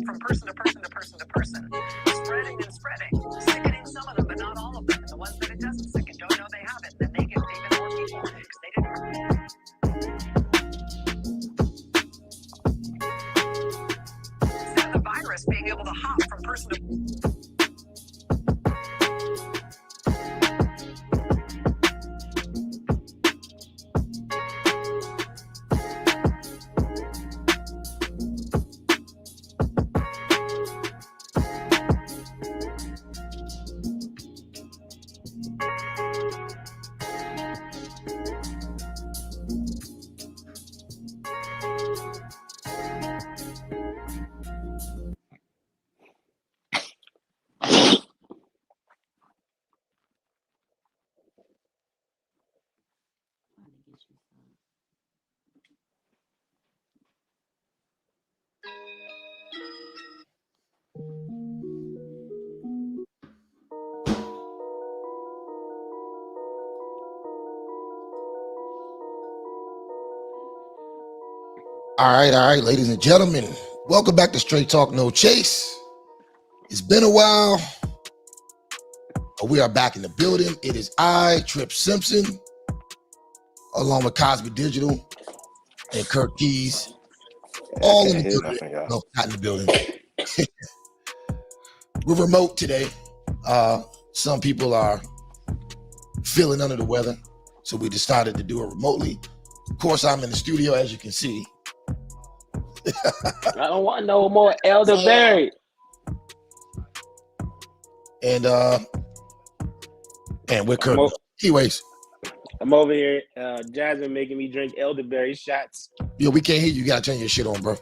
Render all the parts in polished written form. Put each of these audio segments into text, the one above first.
From person to person to person to person, spreading and spreading, sickening some of them, but not all of them. And the ones that it doesn't sicken don't know they have it, then they get even more people because they didn't. Instead of the virus being able to hop from person to All right, ladies and gentlemen, welcome back to Straight Talk No Chase. It's been a while, but we are back in the building. It is I, Trip Simpson, along with Cosby Digital and Kirk Keys, all in the building. No, not in the building. We're remote today. Some people are feeling under the weather, so we decided to do it remotely. Of course, I'm in the studio, as you can see. I don't want no more elderberry. And we're Kirk. Anyways, I'm over here. Jasmine making me drink elderberry shots. Yo, we can't hear you. You gotta turn your shit on, bro.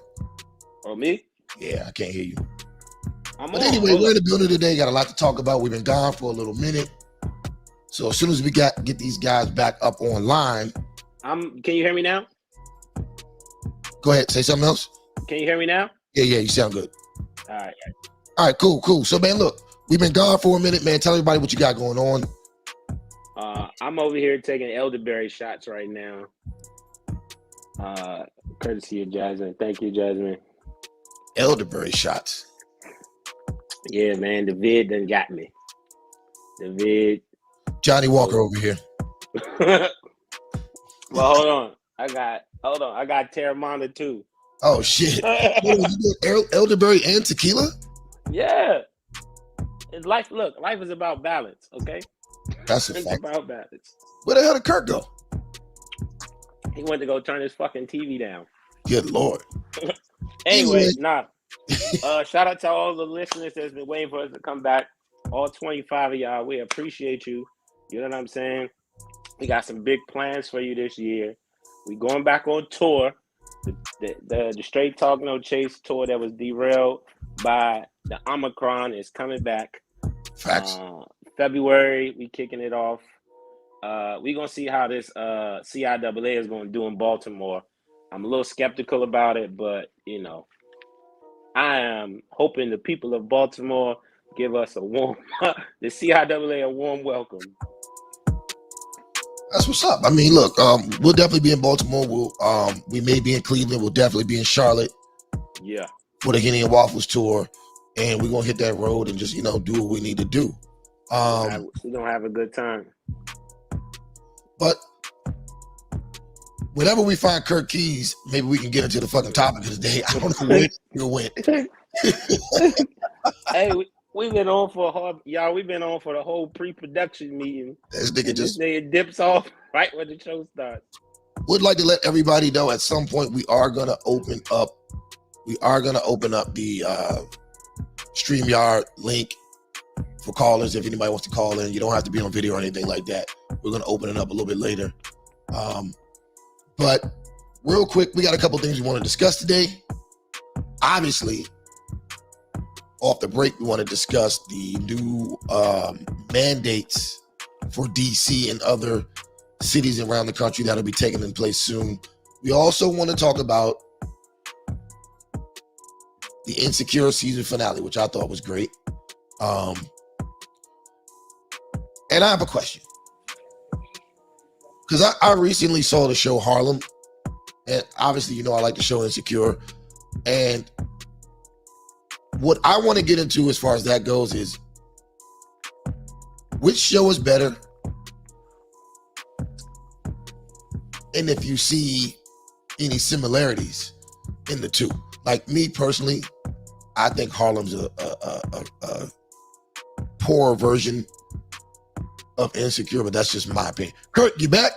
Oh, me? Yeah, I can't hear you. Anyway, we're in the building today. Got a lot to talk about. We've been gone for a little minute. So as soon as we get these guys back up online. Can you hear me now? Go ahead, say something else. Can you hear me now? Yeah, you sound good. All right, cool. So, man, look, we've been gone for a minute, man. Tell everybody what you got going on. I'm over here taking elderberry shots right now. Courtesy of Jasmine. Thank you, Jasmine. Elderberry shots. Yeah, man, the vid done got me. The vid. Johnny Walker over here. Well, hold on. I got Terramana too. Oh shit! Elderberry and tequila? Yeah. It's life. Look, life is about balance. Okay. That's a fact. It's about balance. Where the hell did Kirk go? He went to go turn his fucking TV down. Good Lord. Anyway, shout out to all the listeners that's been waiting for us to come back. All 25 of y'all, we appreciate you. You know what I'm saying? We got some big plans for you this year. We going back on tour. The Straight Talk No Chase tour that was derailed by the Omicron is coming back. Facts. February, we kicking it off. We gonna see how this CIAA is gonna do in Baltimore. I'm a little skeptical about it, but you know, I am hoping the people of Baltimore give us the CIAA a warm welcome. That's what's up. I mean, look, we'll definitely be in Baltimore. We may be in Cleveland. We'll definitely be in Charlotte. Yeah. For the Henny and Waffles tour, and we're gonna hit that road and just do what we need to do. We're gonna have a good time. But whenever we find Kirk Keys, maybe we can get into the fucking topic of the day. I don't know where it went. Hey, we've been on for y'all. We've been on for the whole pre-production meeting. This nigga dips off right when the show starts. Would like to let everybody know at some point we are gonna open up the StreamYard link for callers. If anybody wants to call in, you don't have to be on video or anything like that. We're gonna open it up a little bit later. But real quick, we got a couple things we want to discuss today. Obviously, off the break, we want to discuss the new mandates for DC and other cities around the country that'll be taking in place soon. We also want to talk about the Insecure season finale, which I thought was great. And I have a question. Because I recently saw the show Harlem. And obviously, you know, I like the show Insecure. And what I want to get into as far as that goes is, which show is better? And if you see any similarities in the two. Like me personally, I think Harlem's a poor version of Insecure, but that's just my opinion. Kurt, you back?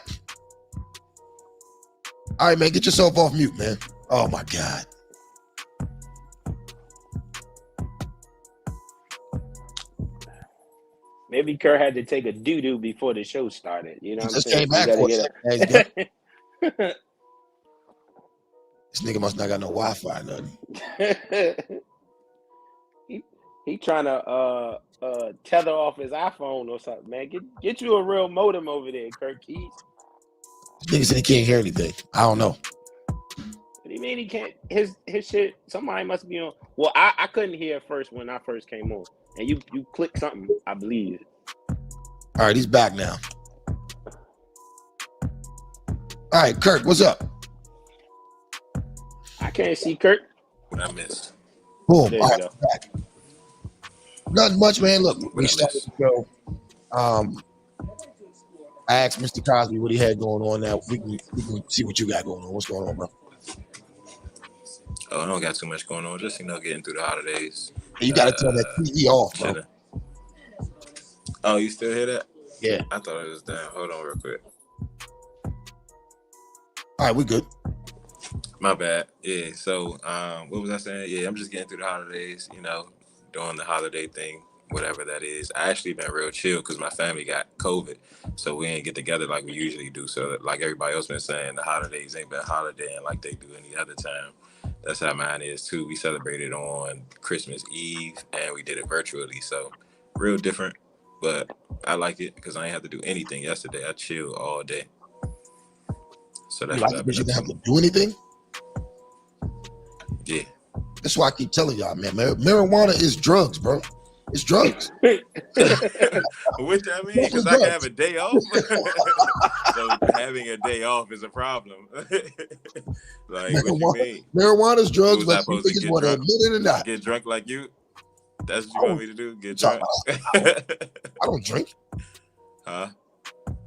All right, man, get yourself off mute, man. Oh my God. Maybe Kurt had to take a doo-doo before the show started. You know what I'm saying? Came back for it. This nigga must not got no Wi-Fi, nothing. he trying to tether off his iPhone or something, man. Get you a real modem over there, Kirk Keys. This nigga said he can't hear anything. I don't know. What do you mean he can't? His shit, somebody must be on. Well, I couldn't hear it first when I first came on. And you clicked something, I believe. All right, he's back now. All right, Kirk, what's up? I can't see Kirk. What I missed? Boom. There All you right, go. back. Nothing much, man. Look, we started the show. I asked Mr. Cosby what he had going on now. We can see what you got going on. What's going on, bro? Oh, I don't got too much going on. Just, getting through the holidays. You got to turn that TV off, bro. Chilling. Oh, you still hear that? Yeah. I thought it was down. Hold on real quick. All right, we good. My bad. Yeah, so what was I saying? Yeah, I'm just getting through the holidays, doing the holiday thing, whatever that is. I actually been real chill because my family got COVID, so we ain't get together like we usually do. So like everybody else been saying, the holidays ain't been holidaying like they do any other time. That's how mine is too. We celebrated on Christmas Eve and we did it virtually, so real different, but I like it because I ain't have to do anything yesterday. I chilled all day. So that's what I've been you didn't up have to. to do anything? Yeah. That's why I keep telling y'all, man. Marijuana is drugs, bro. It's drugs. Which I mean, because I can have a day off. So having a day off is a problem. Like, what you mean? Marijuana's drugs, but you think it's what, admit it or not? Get drunk like you? That's what you want me to do? Get drunk? I don't drink. Huh?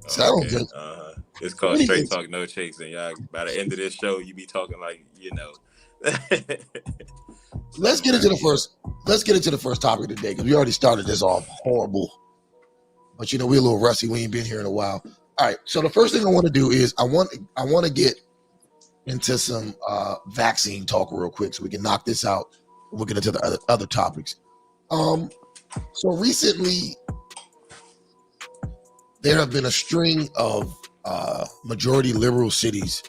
So I don't drink. It's called Straight Talk No Chase, and y'all, by the end of this show, you be talking like, Let's get into the first topic of the day, because we already started this off horrible. But we're a little rusty. We ain't been here in a while. All right. So the first thing I want to do is I want to get into some vaccine talk real quick, so we can knock this out. We'll get into the other topics. So recently, there have been a string of majority liberal cities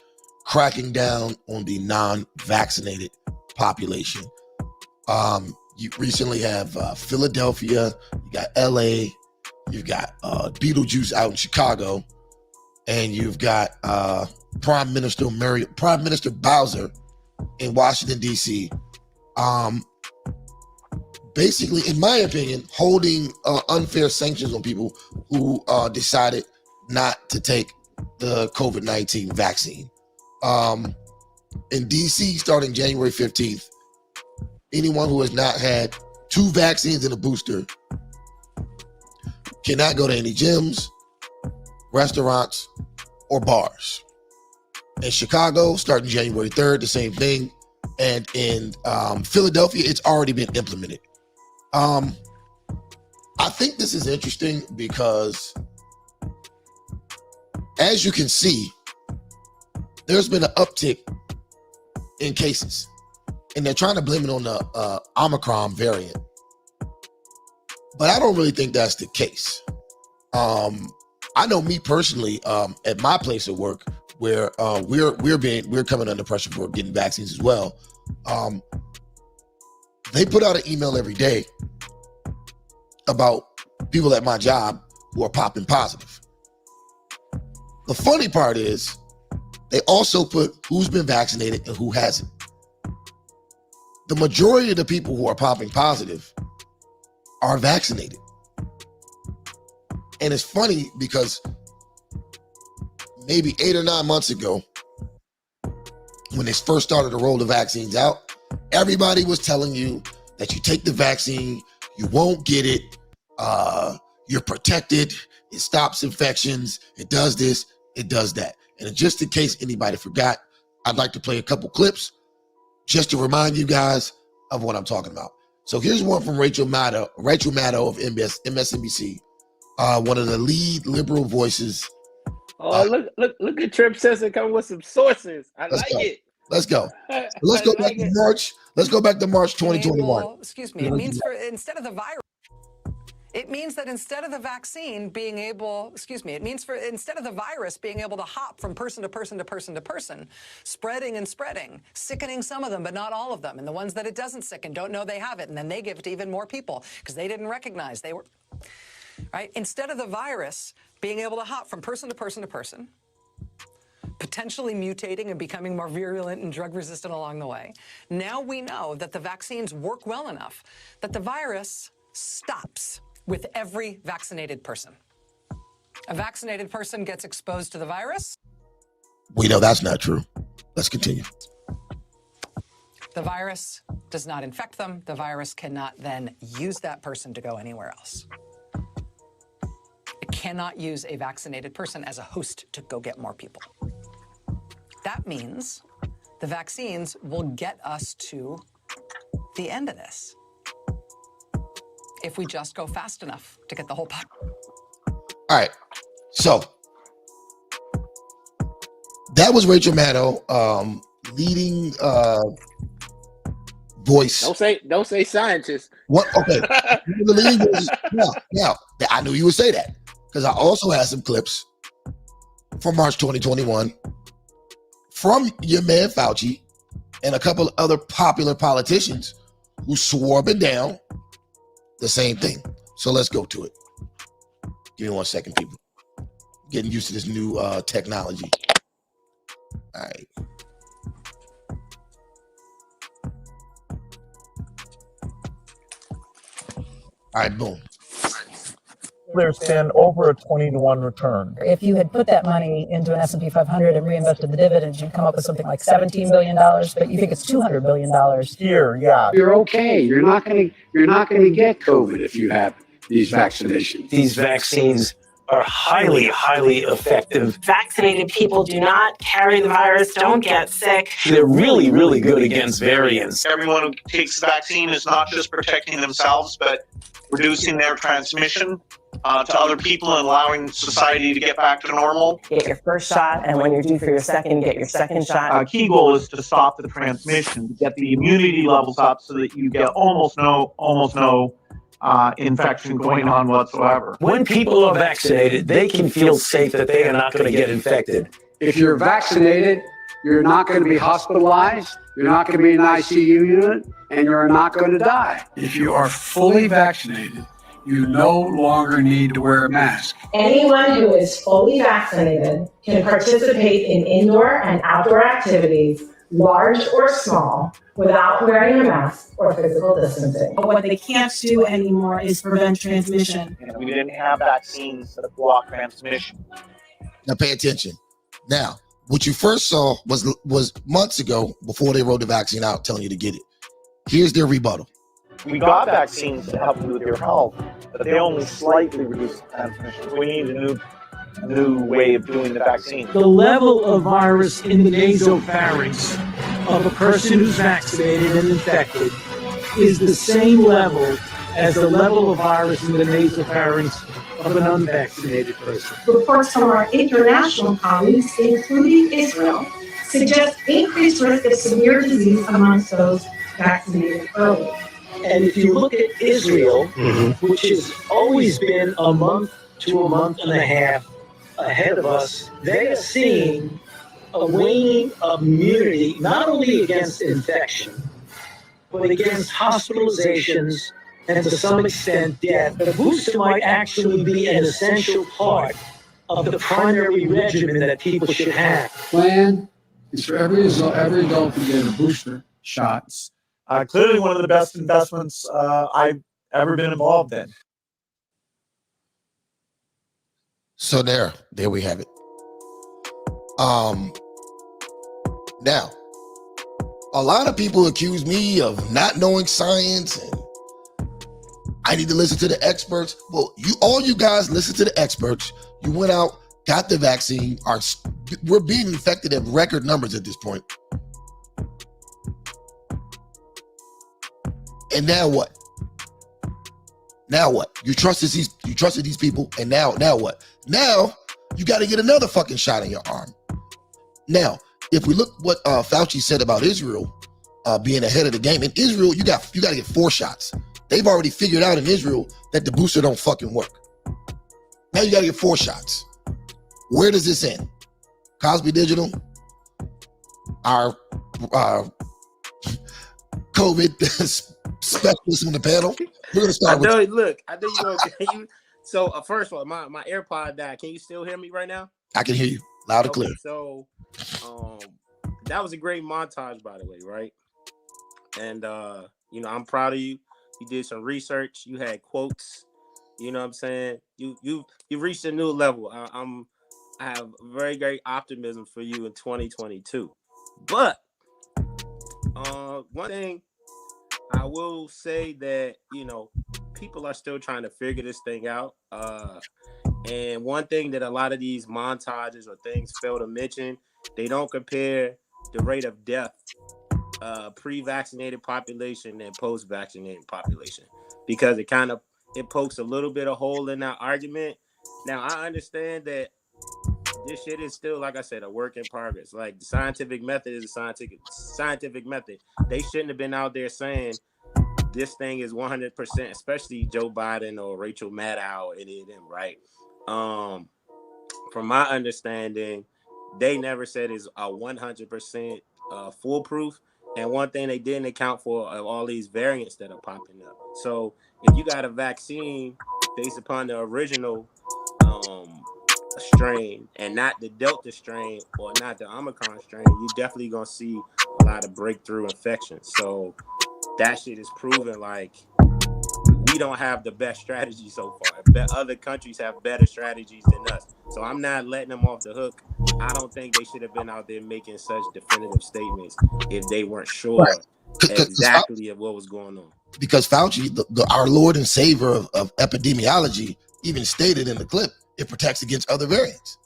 cracking down on the non-vaccinated population. You recently have Philadelphia, you got LA, you've got Beetlejuice out in Chicago, and you've got Prime Minister Bowser in Washington, D.C. Basically, in my opinion, holding unfair sanctions on people who decided not to take the COVID-19 vaccine. In DC, starting January 15th, anyone who has not had 2 vaccines and a booster cannot go to any gyms, restaurants, or bars. In Chicago, starting January 3rd, the same thing. And in Philadelphia, it's already been implemented. I think this is interesting because, as you can see, there's been an uptick in cases. And they're trying to blame it on the Omicron variant. But I don't really think that's the case. I know me personally, at my place of work, where we're coming under pressure for getting vaccines as well. They put out an email every day about people at my job who are popping positive. The funny part is they also put who's been vaccinated and who hasn't. The majority of the people who are popping positive are vaccinated. And it's funny because maybe 8 or 9 months ago, when they first started to roll the vaccines out, everybody was telling you that you take the vaccine, you won't get it, you're protected, it stops infections, it does this, it does that. And just in case anybody forgot, I'd like to play a couple clips just to remind you guys of what I'm talking about. So here's one from Rachel Maddow of MSNBC, one of the lead liberal voices. Oh, look at Trip Session coming with some sources. I like it. Let's go. Let's go back to March. Let's go back to March 2021. Excuse me. It means instead of the virus. It means that instead of the vaccine being able, instead of the virus being able to hop from person to person to person to person, spreading and spreading, sickening some of them, but not all of them. And the ones that it doesn't sicken don't know they have it. And then they give it to even more people because they didn't recognize they were, right? Instead of the virus being able to hop from person to person to person, potentially mutating and becoming more virulent and drug resistant along the way, now we know that the vaccines work well enough that the virus stops with every vaccinated person. A vaccinated person gets exposed to the virus. We know that's not true. Let's continue. The virus does not infect them. The virus cannot then use that person to go anywhere else. It cannot use a vaccinated person as a host to go get more people. That means the vaccines will get us to the end of this if we just go fast enough to get the whole population. All right. So that was Rachel Maddow, leading voice. Don't say scientist. What? Okay. The leading voice. Now, I knew you would say that because I also had some clips from March 2021 from your man Fauci and a couple of other popular politicians who swore up and down the same thing. So let's go to it. Give me 1 second, people. Getting used to this new technology. All right. All right, boom. There's been over a 20-to-1 return. If you had put that money into an S&P 500 and reinvested the dividends, you'd come up with something like $17 billion, but you think it's $200 billion. Here, yeah. You're okay. You're not going to get COVID if you have these vaccinations. These vaccines are highly, highly effective. Vaccinated people do not carry the virus, don't get sick. They're really, really good against variants. Everyone who takes the vaccine is not just protecting themselves, but reducing their transmission to other people and allowing society to get back to normal. Get your first shot, and when you're due for your second, get your second shot. Key goal is to stop the transmission, to get the immunity levels up so that you get almost no infection going on whatsoever. When people are vaccinated, they can feel safe that they are not going to get infected. If you're vaccinated, you're not going to be hospitalized, you're not going to be in an ICU unit, and you're not going to die. If you are fully vaccinated, you no longer need to wear a mask. Anyone who is fully vaccinated can participate in indoor and outdoor activities, large or small, without wearing a mask or physical distancing. What they can't do anymore is prevent transmission. We didn't have vaccines that block transmission. Now pay attention. Now, what you first saw was months ago before they rolled the vaccine out telling you to get it. Here's their rebuttal. We got vaccines to help you with your health, but they only slightly reduce transmission. We need a new new way of doing the vaccine. The level of virus in the nasopharynx of a person who's vaccinated and infected is the same level as the level of virus in the nasopharynx of an unvaccinated person. Reports from our international colleagues, including Israel, suggest increased risk of severe disease amongst those vaccinated early. And if you look at Israel, which has always been a month to a month and a half ahead of us, they are seeing a waning of immunity, not only against infection, but against hospitalizations and to some extent death. The booster might actually be an essential part of the primary regimen that people should have. Plan is for every adult to get a booster shots. Clearly one of the best investments I've ever been involved in. So there we have it. Now, a lot of people accuse me of not knowing science and I need to listen to the experts. Well, all you guys listen to the experts. You went out, got the vaccine. We're being infected at record numbers at this point. And now what? Now what? You trusted these people, and now what? Now you got to get another fucking shot in your arm. Now, if we look what Fauci said about Israel being ahead of the game, in Israel you got to get 4 shots. They've already figured out in Israel that the booster don't fucking work. Now you got to get 4 shots. Where does this end? Cosby Digital, our COVID specialist on the panel. We're gonna start with. I know you gonna get you. So first of all, my AirPod died. Can you still hear me right now? I can hear you loud and clear. So, that was a great montage, by the way, right? And I'm proud of you. You did some research. You had quotes. You know what I'm saying? You reached a new level. I have very great optimism for you in 2022. But one thing I will say that people are still trying to figure this thing out. And one thing that a lot of these montages or things fail to mention, they don't compare the rate of death pre-vaccinated population and post-vaccinated population, because it pokes a little bit of hole in that argument. Now, I understand that this shit is still, like I said, a work in progress. Like, the scientific method is a scientific method. They shouldn't have been out there saying this thing is 100%, especially Joe Biden or Rachel Maddow or any of them, right? From my understanding, they never said it's a 100% foolproof. And one thing they didn't account for are all these variants that are popping up. So if you got a vaccine based upon the original strain and not the Delta strain or not the Omicron strain, you definitely gonna see a lot of breakthrough infections. So that shit is proven like we don't have the best strategy so far. Other countries have better strategies than us. So I'm not letting them off the hook. I don't think they should have been out there making such definitive statements if they weren't sure exactly of what was going on. Because Fauci, our Lord and Savior of epidemiology, even stated in the clip, it protects against other variants.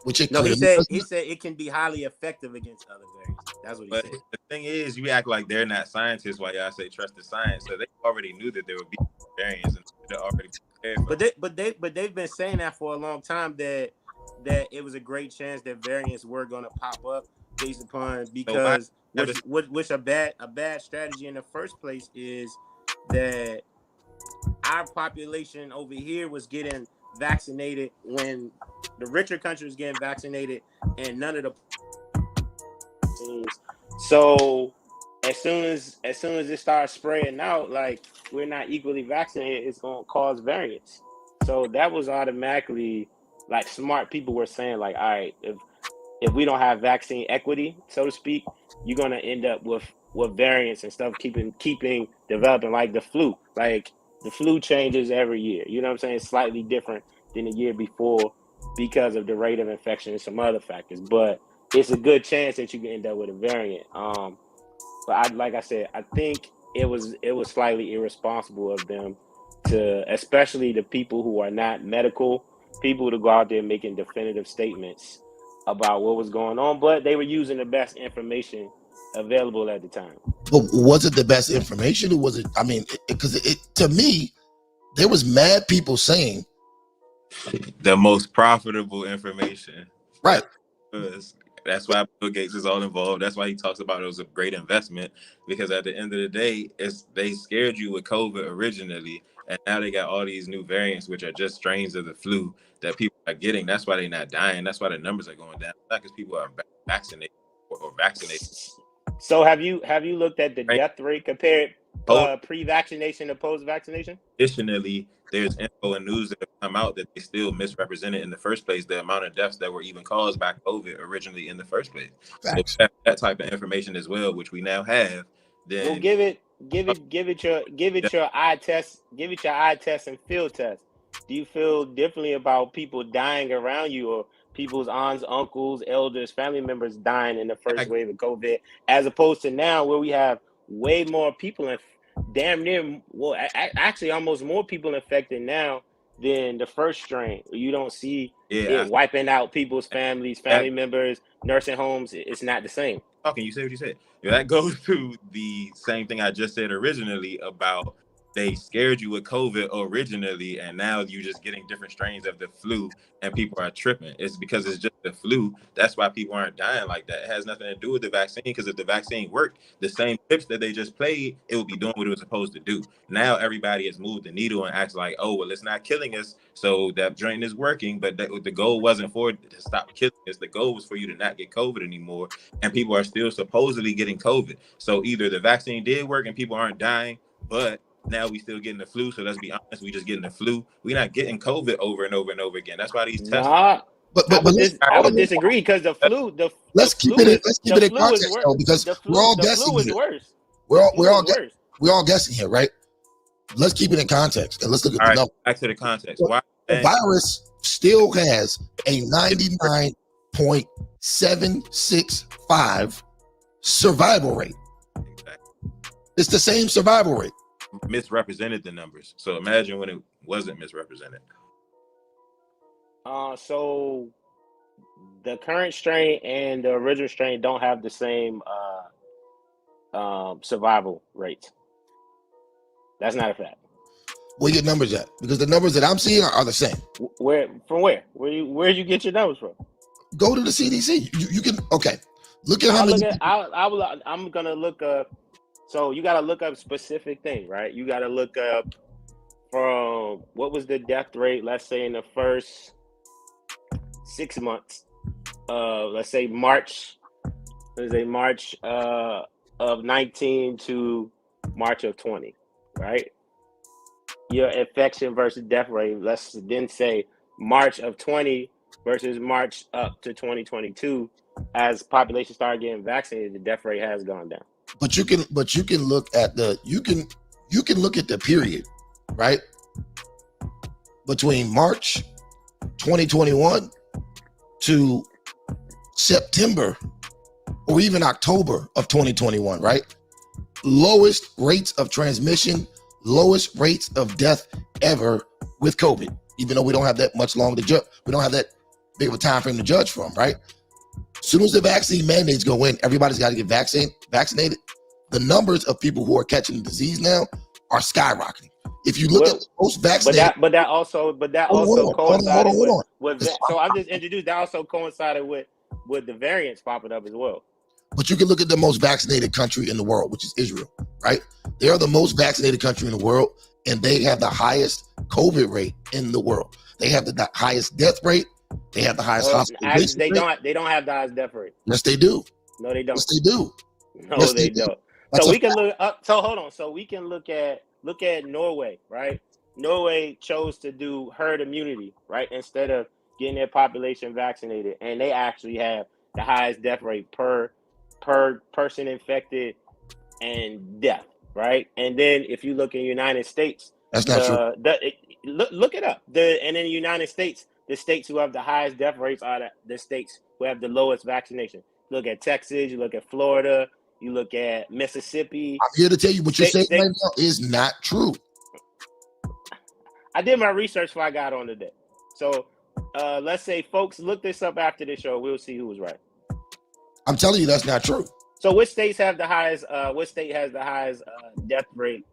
He said it can be highly effective against other variants. That's what he said. The thing is, you act like they're not scientists while y'all say trust the science. So they already knew that there would be variants and they're already prepared. But they've been saying that for a long time that it was a great chance that variants were going to pop up based upon which a bad strategy in the first place is that our population over here was getting vaccinated when the richer country was getting vaccinated and none of the vaccines. So as soon as it starts spreading out, like we're not equally vaccinated, it's going to cause variants. So that was automatically, like, smart people were saying, like, all right, if we don't have vaccine equity, so to speak, you're going to end up with variants and stuff keeping developing, like the flu. Like, the flu changes every year. You know what I'm saying? It's slightly different than the year before because of the rate of infection and some other factors. But it's a good chance that you can end up with a variant. But like I said, I think it was slightly irresponsible of them to, especially the people who are not medical people to go out there making definitive statements about what was going on, but they were using the best information available at the time. But was it the best information, or was it? I mean, because it to me, there was mad people saying the most profitable information. Right. That's why Bill Gates is all involved. That's why he talks about it was a great investment, because at the end of the day, they scared you with COVID originally, and now they got all these new variants, which are just strains of the flu that people are getting. That's why they're not dying. That's why the numbers are going down. Not because people are vaccinated or vaccinated. So have you looked at the death rate compared pre-vaccination to post-vaccination? Additionally, there's info and news that have come out that they still misrepresented in the first place the amount of deaths that were even caused by COVID originally in the first place. Facts. So that type of information as well, which we now have. Then well, give it your eye test. Give it your eye test and field test. Do you feel differently about people dying around you, or people's aunts, uncles, elders, family members dying in the first wave of COVID, as opposed to now where we have way more people and damn near, well, actually almost more people infected now than the first strain? You don't see it wiping out people's family members, nursing homes. It's not the same. Okay, you say what you said. That goes to the same thing I just said originally about they scared you with COVID originally, and now you're just getting different strains of the flu, and people are tripping. It's because it's just the flu. That's why people aren't dying like that. It has nothing to do with the vaccine, because if the vaccine worked, the same tips that they just played, it would be doing what it was supposed to do. Now everybody has moved the needle and acts like, oh, well, it's not killing us, so that joint is working. But the goal wasn't for it to stop killing us. The goal was for you to not get COVID anymore, and people are still supposedly getting COVID. So either the vaccine did work and people aren't dying, but now we still getting the flu. So let's be honest, we just getting the flu. We're not getting COVID over and over and over again. That's why these tests. I would disagree, because the flu. Let's keep it in context though, because we're all guessing here. Worse. We're all guessing here, right? Let's keep it in context and let's look at the numbers. Back to the context. Why the virus still has a 99.765 survival rate. It's the same survival rate. Misrepresented the numbers. So imagine when it wasn't misrepresented. So the current strain and the original strain don't have the same survival rates. That's not a fact. Where your numbers at? Because the numbers that I'm seeing are the same. Where you get your numbers from? Go to the CDC. You can look at how many. I'm gonna look up. So you got to look up specific things, right? You got to look up from what was the death rate, let's say in the first 6 months, let's say March of 19 to March of 20, right? Your infection versus death rate, let's then say March of 20 versus March up to 2022. As population started getting vaccinated, the death rate has gone down. But you can look at the look at the period, right? Between March 2021 to September or even October of 2021, right? Lowest rates of transmission, lowest rates of death ever with COVID, even though we don't have that much longer to judge. We don't have that big of a time frame to judge from, right? As soon as the vaccine mandates go in, everybody's got to get vaccinated. The numbers of people who are catching the disease now are skyrocketing. If you look at the most vaccinated, but that also coincided with. So I'm just introduced. That also coincided with the variants popping up as well. But you can look at the most vaccinated country in the world, which is Israel, right? They are the most vaccinated country in the world, and they have the highest COVID rate in the world. They have the highest death rate. They have the highest hospitalization rate. They don't have the highest death rate. Yes, they do. No, they don't. Yes, they do. No, yes, they don't. So we can look up. So hold on. So we can look at Norway, right? Norway chose to do herd immunity, right, instead of getting their population vaccinated, and they actually have the highest death rate per person infected and death, right? And then if you look in the United States, that's not true. Look it up. And in the United States, the states who have the highest death rates are the states who have the lowest vaccination. Look at Texas, you look at Florida, you look at Mississippi. I'm here to tell you what you're saying right now is not true. I did my research before I got on today. So let's say folks look this up after the show. We'll see who was right. I'm telling you, that's not true. So, which states have the highest? What state has the highest death rate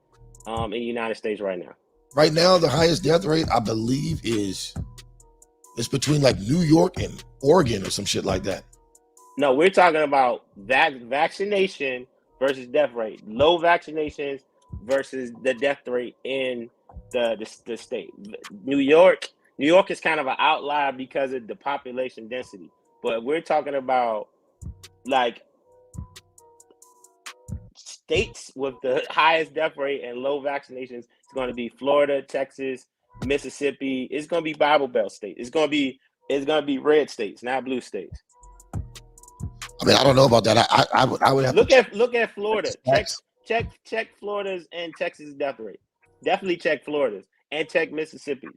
in the United States right now? Right now, the highest death rate, I believe, is between like New York and Oregon or some shit like that. No, we're talking about vaccination versus death rate. Low vaccinations versus the death rate in the state. New York is kind of an outlier because of the population density. But we're talking about like states with the highest death rate and low vaccinations. It's going to be Florida, Texas, Mississippi. It's going to be Bible Belt states. It's going to be red states, not blue states. I mean, I don't know about that. I would have look at Florida. Check Florida's and Texas death rate. Definitely check Florida's and check Mississippi's.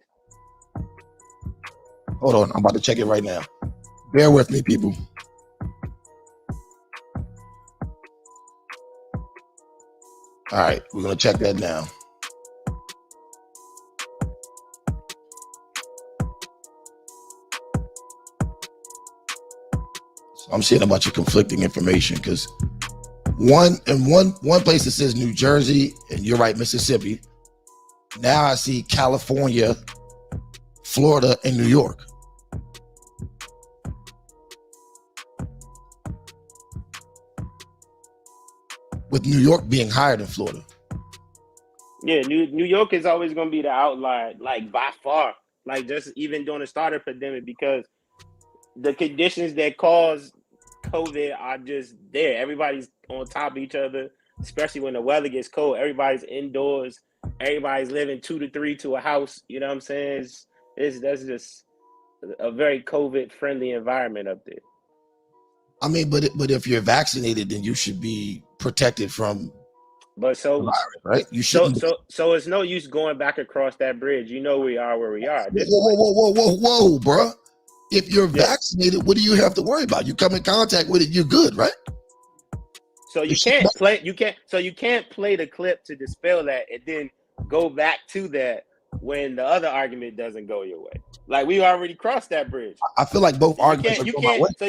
Hold on, I'm about to check it right now. Bear with me, people. All right, we're gonna check that now. So I'm seeing a bunch of conflicting information because one place it says New Jersey, and you're right, Mississippi. Now I see California, Florida, and New York. With New York being higher than Florida. Yeah, New York is always going to be the outlier, like by far, like just even during the start of the pandemic, because the conditions that cause COVID are just there. Everybody's on top of each other, especially when the weather gets cold. Everybody's indoors. Everybody's living 2 to 3 to a house. You know what I'm saying? That's just a very COVID-friendly environment up there. I mean, but if you're vaccinated, then you should be protected from. But so the virus, right? You shouldn't. So it's no use going back across that bridge. You know we are where we are. Whoa, bro! If you're vaccinated, what do you have to worry about? You come in contact with it, you're good, right? So you can't play the clip to dispel that and then go back to that when the other argument doesn't go your way. Like we already crossed that bridge. I feel like both arguments are going my way. So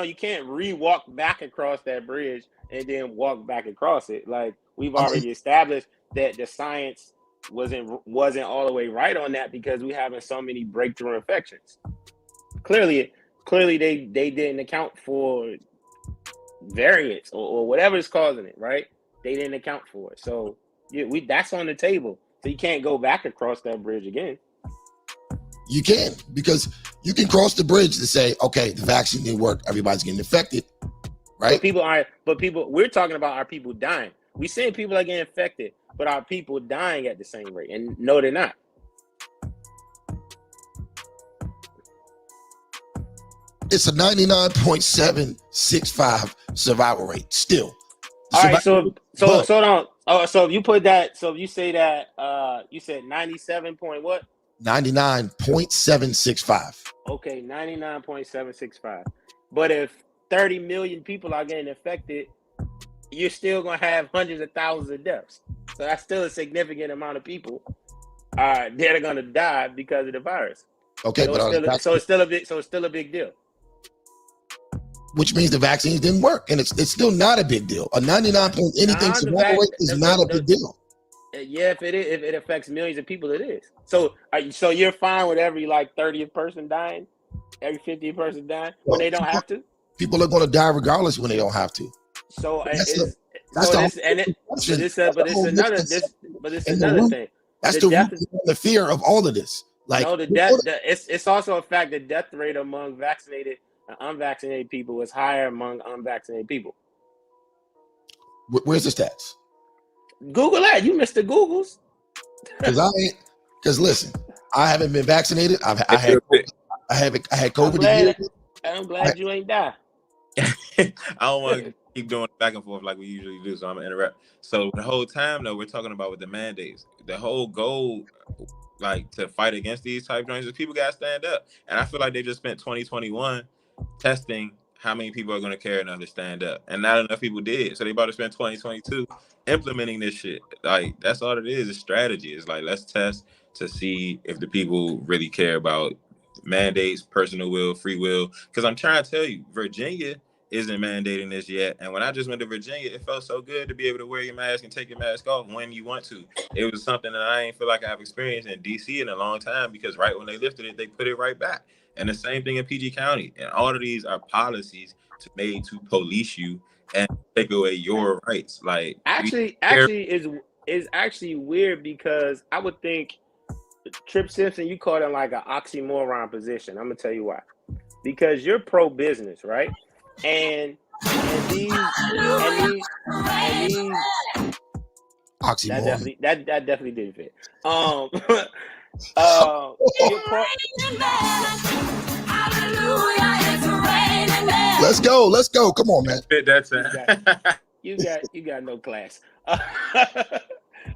you can't re-walk back across that bridge and then walk back across it. Like we've already established that the science wasn't all the way right on that because we having so many breakthrough infections. Clearly they didn't account for variants or whatever is causing it, right? They didn't account for it. So that's on the table. So you can't go back across that bridge again. You can, because you can cross the bridge to say, okay, the vaccine didn't work, everybody's getting infected, right? But we're talking about our people dying. We saying people are getting infected, but our people dying at the same rate. And no, they're not. It's a 99.765 survival rate still. All right, so if you put that, so if you say that, you said 97 point what? 99.765. Okay, 99.765. But if 30 million people are getting infected, you're still gonna have hundreds of thousands of deaths. So that's still a significant amount of people that are gonna die because of the virus. Okay, so it's still a big deal. Which means the vaccines didn't work, and it's still not a big deal. A 99 point anything survival rate is not a big deal. Yeah, if it affects millions of people, it is. So you're fine with every like 30th person dying, every 50th person dying when they don't have to. People are going to die regardless when they don't have to. So it's another thing. That's the fear of all of this. Like no, it's also a fact that death rate among vaccinated and unvaccinated people is higher among unvaccinated people. Where's the stats? Google that. You Mr. Googles. Because listen, I haven't been vaccinated. I had COVID. I'm glad you ain't died. I don't want to keep doing back and forth like we usually do, so I'm gonna interrupt. So the whole time though, we're talking about with the mandates. The whole goal, like to fight against these type joints, is people gotta stand up. And I feel like they just spent 2021 testing how many people are going to care enough to stand up, and not enough people did. So they about to spend 2022 implementing this shit. Like that's all it is. It's strategy. It's like let's test to see if the people really care about mandates, personal will, free will. Because I'm trying to tell you, Virginia isn't mandating this yet. And when I just went to Virginia, it felt so good to be able to wear your mask and take your mask off when you want to. It was something that I ain't feel like I've experienced in DC in a long time, because right when they lifted it, they put it right back. And the same thing in PG County. And all of these are policies made to police you and take away your rights. Like actually is actually weird, because I would think Trip Simpson, you call it like an oxymoron position. I'm gonna tell you why. Because you're pro business, right? And these oxymoron. That definitely didn't fit. Let's go. Come on, man. That's you got no class. I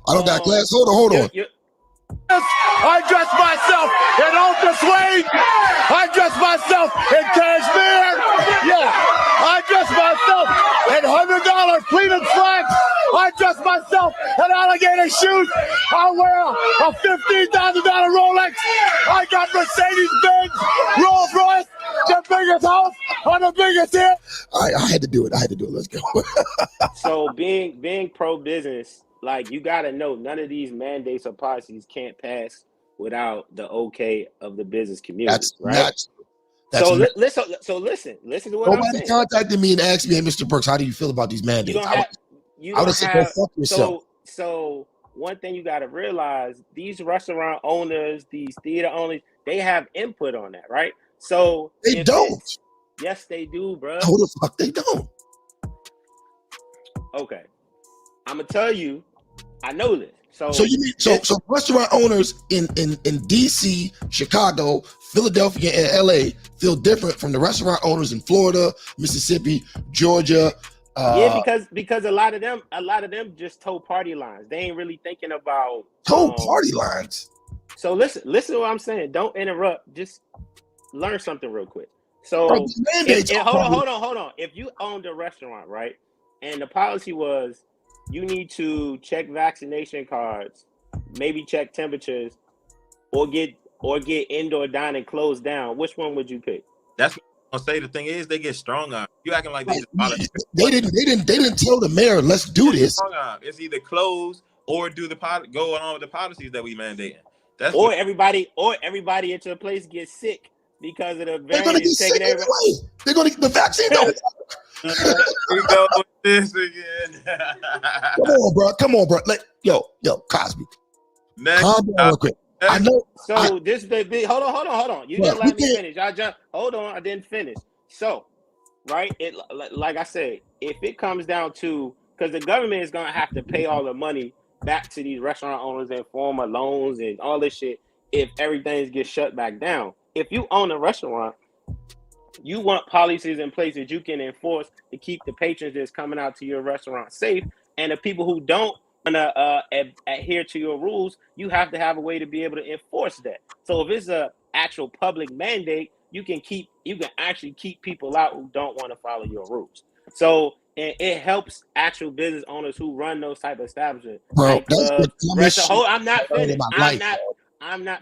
don't got class. Hold on. I dress myself in Ultra Suede. I dress myself in cashmere. Yeah. I dress myself in $100 pleated slacks. I dress myself in alligator shoes. I wear a $15,000 Rolex. I got Mercedes-Benz, Rolls Royce, the biggest house on the biggest hit. I had to do it. Let's go. So being pro business, like, you got to know none of these mandates or policies can't pass without the okay of the business community, right? Listen to what I'm saying. Nobody contacted me and asked me, hey, Mr. Burks, how do you feel about these mandates? I would have said, go fuck yourself. So one thing you got to realize, these restaurant owners, these theater owners, they have input on that, right? So they don't. Yes, they do, bro. How the fuck they don't? Okay. I'm gonna tell you, I know this. So you mean so restaurant owners in DC, Chicago, Philadelphia, and LA feel different from the restaurant owners in Florida, Mississippi, Georgia. Yeah, because a lot of them just toe party lines. They ain't really thinking about party lines. So listen to what I'm saying. Don't interrupt. Just learn something real quick. So hold on. If you owned a restaurant, right, and the policy was you need to check vaccination cards, maybe check temperatures, or get indoor dining closed down, which one would you pick? That's what I'm gonna say. The thing is, they get strong arm. You acting like these they didn't tell the mayor, let's do this. It's either close or go along with the policies that we mandating. Everybody at your place gets sick because of the variant. They're gonna get sick anyway. They're gonna get the vaccine. We go with this again. Come on, bro. Yo, Cosby. Calm down real quick. I know. So this baby, hold on. You didn't let me finish. Hold on. I didn't finish. So, right? Like I said, if it comes down to, because the government is gonna have to pay all the money back to these restaurant owners in form of loans and all this shit if everything gets shut back down. If you own a restaurant, you want policies in place that you can enforce to keep the patrons that's coming out to your restaurant safe, and the people who don't want to adhere to your rules, you have to have a way to be able to enforce that. So if it's a actual public mandate, you can actually keep people out who don't want to follow your rules. So it helps actual business owners who run those type of establishments. Bro, I'm not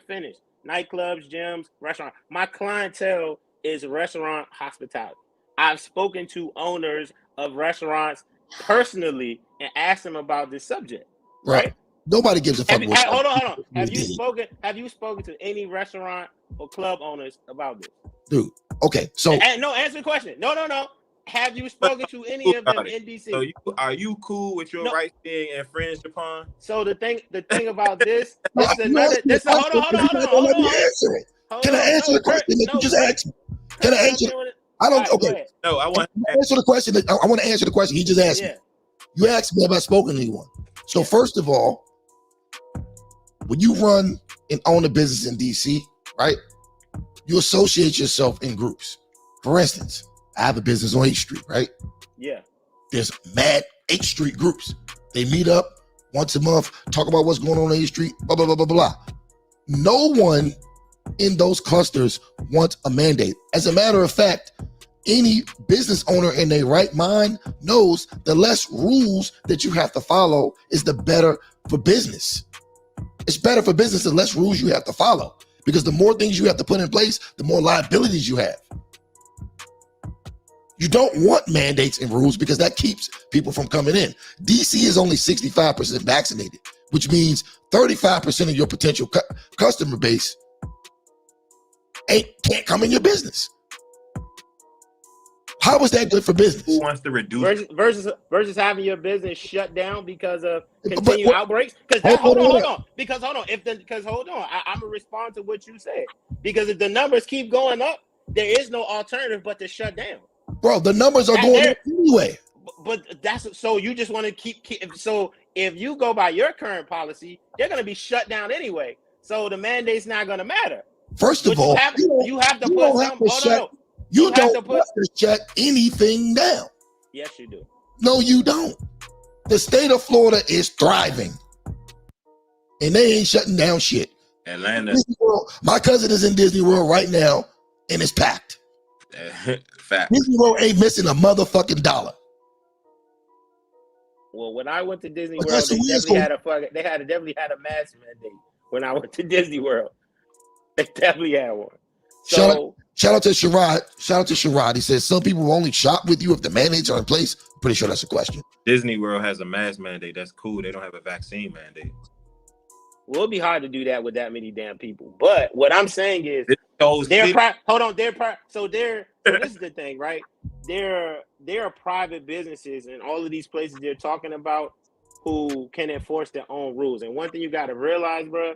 finished. Nightclubs, gyms, restaurants. My clientele is restaurant hospitality. I've spoken to owners of restaurants personally and asked them about this subject. Right? Nobody gives a fuck. Hold on. Have you spoken to any restaurant or club owners about this? Dude, okay. So answer the question. No. Have you spoken to any of them in DC? So are you cool with your rights being infringed upon? So the thing about this is another. Hold on. Can I answer the question that you just asked me? Can I answer? I don't. Okay. No, I want to answer the question. I want to answer the question he just asked me. You asked me have I spoken to anyone. So first of all, when you run and own a business in DC, right? You associate yourself in groups. For instance, I have a business on 8th Street, right? Yeah. There's mad 8th Street groups. They meet up once a month, talk about what's going on 8th Street, blah, blah, blah, blah, blah. No one in those clusters wants a mandate. As a matter of fact, any business owner in their right mind knows the less rules that you have to follow is the better for business. It's better for business the less rules you have to follow. because the more things you have to put in place, the more liabilities you have. You don't want mandates and rules because that keeps people from coming in. DC is only 65% vaccinated, which means 35% of your potential customer base can't come in your business. How is that good for business? Who wants to reduce versus having your business shut down because of continued outbreaks? Because hold on. Because hold on, I'm gonna respond to what you said. Because if the numbers keep going up, there is no alternative but to shut down. Bro, the numbers are going up anyway. But that's so you just want to keep. So if you go by your current policy, they're going to be shut down anyway. So the mandate's not going to matter. First of all, you have to put some. You don't have to shut anything down. Yes, you do. No, you don't. The state of Florida is thriving, and they ain't shutting down shit. Atlanta. Disney World, my cousin is in Disney World right now, and it's packed. Fact. Disney World ain't missing a motherfucking dollar. Well, when I went to Disney World, they definitely had a mask mandate. When I went to Disney World, they definitely had one. So shout out to Sherrod. Shout out to Sherrod. He says some people will only shop with you if the mandates are in place. I'm pretty sure that's a question. Disney World has a mask mandate. That's cool. They don't have a vaccine mandate. Well, it'll be hard to do that with that many damn people. But what I'm saying is, so this is the thing, right? There are private businesses and all of these places they're talking about who can enforce their own rules. And one thing you got to realize, bro,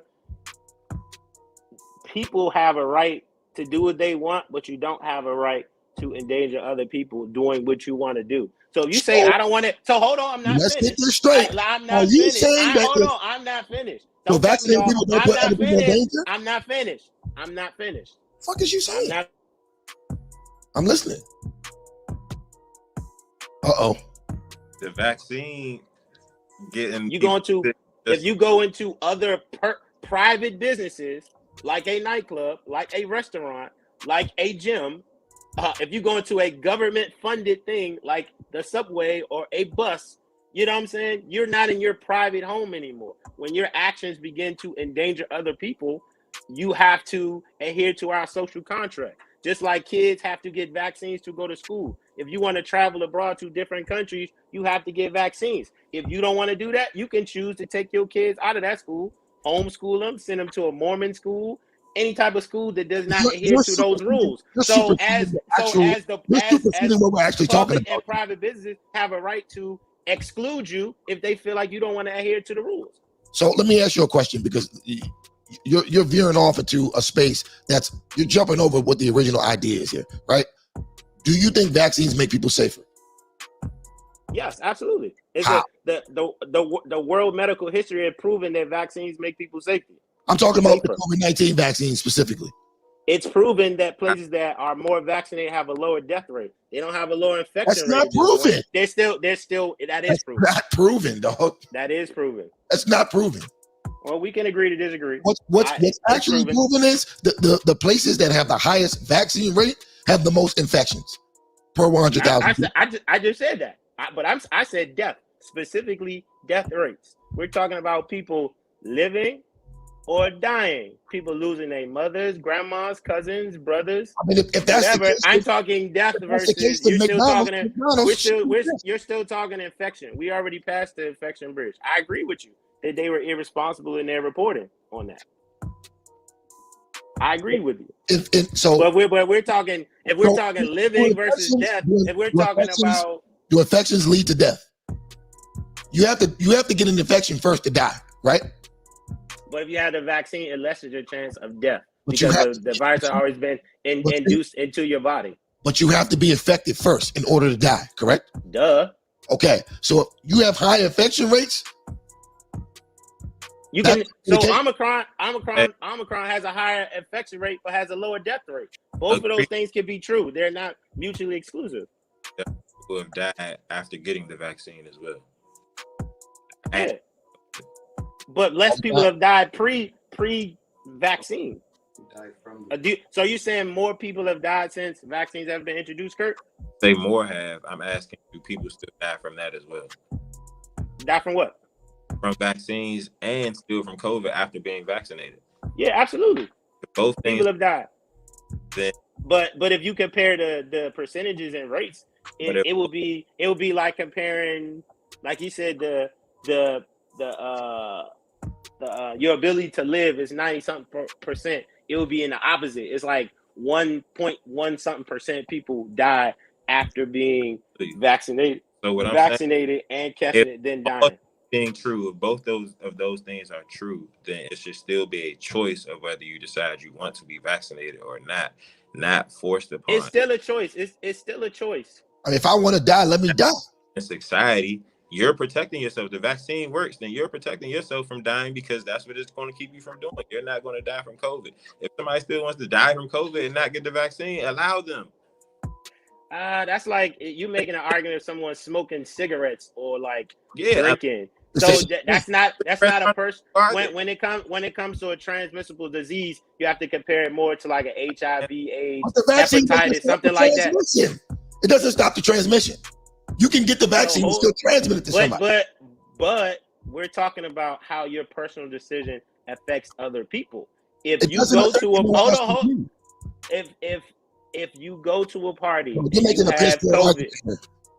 people have a right to do what they want, but you don't have a right to endanger other people doing what you want to do. So if you say, I don't want it. So hold on, I'm not finished. Let's get this straight. I'm not finished. I'm not finished. So vaccinated people don't put other people in danger? I'm not finished. The fuck is you saying? I'm listening. Uh-oh. The vaccine getting... If you go into other private businesses, like a nightclub, like a restaurant, like a gym, if you go into a government-funded thing like the subway or a bus, you know what I'm saying? You're not in your private home anymore. When your actions begin to endanger other people, you have to adhere to our social contract. Just like kids have to get vaccines to go to school. If you want to travel abroad to different countries, you have to get vaccines. If you don't want to do that, you can choose to take your kids out of that school, homeschool them, send them to a Mormon school, any type of school that does not adhere to those rules. So as public and private businesses have a right to exclude you if they feel like you don't want to adhere to the rules. So let me ask you a question, because you're veering off into a space you're jumping over what the original idea is here, right? Do you think vaccines make people safer? Yes, absolutely. How? The world medical history has proven that vaccines make people safer. I'm talking about the COVID-19 vaccine specifically. It's proven that places that are more vaccinated have a lower death rate. They don't have a lower infection rate. That's not proven. That is proven. Not proven, dog. That is proven. That's not proven. Well, we can agree to disagree. What's actually proven is the places that have the highest vaccine rate have the most infections per 100,000. I just said that. I said death, specifically death rates. We're talking about people living or dying, people losing their mothers, grandmas, cousins, brothers. I mean, if that's whatever, the case, I'm talking death versus you're still talking infection. We already passed the infection bridge. I agree with you that they were irresponsible in their reporting on that. I agree with you. But we're talking living versus death. If we're talking about, do infections lead to death? You have to get an infection first to die, right? But if you have the vaccine, it lessens your chance of death because the virus has always been induced into your body. But you have to be infected first in order to die, correct? Duh. Okay, so if you have high infection rates. You can. So Omicron has a higher infection rate, but has a lower death rate. Both of those things can be true. They're not mutually exclusive. People have died after getting the vaccine as well. Yeah. But less people have died pre-vaccine. So you're saying more people have died since vaccines have been introduced, Kurt? Say more have. I'm asking, do people still die from that as well? Die from what? From vaccines and still from COVID after being vaccinated. Yeah, absolutely. both things, people have died. then, but if you compare the percentages and rates, it would be like comparing, like you said, your ability to live is 90-something percent. It would be in the opposite. It's like 1.1 something percent people die after being vaccinated. So what I'm vaccinated saying, and tested, then dying. Being true, if both of those things are true, then it should still be a choice of whether you decide you want to be vaccinated or not forced upon. It's still a choice. It's still a choice. I mean, if I want to die, let me die. In society, you're protecting yourself. The vaccine works, then you're protecting yourself from dying because that's what it's going to keep you from doing. You're not going to die from COVID. If somebody still wants to die from COVID and not get the vaccine, allow them. That's like you making an argument of someone smoking cigarettes or like drinking. So that's not a person. When it comes to a transmissible disease, you have to compare it more to like an HIV, AIDS, hepatitis, something like that. It doesn't stop the transmission. You can get the vaccine and still transmit it to somebody. But we're talking about how your personal decision affects other people. If you go to if you go to a party, you're making a piss poor argument.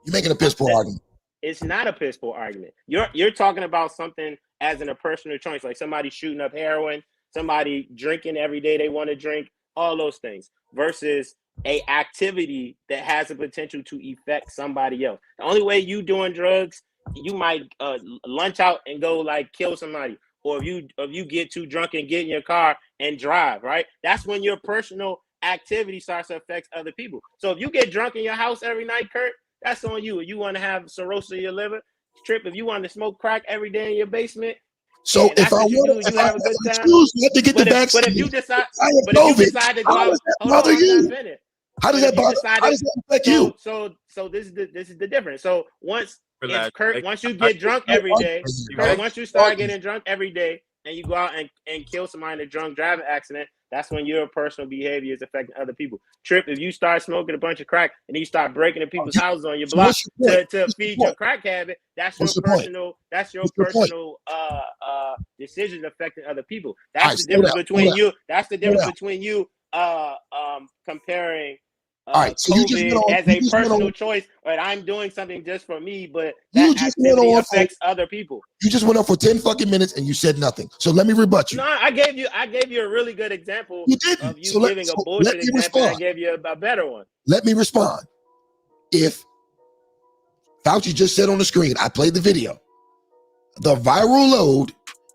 You're making a piss poor argument. It's not a piss poor argument. You're talking about something as in a personal choice, like somebody shooting up heroin, somebody drinking every day they want to drink, all those things, versus a activity that has the potential to affect somebody else. The only way you doing drugs, you might lunch out and go like kill somebody, or if you get too drunk and get in your car and drive, right? That's when your personal activity starts to affect other people. So if you get drunk in your house every night, Kurt, that's on you. If you want to have cirrhosis of your liver, Trip, if you want to smoke crack every day in your basement, so if I choose not to get the vaccine, but if you decide to go out, how does that affect you? So this is the difference. So once you get drunk every day, once you start getting drunk every day, and you go out and kill somebody in a drunk driving accident, that's when your personal behavior is affecting other people. Trip, if you start smoking a bunch of crack and you start breaking into people's houses on your block to feed your crack habit, that's your personal decision affecting other people. That's the difference between you. That's the difference between you comparing so COVID as a personal choice, but I'm doing something just for me, but that activity affects other people. You just went on for 10 fucking minutes and you said nothing. So let me rebut you. No, I gave you a really good example of you giving a bullshit example. I gave you a better one. Let me respond. If Fauci just said on the screen, I played the video, the viral load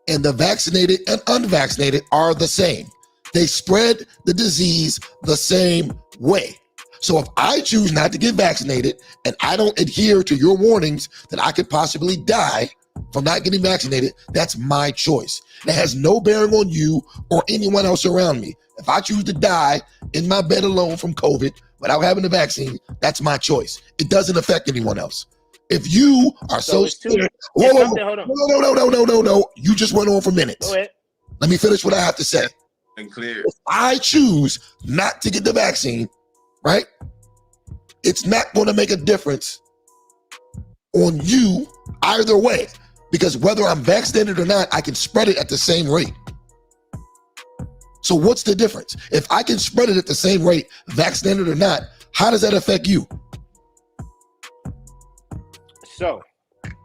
and the vaccinated and unvaccinated are the same. They spread the disease the same way. So if I choose not to get vaccinated and I don't adhere to your warnings that I could possibly die from not getting vaccinated, that's my choice. It has no bearing on you or anyone else around me. If I choose to die in my bed alone from COVID without having the vaccine, that's my choice. It doesn't affect anyone else. If you are so scared, no. You just went on for minutes. Go ahead. Let me finish what I have to say. And clear. If I choose not to get the vaccine, right? It's not going to make a difference on you either way, because whether I'm vaccinated or not, I can spread it at the same rate. So what's the difference? If I can spread it at the same rate, vaccinated or not, how does that affect you? So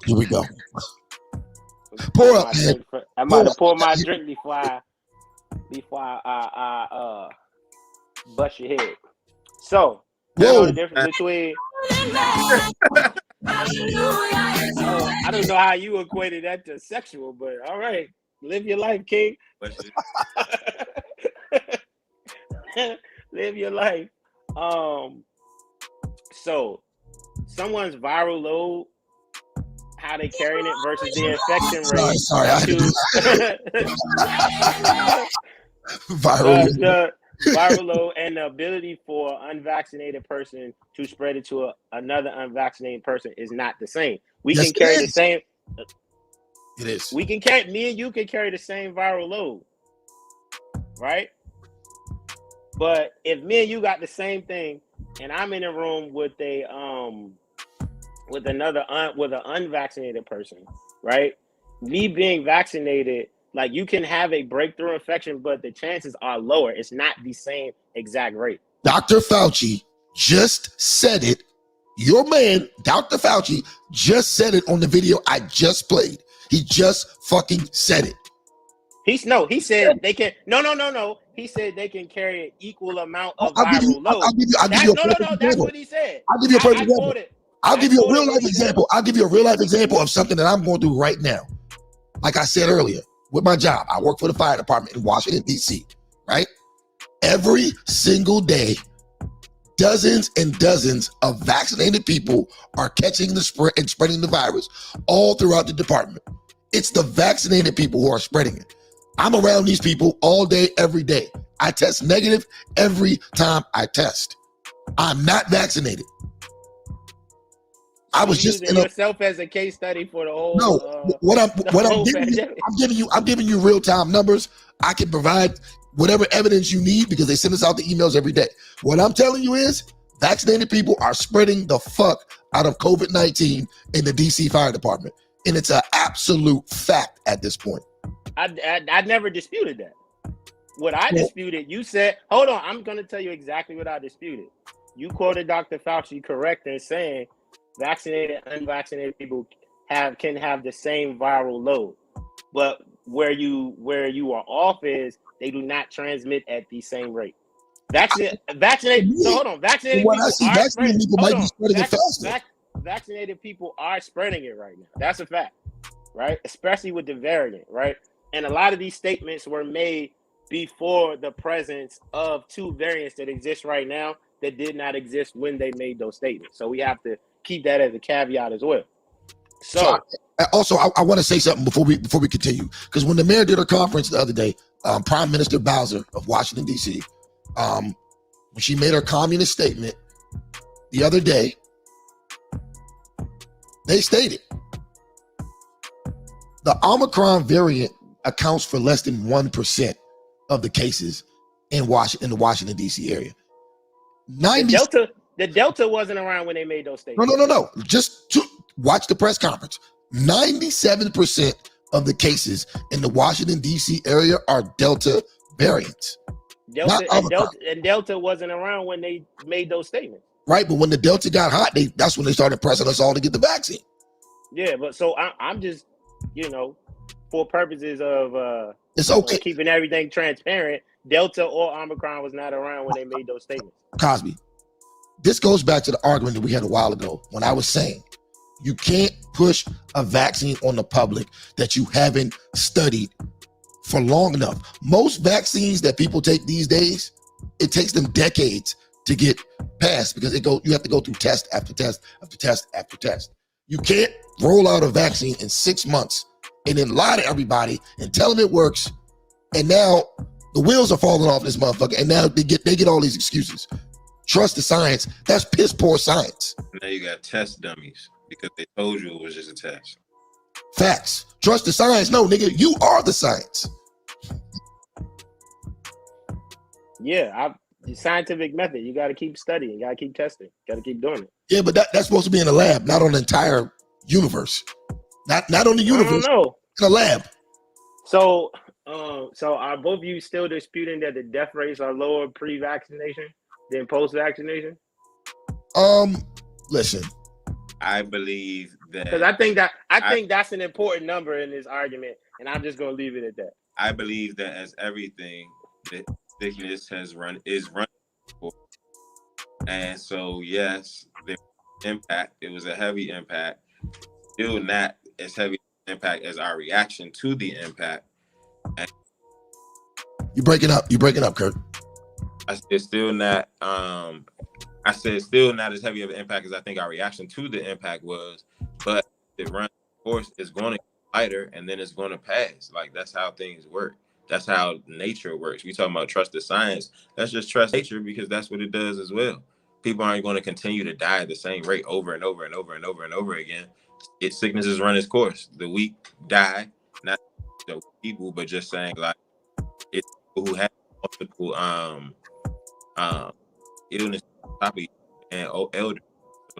here we go. Pour up, man. I'm about to pour my drink before I bust your head. So, you know the difference between I don't know how you equated that to sexual, but all right. Live your life, King. Live your life. So someone's viral load, how they carrying it versus the infection rate. Viral load and the ability for an unvaccinated person to spread it to another unvaccinated person is not the same. We can carry the same. It is. We can carry. Me and you can carry the same viral load, right? But if me and you got the same thing, and I'm in a room with an unvaccinated person, right? Me being vaccinated Like, you can have a breakthrough infection, but the chances are lower. It's not the same exact rate. Dr. Fauci just said it. Your man, Dr. Fauci, just said it on the video I just played. He just fucking said it. He said they can. No. He said they can carry an equal amount of viral load. I'll give you a perfect example. That's what he said. I'll give you a perfect example. I'll give you a real life example. I'll give you a real life example of something that I'm going through right now. Like I said earlier, with my job, I work for the fire department in Washington, D.C., right? Every single day, dozens and dozens of vaccinated people are catching the spread and spreading the virus all throughout the department. It's the vaccinated people who are spreading it. I'm around these people all day, every day. I test negative every time I test. I'm not vaccinated. I was just using yourself as a case study for the whole. No, I'm giving you real time numbers. I can provide whatever evidence you need because they send us out the emails every day. What I'm telling you is vaccinated people are spreading the fuck out of COVID-19 in the DC Fire Department. And it's an absolute fact at this point. I never disputed that. What I disputed, you said, hold on, I'm going to tell you exactly what I disputed. You quoted Dr. Fauci correct in saying vaccinated, unvaccinated people can have the same viral load. But where you are off is they do not transmit at the same rate. Vaccinated people are spreading it right now. That's a fact, right? Especially with the variant, right? And a lot of these statements were made before the presence of two variants that exist right now that did not exist when they made those statements. So we have to keep that as a caveat as well. So also, I want to say something before we continue, because when the mayor did her conference the other day, Prime Minister Bowser of Washington, D.C., when she made her communist statement the other day, they stated the Omicron variant accounts for less than 1% of the cases in the Washington, D.C. area. The Delta wasn't around when they made those statements. No. Just watch the press conference. 97% of the cases in the Washington, D.C. area are Delta variants. Delta wasn't around when they made those statements. Right, but when the Delta got hot, that's when they started pressing us all to get the vaccine. Yeah, but so I'm just, for purposes of it's okay keeping everything transparent, Delta or Omicron was not around when they made those statements. Cosby, this goes back to the argument that we had a while ago when I was saying you can't push a vaccine on the public that you haven't studied for long enough. Most vaccines that people take these days, it takes them decades to get past because you have to go through test after test after test after test. You can't roll out a vaccine in 6 months and then lie to everybody and tell them it works. And now the wheels are falling off this motherfucker. And now they get all these excuses. Trust the science. That's piss poor science. Now you got test dummies because they told you it was just a test. Facts. Trust the science. No, nigga, you are the science. Yeah, the scientific method. You got to keep studying. You got to keep testing. You got to keep doing it. Yeah, but that's supposed to be in a lab, not on the entire universe. Not on the universe. No, in a lab. So are both of you still disputing that the death rates are lower pre-vaccination than post-vaccination? Listen. I believe that because I think that's an important number in this argument, and I'm just gonna leave it at that. I believe that as everything, the sickness is running, and so yes, the impact. It was a heavy impact. Still not as heavy impact as our reaction to the impact. And you're breaking up, Kurt. I said still not. I said still not as heavy of an impact as I think our reaction to the impact was, but the run course is going to get lighter and then it's going to pass. Like that's how things work. That's how nature works. We talking about trust the science. Let's just trust nature because that's what it does as well. People aren't going to continue to die at the same rate over and over and over and over and over again. Sicknesses run its course. The weak die, not the people, but just saying like it's people who have multiple illness, probably and elder.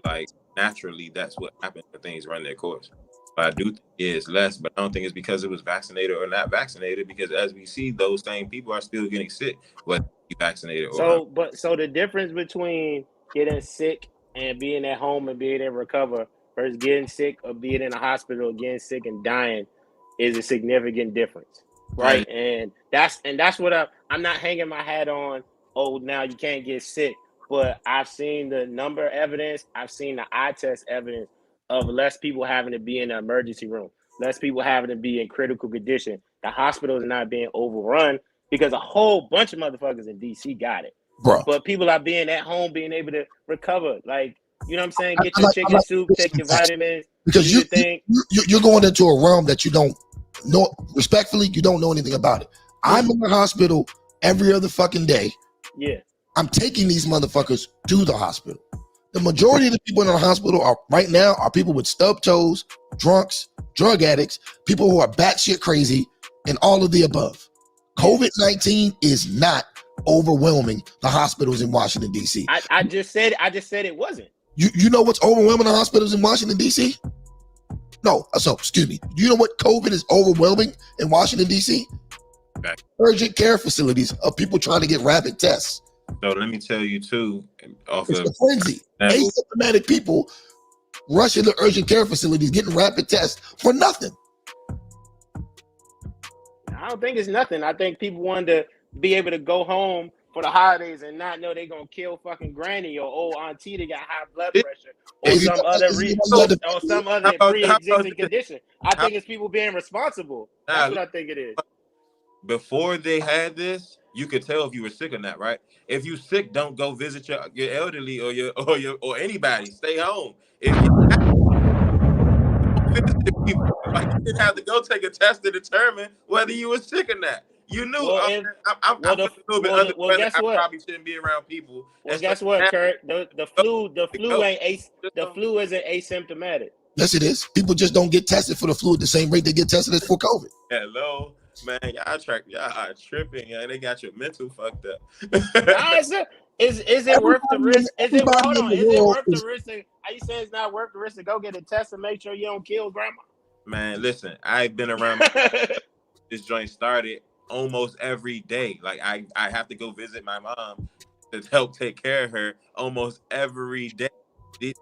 Like naturally, that's what happens when things run their course. I do think it is less, but I don't think it's because it was vaccinated or not vaccinated, because as we see, those same people are still getting sick, whether you vaccinated or not. So the difference between getting sick and being at home and being able to recover versus getting sick or being in a hospital or getting sick and dying is a significant difference, right? And that's what I'm not hanging my hat on. Oh, now you can't get sick, but I've seen the number evidence. I've seen the eye test evidence of less people having to be in the emergency room, less people having to be in critical condition. The hospitals are not being overrun because a whole bunch of motherfuckers in DC got it. Bro. But people are being at home, being able to recover. Like, you know what I'm saying? Get your chicken soup, take your vitamins. Because you're going into a realm that you don't know, respectfully, you don't know anything about it. I'm in the hospital every other fucking day. Yeah. I'm taking these motherfuckers to the hospital. The majority of the people in the hospital right now are people with stub toes, drunks, drug addicts, people who are batshit crazy, and all of the above. COVID-19 is not overwhelming the hospitals in Washington, D.C. I just said it wasn't. You know what's overwhelming the hospitals in Washington, D.C.? No, so excuse me. Do you know what COVID is overwhelming in Washington, D.C.? Okay. Urgent care facilities of people trying to get rapid tests. So let me tell you too, It's a frenzy. Asymptomatic people rushing to urgent care facilities, getting rapid tests for nothing. I don't think it's nothing. I think people wanted to be able to go home for the holidays and not know they're gonna kill fucking granny or old auntie that got high blood pressure or some other pre-existing condition. I think it's people being responsible. That's what I think it is. Before they had this, you could tell if you were sick or not, right? If you sick, don't go visit your elderly or anybody. Stay home. If you visit people, like, you didn't have to go take a test to determine whether you were sick or not. You knew. I'm a little bit under the weather. I probably shouldn't be around people. Well, guess what, Kurt? The flu isn't asymptomatic. Yes, it is. People just don't get tested for the flu at the same rate they get tested as for COVID. Hello, man. Y'all are tripping. Yeah, they got your mental fucked up. Is it worth the risk? Is it worth the risk? Are you saying it's not worth the risk to go get a test and make sure you don't kill grandma? Man, listen, I've been around this joint started almost every day. Like I have to go visit my mom to help take care of her almost every day.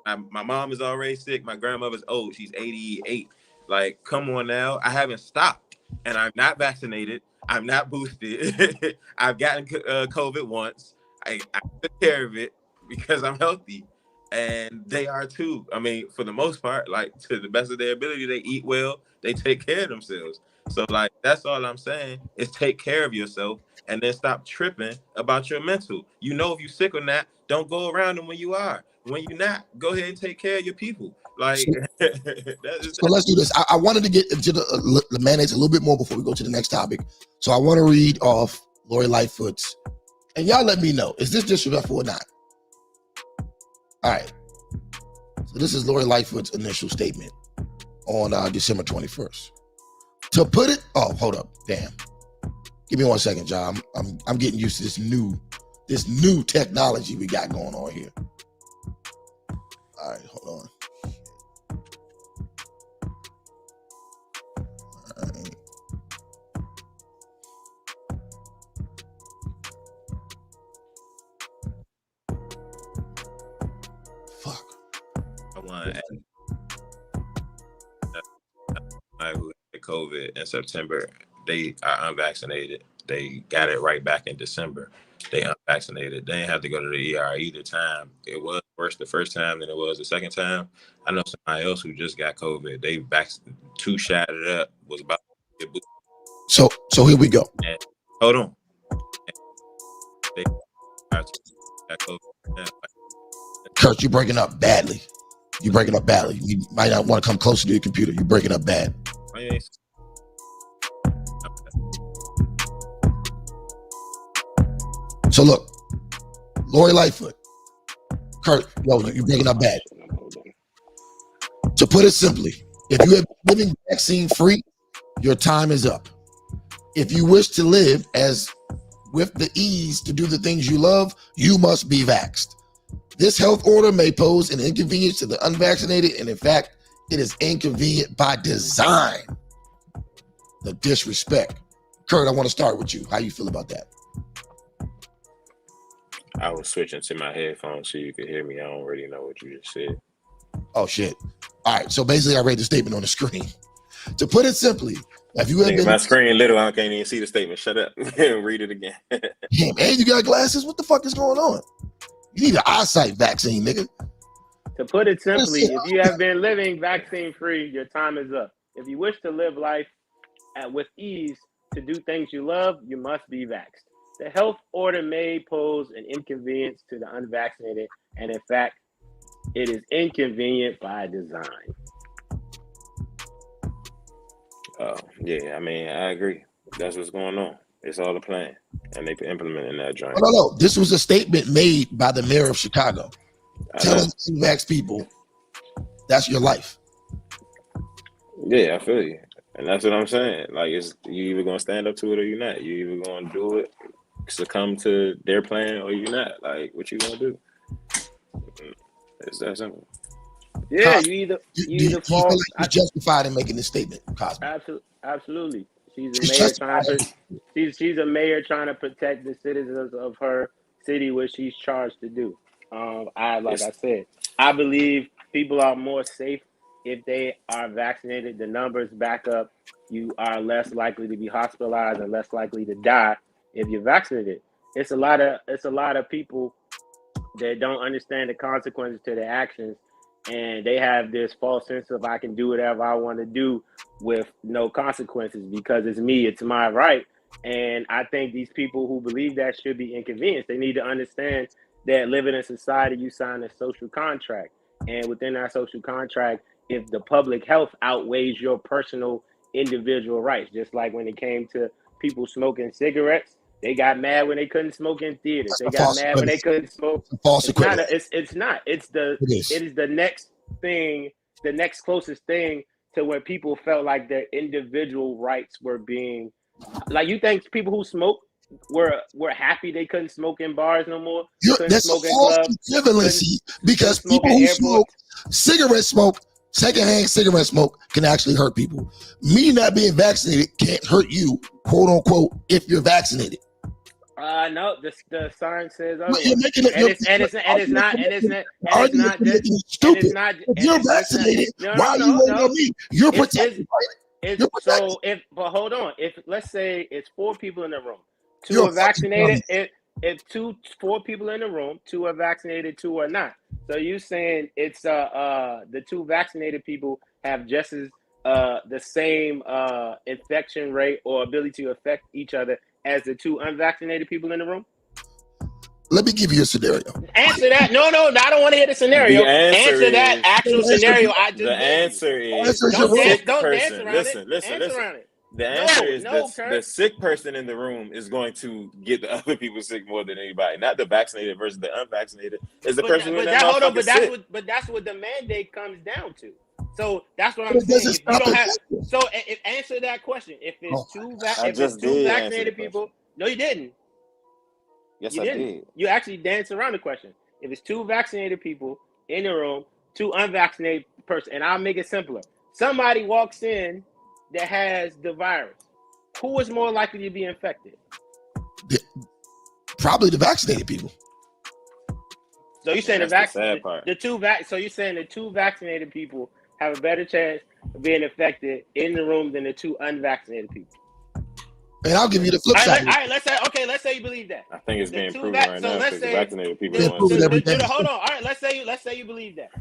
My mom is already sick. My grandmother's old. She's 88. Like, come on now. I haven't stopped, and I'm not vaccinated. I'm not boosted. I've gotten COVID once. I took care of it because I'm healthy, and they are too. I mean, for the most part, like, to the best of their ability, they eat well. They take care of themselves. So, like, that's all I'm saying is take care of yourself and then stop tripping about your mental. You know, if you're sick or not, don't go around them when you are. When you're not, go ahead and take care of your people. Like, so let's do this. I wanted to get into the mayonnaise a little bit more before we go to the next topic. So I want to read off Lori Lightfoot's, and y'all let me know, is this disrespectful or not? All right. So this is Lori Lightfoot's initial statement on December 21st. To put it, oh, hold up, damn. Give me 1 second, John. I'm getting used to this new technology we got going on here. All right, hold on. All right. Fuck. I want to add who had COVID in September. They are unvaccinated. They got it right back in December. They unvaccinated. They didn't have to go to the ER either time. It was worse the first time than it was the second time. I know somebody else who just got COVID. They two-shotted up, was about to get boosted. So here we go. And, hold on. They got COVID. Kurt, you're breaking up badly. You're breaking up badly. You might not want to come closer to your computer. You're breaking up bad. So look, Lori Lightfoot, Kurt, you're breaking up bad. To put it simply, if you have been living vaccine free, your time is up. If you wish to live as with the ease to do the things you love, you must be vaxxed. This health order may pose an inconvenience to the unvaccinated and in fact It is inconvenient by design. The disrespect. Kurt, I want to start with you. How you feel about that? I was switching to my headphones so you could hear me. I don't really know what you just said. Oh, shit. All right. So basically, I read the statement on the screen. To put it simply, if you have been... My screen little, I can't even see the statement. Shut up. Read it again. Damn, man, you got glasses? What the fuck is going on? You need an eyesight vaccine, nigga. To put it simply, if you have been living vaccine-free, your time is up. If you wish to live life with ease to do things you love, you must be vaxxed. The health order may pose an inconvenience to the unvaccinated, and in fact, it is inconvenient by design. Oh, yeah, I mean, I agree. That's what's going on. It's all a plan, and they implementing that joint. No. This was a statement made by the mayor of Chicago. Telling vax people, that's your life. Yeah, I feel you. And that's what I'm saying. Like, you either going to stand up to it or you're not. You either going to do it, succumb to their plan, or you're not. Like, what you going to do? It's that simple. Yeah, you either fall. Feel like you're justified in making this statement, Cosby. Absolutely. She's a mayor trying to protect the citizens of her city, which she's charged to do. I said, I believe people are more safe if they are vaccinated. The numbers back up. You are less likely to be hospitalized and less likely to die if you're vaccinated. It's a lot of people that don't understand the consequences to their actions, and they have this false sense of I can do whatever I want to do with no consequences because it's me, it's my right. And I think these people who believe that should be inconvenienced. They need to understand that living in society, you sign a social contract. And within that social contract, if the public health outweighs your personal individual rights, just like when it came to people smoking cigarettes, they got mad when they couldn't smoke in theaters. They got mad when they couldn't smoke. It's not. It is the next thing, the next closest thing to when people felt like their individual rights were being, like, you think people who smoke were happy they couldn't smoke in bars no more? That's a false equivalency because people who smoke secondhand cigarette smoke can actually hurt people. Me not being vaccinated can't hurt you, quote unquote, if you're vaccinated. No, the sign says otherwise. It's not. If you're vaccinated, why are you waiting on me? You're protected, right? But hold on. If let's say it's 4 people in the room, 2 are vaccinated. If 4 people in the room, 2 are vaccinated, 2 are not. So you saying it's the 2 vaccinated people have just as the same infection rate or ability to affect each other as the 2 unvaccinated people in the room? Let me give you a scenario. Answer that. No, I don't want to hear the scenario. Answer that actual scenario I just The answer is don't dance around it. Listen. The answer is the sick person in the room is going to get the other people sick more than anybody. Not the vaccinated versus the unvaccinated. It's the person who but that's what the mandate comes down to. So that's what I'm saying. If you don't have, answer that question. If it's 2 vaccinated people, no, you didn't. Yes, I did. You actually danced around the question. If it's 2 vaccinated people in the room, 2 unvaccinated person, and I'll make it simpler. Somebody walks in that has the virus. Who is more likely to be infected? Probably the vaccinated people. So you're saying So you're saying the 2 vaccinated people have a better chance of being infected in the room than the 2 unvaccinated people. And I'll give you the flip side. All right, let's say you believe that. I think it's being proven right now because the vaccinated people hold on. All right, let's say you believe that.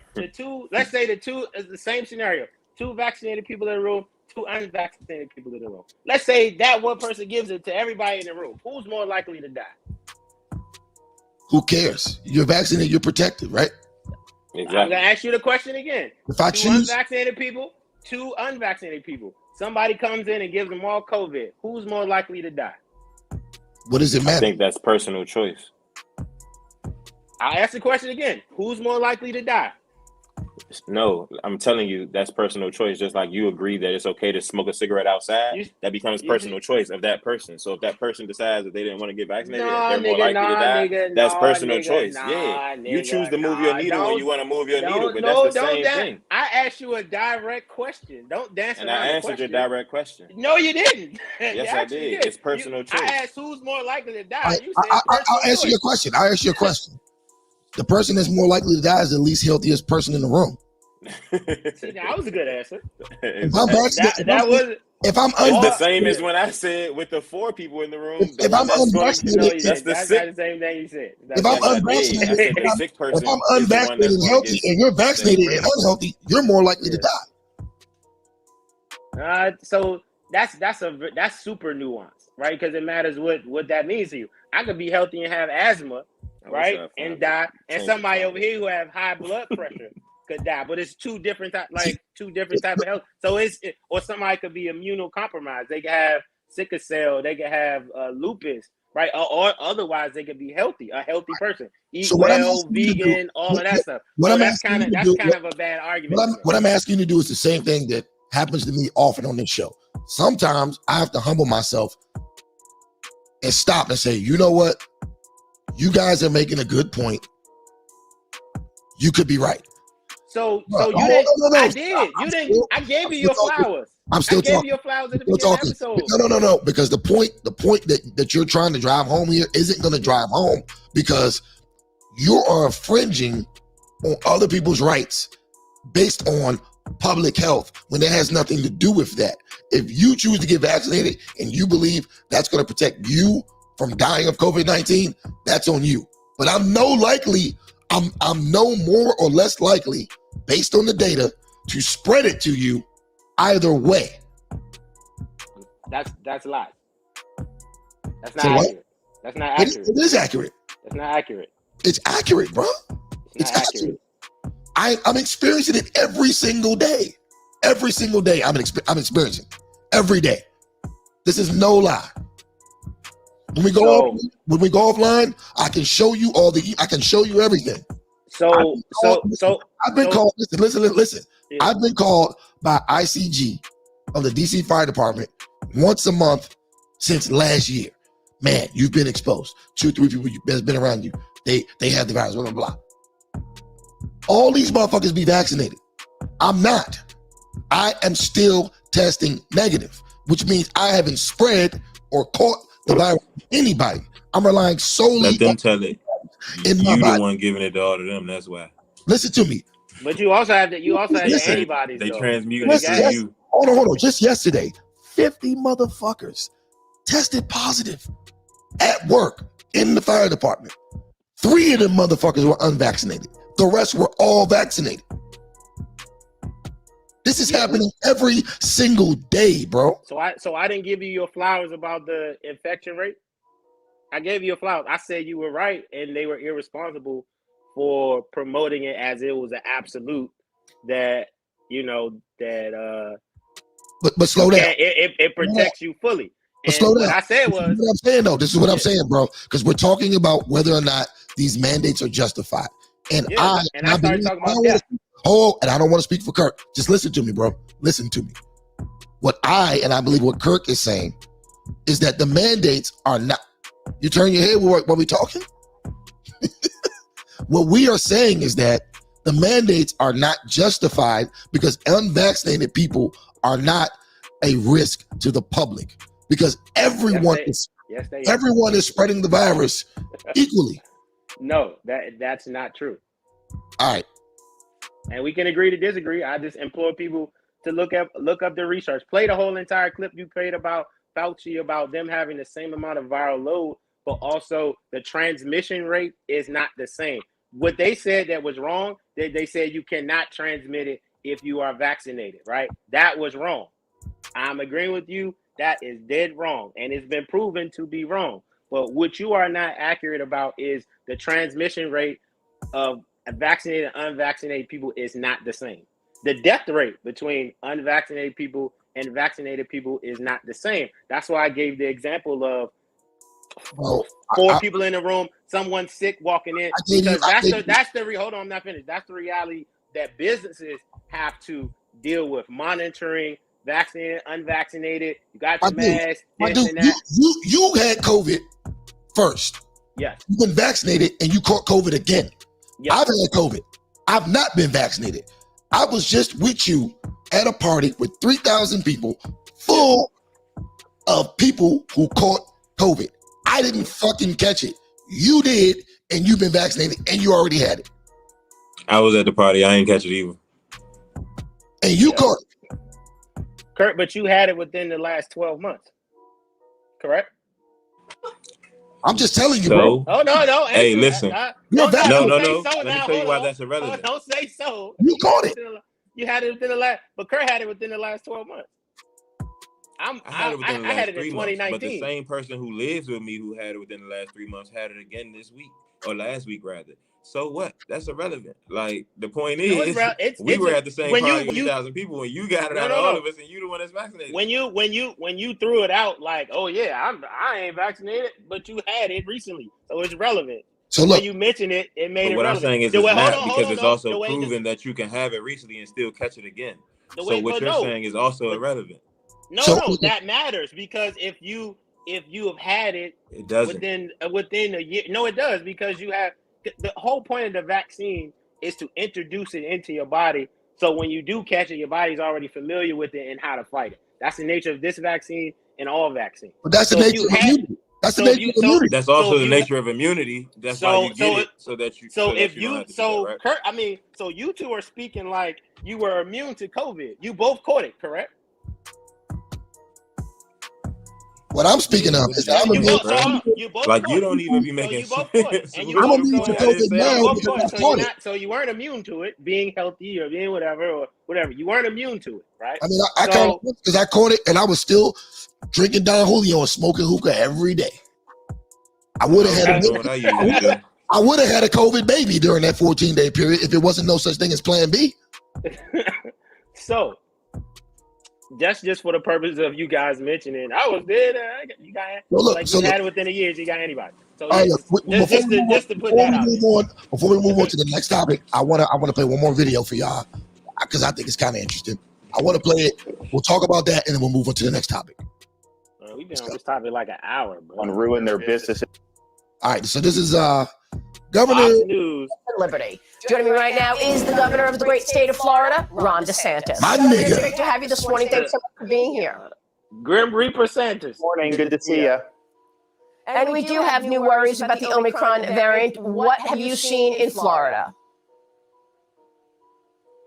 Let's say the 2 is the same scenario. 2 vaccinated people in the room, 2 unvaccinated people in the room. Let's say that one person gives it to everybody in the room. Who's more likely to die? Who cares? You're vaccinated, you're protected, right? Exactly. I'm going to ask you the question again. If I 2 choose unvaccinated people, 2 unvaccinated people. Somebody comes in and gives them all COVID. Who's more likely to die? What does it matter? I think that's personal choice. I'll ask the question again. Who's more likely to die? No, I'm telling you, that's personal choice. Just like you agree that it's okay to smoke a cigarette outside, that becomes personal choice of that person. So if that person decides that they didn't want to get vaccinated and they're more likely to die, that's personal choice. Yeah, you choose to move your needle when you want to move your needle, but that's the same thing. I asked you a direct question. Don't dance And around I the answered your question. direct question. No, you didn't. Yes, I did. It's personal choice. I asked who's more likely to die. You said I'll answer your question. I'll answer your question. The person that's more likely to die is the least healthiest person in the room. See, that was a good answer. If I'm unvaccinated, it's the same as when I said with the 4 people in the room. If I'm unvaccinated, that's not the same thing you said. If I'm unvaccinated, and healthy, and you're vaccinated and unhealthy, you're more likely to die. So that's super nuanced, right? Because it matters what that means to you. I could be healthy and have asthma, right, and die, and somebody over here who have high blood pressure could die. But it's two different type of health. So or somebody could be immunocompromised. They could have sickle cell. They could have lupus, right? Or otherwise they could be healthy, a healthy person, eat well, vegan, all of that stuff. So that's kind of a bad argument. What I'm asking you to do is the same thing that happens to me often on this show. Sometimes I have to humble myself and stop and say, you know what? You guys are making a good point. You could be right. So you didn't. No. I did. You didn't. I gave you your flowers. I'm still talking. I gave you your flowers at the beginning of the episode. No. Because the point that you're trying to drive home here isn't going to drive home because you are infringing on other people's rights based on public health when it has nothing to do with that. If you choose to get vaccinated and you believe that's going to protect you from dying of COVID-19, that's on you. But I'm no more or less likely, based on the data, to spread it to you either way. That's a lie. That's not accurate. That's not accurate. It is accurate. That's not accurate. It's accurate, bro. It's accurate. I'm experiencing it every single day. Every single day I'm experiencing. Every day. This is no lie. When we go offline, I can show you I can show you everything. I've been called. Listen. Yeah. I've been called by ICG of the DC Fire Department once a month since last year. Man, you've been exposed. 2-3 people that's been around you. They have the virus. Blah blah blah. All these motherfuckers be vaccinated. I'm not. I am still testing negative, which means I haven't spread or caught the virus with anybody. I'm relying solely. Let them tell it. You the one giving it to all of them. That's why. Listen to me. But you also have the antibodies. They transmute it to you. Hold on. Just yesterday, 50 motherfuckers tested positive at work in the fire department. 3 of them motherfuckers were unvaccinated. The rest were all vaccinated. This is happening every single day, bro. So I didn't give you your flowers about the infection rate. I gave you your flowers. I said you were right, and they were irresponsible for promoting it as it was an absolute that But slow down. It protects you fully. But slow down. What I said was, this is what I'm saying though. This is what I'm saying, bro. Because we're talking about whether or not these mandates are justified. And I started talking about that. And I don't want to speak for Kirk. Just listen to me, bro. Listen to me. What I believe what Kirk is saying is that the mandates are not. You turn your head while we're talking? What we are saying is that the mandates are not justified because unvaccinated people are not a risk to the public because everyone is spreading the virus equally. No, that's not true. All right. And we can agree to disagree. I just implore people to look up the research. Play the whole entire clip you played about Fauci, about them having the same amount of viral load, but also the transmission rate is not the same. What they said that was wrong, they said you cannot transmit it if you are vaccinated, right? That was wrong. I'm agreeing with you. That is dead wrong. And it's been proven to be wrong. But what you are not accurate about is the transmission rate of vaccinated and unvaccinated people is not the same. The death rate between unvaccinated people and vaccinated people is not the same. That's why I gave the example of 4 people in the room, someone sick walking in. Because hold on, I'm not finished. That's the reality that businesses have to deal with monitoring vaccinated, unvaccinated. You got your mask, this and that. You had COVID first. Yes. You've been vaccinated and you caught COVID again. Yes. I've had COVID. I've not been vaccinated. I was just with you at a party with 3,000 people full of people who caught COVID. I didn't fucking catch it. You did, and you've been vaccinated and you already had it. I was at the party. I ain't catch it either. And you caught it. Kurt, but you had it within the last 12 months. Correct? I'm just telling you, so, bro. Oh, no. Hey, listen. No. Let me tell you why that's irrelevant. Don't say so. You caught it. You had it within the last, but Kurt had it within the last 12 months. I had it within the last 3 months, 2019. but the same person who lives with me who had it within the last 3 months had it again this week, or last week rather. So what? That's irrelevant. Like, the point is, we were at the same party with 3,000 people, and you got it out of all of us, and you the one that's vaccinated. When you threw it out, like, oh yeah, I ain't vaccinated, but you had it recently, so it's relevant. So look, when you mention it, it made it what relevant. I'm saying is it's not, because it's also proven that you can have it recently and still catch it again. So what you're saying is also irrelevant. No, that matters, because if you have had it, it doesn't within a year. No, it does, because you have the whole point of the vaccine is to introduce it into your body. So when you do catch it, your body's already familiar with it and how to fight it. That's the nature of this vaccine and all vaccines. But that's the nature of immunity. That's the nature of immunity. That's also the nature of immunity. That's why you get it, so that you. Kurt, I mean, so you two are speaking like you were immune to COVID. You both caught it, correct? What I'm speaking of is I'm immune. You don't even be making sense. I'm immune to COVID now because I caught it. So you weren't immune to it, being healthy or being whatever. You weren't immune to it, right? I mean, I caught it because I caught it, and I was still drinking Don Julio and smoking hookah every day. I would have had I would have had a COVID baby during that 14-day period if it wasn't no such thing as Plan B. So that's just for the purpose of you guys mentioning. I was there. You got you had it within a year. You got anybody. So just to put that out. Before we move on to the next topic, I wanna play one more video for y'all because I think it's kind of interesting. I want to play it. We'll talk about that, and then we'll move on to the next topic. We've been on this topic like an hour, bro. Want to ruin their business. All right, so this is Governor News. Liberty. Joining me right now is the governor of the great state of Florida, Ron DeSantis. My nigga. It's great to have you this morning. Thanks so much for being here. Grim Reaper Santis. Morning, good to see you. And we do have new worries about the Omicron variant. What have you seen in Florida?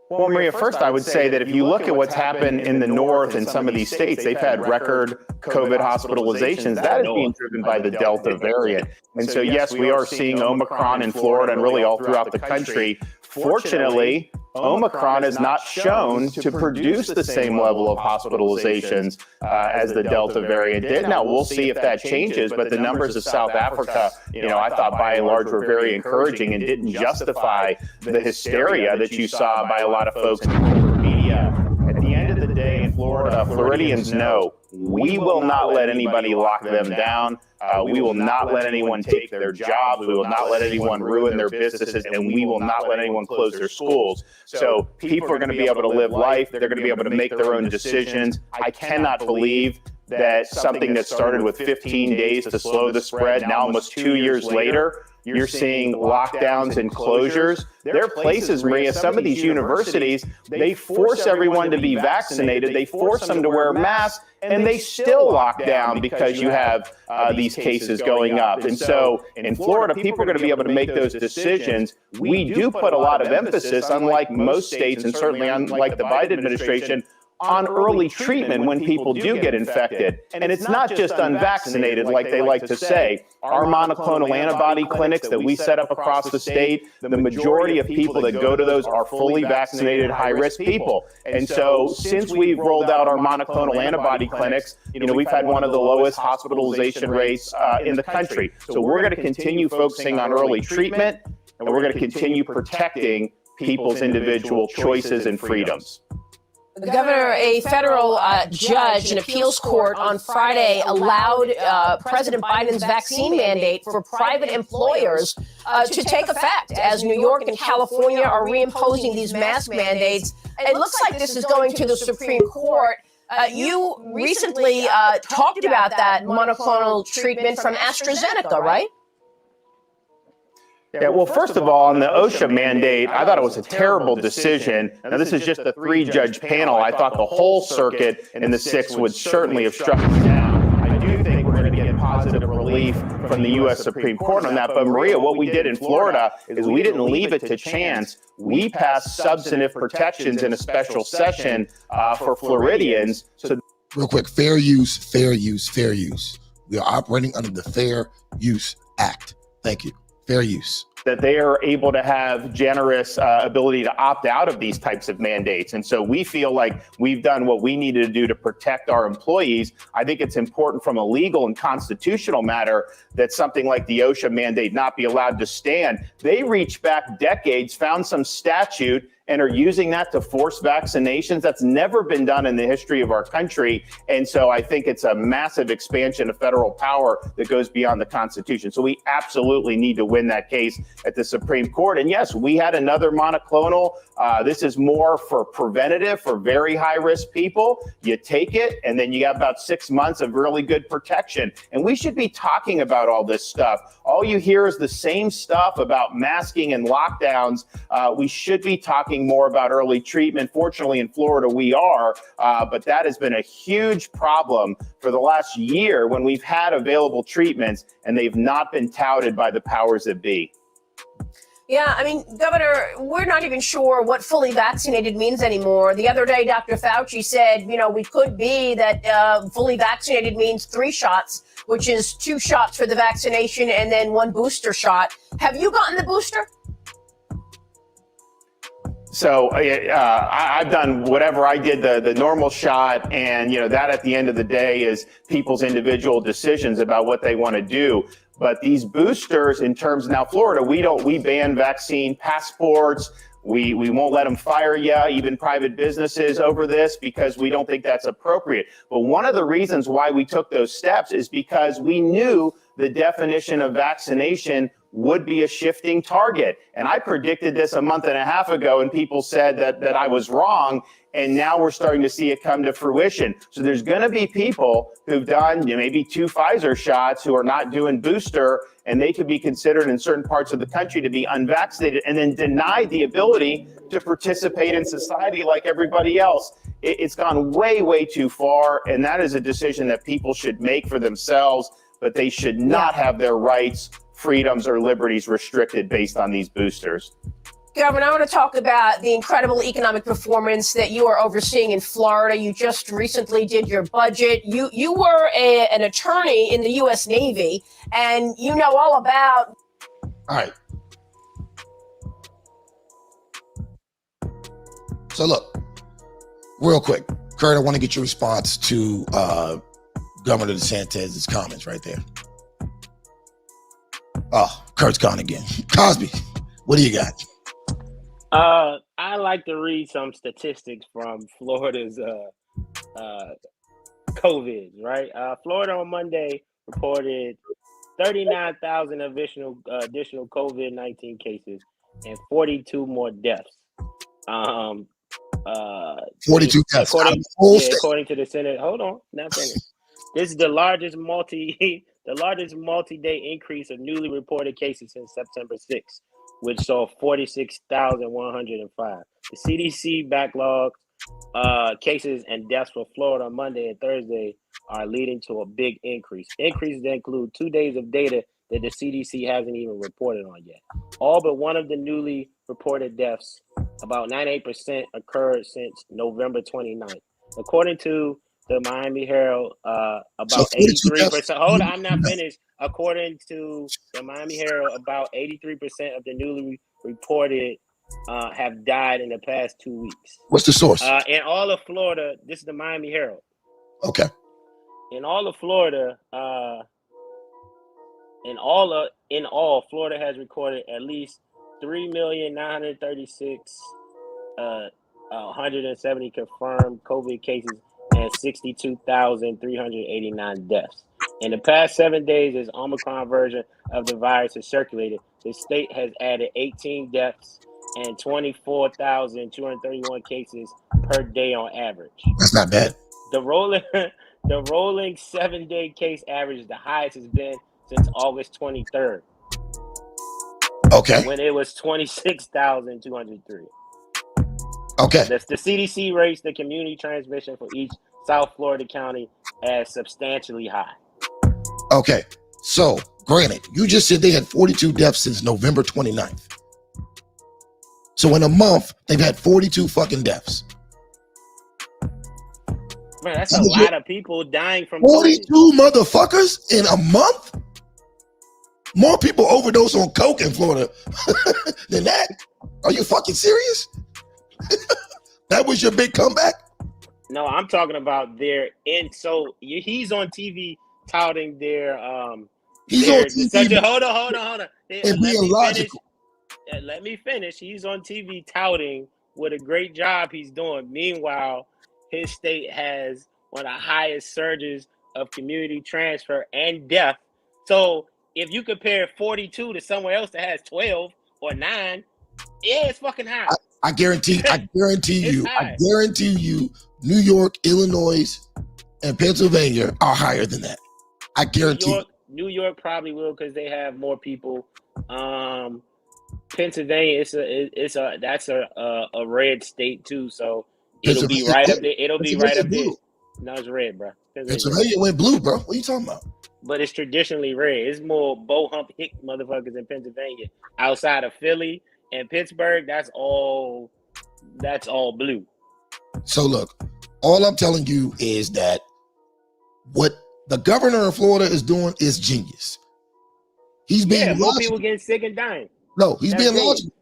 Well, Maria, first I would say that if you look at what's happened in the north and some of these states, they've had record COVID hospitalizations. That is being driven by the Delta variant. And so, yes, we are seeing Omicron in Florida and really all throughout the country. Fortunately, Omicron has not shown to produce the same level of hospitalizations as the Delta variant did. Now, we'll see if that changes, but the numbers of South Africa, I thought by and large were very encouraging and didn't justify the hysteria that you saw by a lot of folks in the media. At the end of the day in Florida, Floridians know we will not let anybody lock them down. We will not let anyone take their jobs. We will not let anyone ruin their businesses, and we will not let anyone close their schools. So people are going to be able to live life. They're going to be able to make their own decisions. I cannot believe that something that started with 15 days to slow the spread, now almost 2 years later, you're seeing lockdowns and closures. There are places, Maria, some of these universities, they force everyone to be vaccinated. They force them to wear masks, and they still lock down because you have these cases going up. And so in Florida, people are going to be able to make those decisions. We do put a lot of emphasis, unlike most states and certainly unlike the Biden administration, on early treatment when people do get infected. And it's not just unvaccinated, like they like to say. Our monoclonal antibody clinics that we set up across the state, the majority of people that go to those are fully vaccinated, high-risk people. And so since we've rolled out our monoclonal antibody clinics, we've had one of the lowest hospitalization rates in the country. So we're going to continue focusing on early treatment, and we're going to continue protecting people's individual choices and freedoms. Governor, a federal judge in appeals court on Friday allowed President Biden's vaccine mandate for private employers to take effect as New York and California are reimposing these mask mandates. It looks like this is going to the Supreme Court. You recently talked about that monoclonal treatment from AstraZeneca, right? Yeah, well, first of all, on the OSHA mandate, I thought it was a terrible decision. Now, this is just a 3-judge panel. I thought the whole circuit in the 6 would certainly have struck it down. I do think we're going to get positive relief from the U.S. Supreme Court on that. But, Maria, what we did in Florida is we didn't leave it to chance. We passed substantive protections in a special session for Floridians. So, real quick, fair use, fair use, fair use. We are operating under the Fair Use Act. Thank you. Fair use. That they are able to have generous ability to opt out of these types of mandates. And so we feel like we've done what we needed to do to protect our employees. I think it's important from a legal and constitutional matter that something like the OSHA mandate not be allowed to stand. They reached back decades, found some statute, and are using that to force vaccinations. That's never been done in the history of our country. And so I think it's a massive expansion of federal power that goes beyond the Constitution. So we absolutely need to win that case at the Supreme Court. And yes, we had another monoclonal. This is more for preventative for very high risk people. You take it and then you have about 6 months of really good protection. And we should be talking about all this stuff. All you hear is the same stuff about masking and lockdowns. We should be talking more about early treatment. Fortunately, in Florida, we are, but that has been a huge problem for the last year when we've had available treatments and they've not been touted by the powers that be. Yeah, I mean, Governor, we're not even sure what fully vaccinated means anymore. The other day, Dr. Fauci said, we could be that fully vaccinated means 3 shots, which is 2 shots for the vaccination and then 1 booster shot. Have you gotten the booster? So I've done whatever I did, the normal shot, and that at the end of the day is people's individual decisions about what they want to do. But these boosters, in terms now, Florida, we ban vaccine passports. We won't let them fire you, even private businesses, over this because we don't think that's appropriate. But one of the reasons why we took those steps is because we knew the definition of vaccination would be a shifting target. And I predicted this a month and a half ago, and people said that I was wrong. And now we're starting to see it come to fruition. So there's going to be people who've done maybe 2 Pfizer shots who are not doing booster, and they could be considered in certain parts of the country to be unvaccinated and then denied the ability to participate in society like everybody else. It's gone way, way too far. And that is a decision that people should make for themselves, but they should not have their rights, freedoms, or liberties restricted based on these boosters. Governor, I want to talk about the incredible economic performance that you are overseeing in Florida. You just recently did your budget. You were an attorney in the U.S. Navy, and you know all about. All right. So look, real quick, Kurt, I want to get your response to Governor DeSantis' comments right there. Oh, Kurt's gone again. Cosby, what do you got? I like to read some statistics from Florida's COVID, right? Florida on Monday reported 39,000 additional COVID-19 cases and 42 more deaths. 42 deaths. According to the Senate. Hold on, not finished. This is the largest multi-day increase of newly reported cases since September 6th, which saw 46,105. The CDC backlogged cases and deaths for Florida on Monday and Thursday are leading to a big increase. Increases that include 2 days of data that the CDC hasn't even reported on yet. All but one of the newly reported deaths, about 98%, occurred since November 29th. According to the Miami Herald, about 83%. Hold on, I'm not finished. According to the Miami Herald, about 83% of the newly reported have died in the past 2 weeks. What's the source? In all of Florida, this is the Miami Herald. Okay. In all of Florida, Florida has recorded at least 3,936 170 confirmed COVID cases, and 62,389 deaths. In the past 7 days, as Omicron version of the virus has circulated, the state has added 18 deaths and 24,231 cases per day on average. That's not bad. The rolling 7-day case average is the highest it's been since August 23rd. Okay. When it was 26,203. Okay. The CDC rates the community transmission for each South Florida county as substantially high. Okay. So, granted, you just said they had 42 deaths since November 29th. So in a month, they've had 42 fucking deaths. Man, that's a lot of people dying from 42 COVID. motherfuckers in a month? More people overdose on coke in Florida than that. Are you fucking serious? That was your big comeback? No, I'm talking about he's on TV touting their He's on TV. Hold on. And being logical. Let me finish. He's on TV touting what a great job he's doing. Meanwhile, his state has one of the highest surges of community transfer and death. So if you compare 42 to somewhere else that has 12 or 9, yeah, it's fucking high. I guarantee you, New York, Illinois, and Pennsylvania are higher than that. I guarantee. New York probably will because they have more people. Pennsylvania, that's a red state too, so it'll be right up there. It'll be right up there. No, it's red, bro. Pennsylvania went blue, bro. What are you talking about? But it's traditionally red. It's more bow hump hick motherfuckers in Pennsylvania. Outside of Philly and Pittsburgh, that's all blue. So look, all I'm telling you is that what the governor of Florida is doing is genius. He's being more people getting sick and dying. No, he's being logical.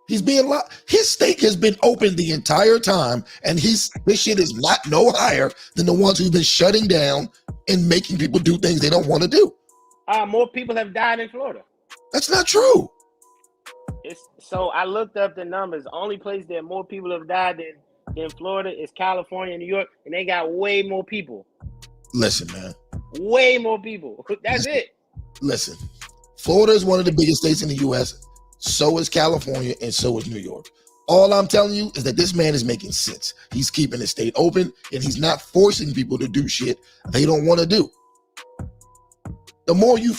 He's being his state has been open the entire time, and this shit is not no higher than the ones who've been shutting down and making people do things they don't want to do. More people have died in Florida. That's not true. So I looked up the numbers. The only place that more people have died than Florida is California and New York, and they got way more people. Listen, man. Way more people. That's it. Listen, Florida is one of the biggest states in the U.S. So is California, and so is New York. All I'm telling you is that this man is making sense. He's keeping the state open, and he's not forcing people to do shit they don't want to do. The more you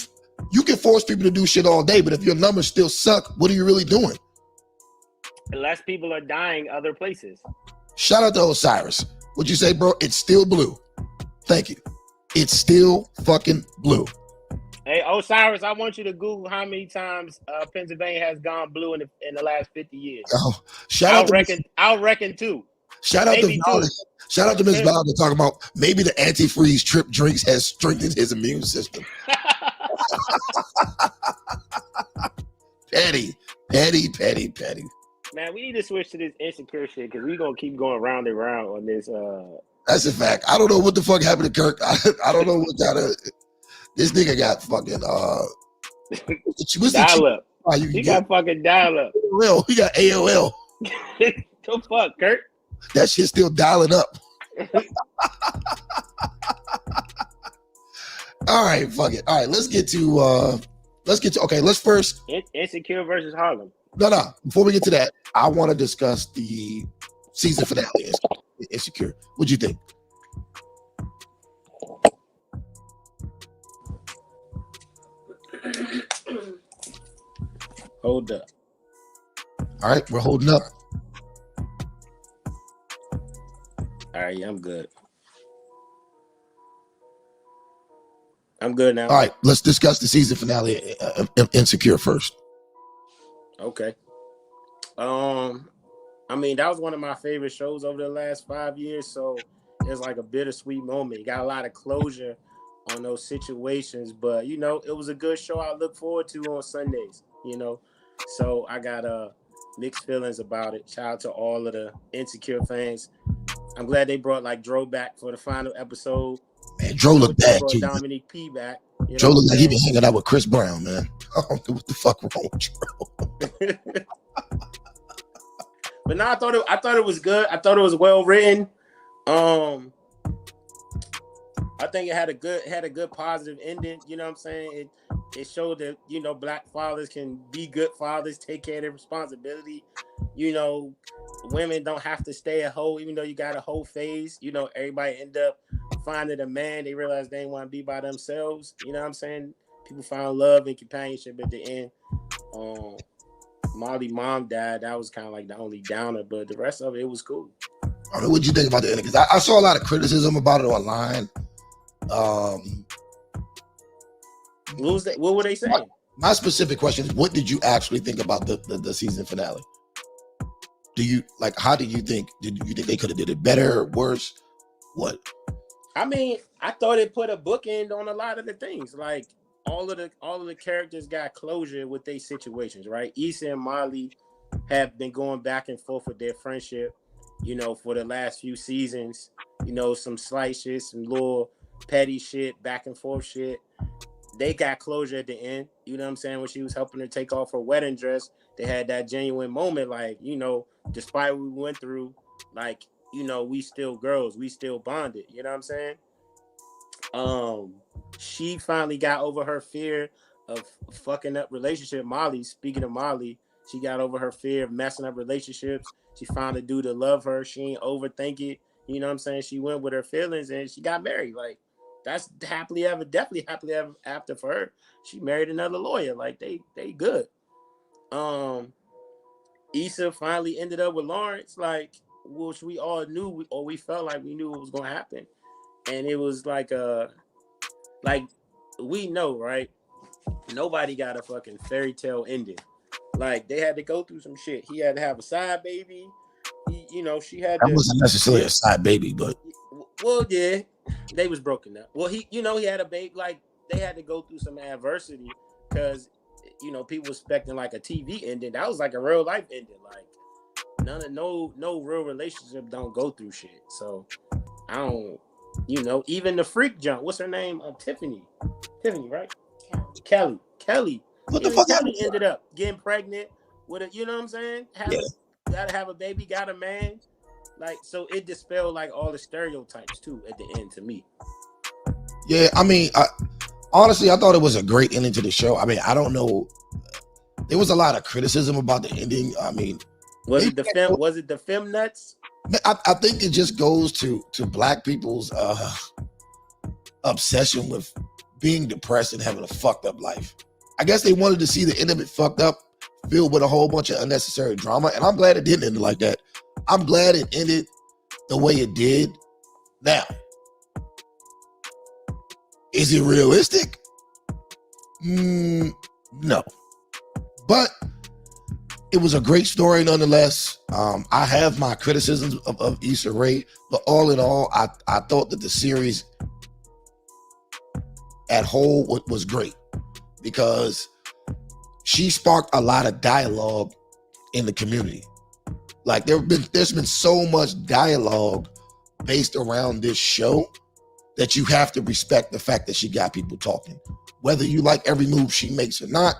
can force people to do shit all day, but if your numbers still suck, what are you really doing? Less people are dying other places. Shout out to Osiris. What'd you say, bro? It's still blue. Thank you. It's still fucking blue. Hey, Osiris, I want you to Google how many times Pennsylvania has gone blue in the last 50 years. Oh, I'll reckon 2. Shout out to Ms. Valda talking about maybe the antifreeze trip drinks has strengthened his immune system. Petty. Man, we need to switch to this insecure shit because we're going to keep going round and round on this. That's a fact. I don't know what the fuck happened to Kirk. I don't know what kind of... This nigga got fucking dial up. He got fucking dial up. Real, he got AOL. The fuck, Kurt? That shit's still dialing up. All right, fuck it. All right, let's first Insecure versus Harlem. No. Before we get to that, I want to discuss the season finale. Insecure. What'd you think? Hold up. All right, we're holding up. All right, I'm good. I'm good now. All right, let's discuss the season finale, Insecure, first. Okay. I mean, that was one of my favorite shows over the last 5 years, so it's like a bittersweet moment. You got a lot of closure on those situations, but it was a good show I look forward to on Sundays, so I got mixed feelings about it. Shout out to all of the Insecure fans. I'm glad they brought Dro back for the final episode. Man, Dro looked bad too. Dominique P back. Dro looked like he been hanging out with Chris Brown, man. I don't know what the fuck wrong with Dro. But no, I thought it was good. I thought it was well written. I think it had a good positive ending. You know what I'm saying? It showed that, you know, black fathers can be good fathers, take care of their responsibility. You know, women don't have to stay a hoe, even though you got a hoe phase. You know, everybody end up finding a man. They realize they didn't want to be by themselves. You know what I'm saying? People found love and companionship at the end. Molly's mom died. That was kind of like the only downer, but the rest of it was cool. I mean, what'd you think about the ending? Because I saw a lot of criticism about it online. What were they saying? My specific question is, what did you actually think about the season finale? Do you how do you think? Did you think they could have did it better or worse? What? I mean, I thought it put a bookend on a lot of the things. Like all of the characters got closure with their situations, right? Issa and Molly have been going back and forth with their friendship, you know, for the last few seasons. You know, some slight shit, some little petty shit, back and forth shit. They got closure at the end. You know what I'm saying? When she was helping her take off her wedding dress, they had that genuine moment, like, you know, despite what we went through, like, you know, we still girls, we still bonded. You know what I'm saying? She finally got over her fear of fucking up relationship. Molly, speaking of Molly, she got over her fear of messing up relationships. She found a dude to love her. She ain't overthink it. You know what I'm saying? She went with her feelings and she got married. Like, that's definitely happily ever after for her. She married another lawyer. Like, they good. Issa finally ended up with Lawrence, like, which we all knew, or we felt like we knew it was gonna happen. And it was like we know, right? Nobody got a fucking fairy tale ending. Like, they had to go through some shit. He had to have a side baby. You know, she had that wasn't necessarily a side baby, but well, yeah, they was broken up. Well, he had a baby. Like, they had to go through some adversity because, you know, people expecting like a TV ending. That was like a real life ending. Like, no real relationship don't go through shit. So I don't, you know, even the freak jump. What's her name? Tiffany, right? Kelly. What the fuck Kelly ended up getting pregnant with a, you know what I'm saying? Gotta have a baby, got a man. Like, so it dispelled like all the stereotypes too at the end to me. Yeah, I mean, honestly, I thought it was a great ending to the show. I mean, I don't know. There was a lot of criticism about the ending. I mean, was it the fem nuts? I think it just goes to black people's obsession with being depressed and having a fucked up life. I guess they wanted to see the end of it fucked up, filled with a whole bunch of unnecessary drama, and I'm glad it didn't end like that. I'm glad it ended the way it did. Now, is it realistic? No. But it was a great story nonetheless. I have my criticisms of Issa Rae, but all in all, I thought that the series at whole was great because she sparked a lot of dialogue in the community. Like, there's been so much dialogue based around this show that you have to respect the fact that she got people talking. Whether you like every move she makes or not,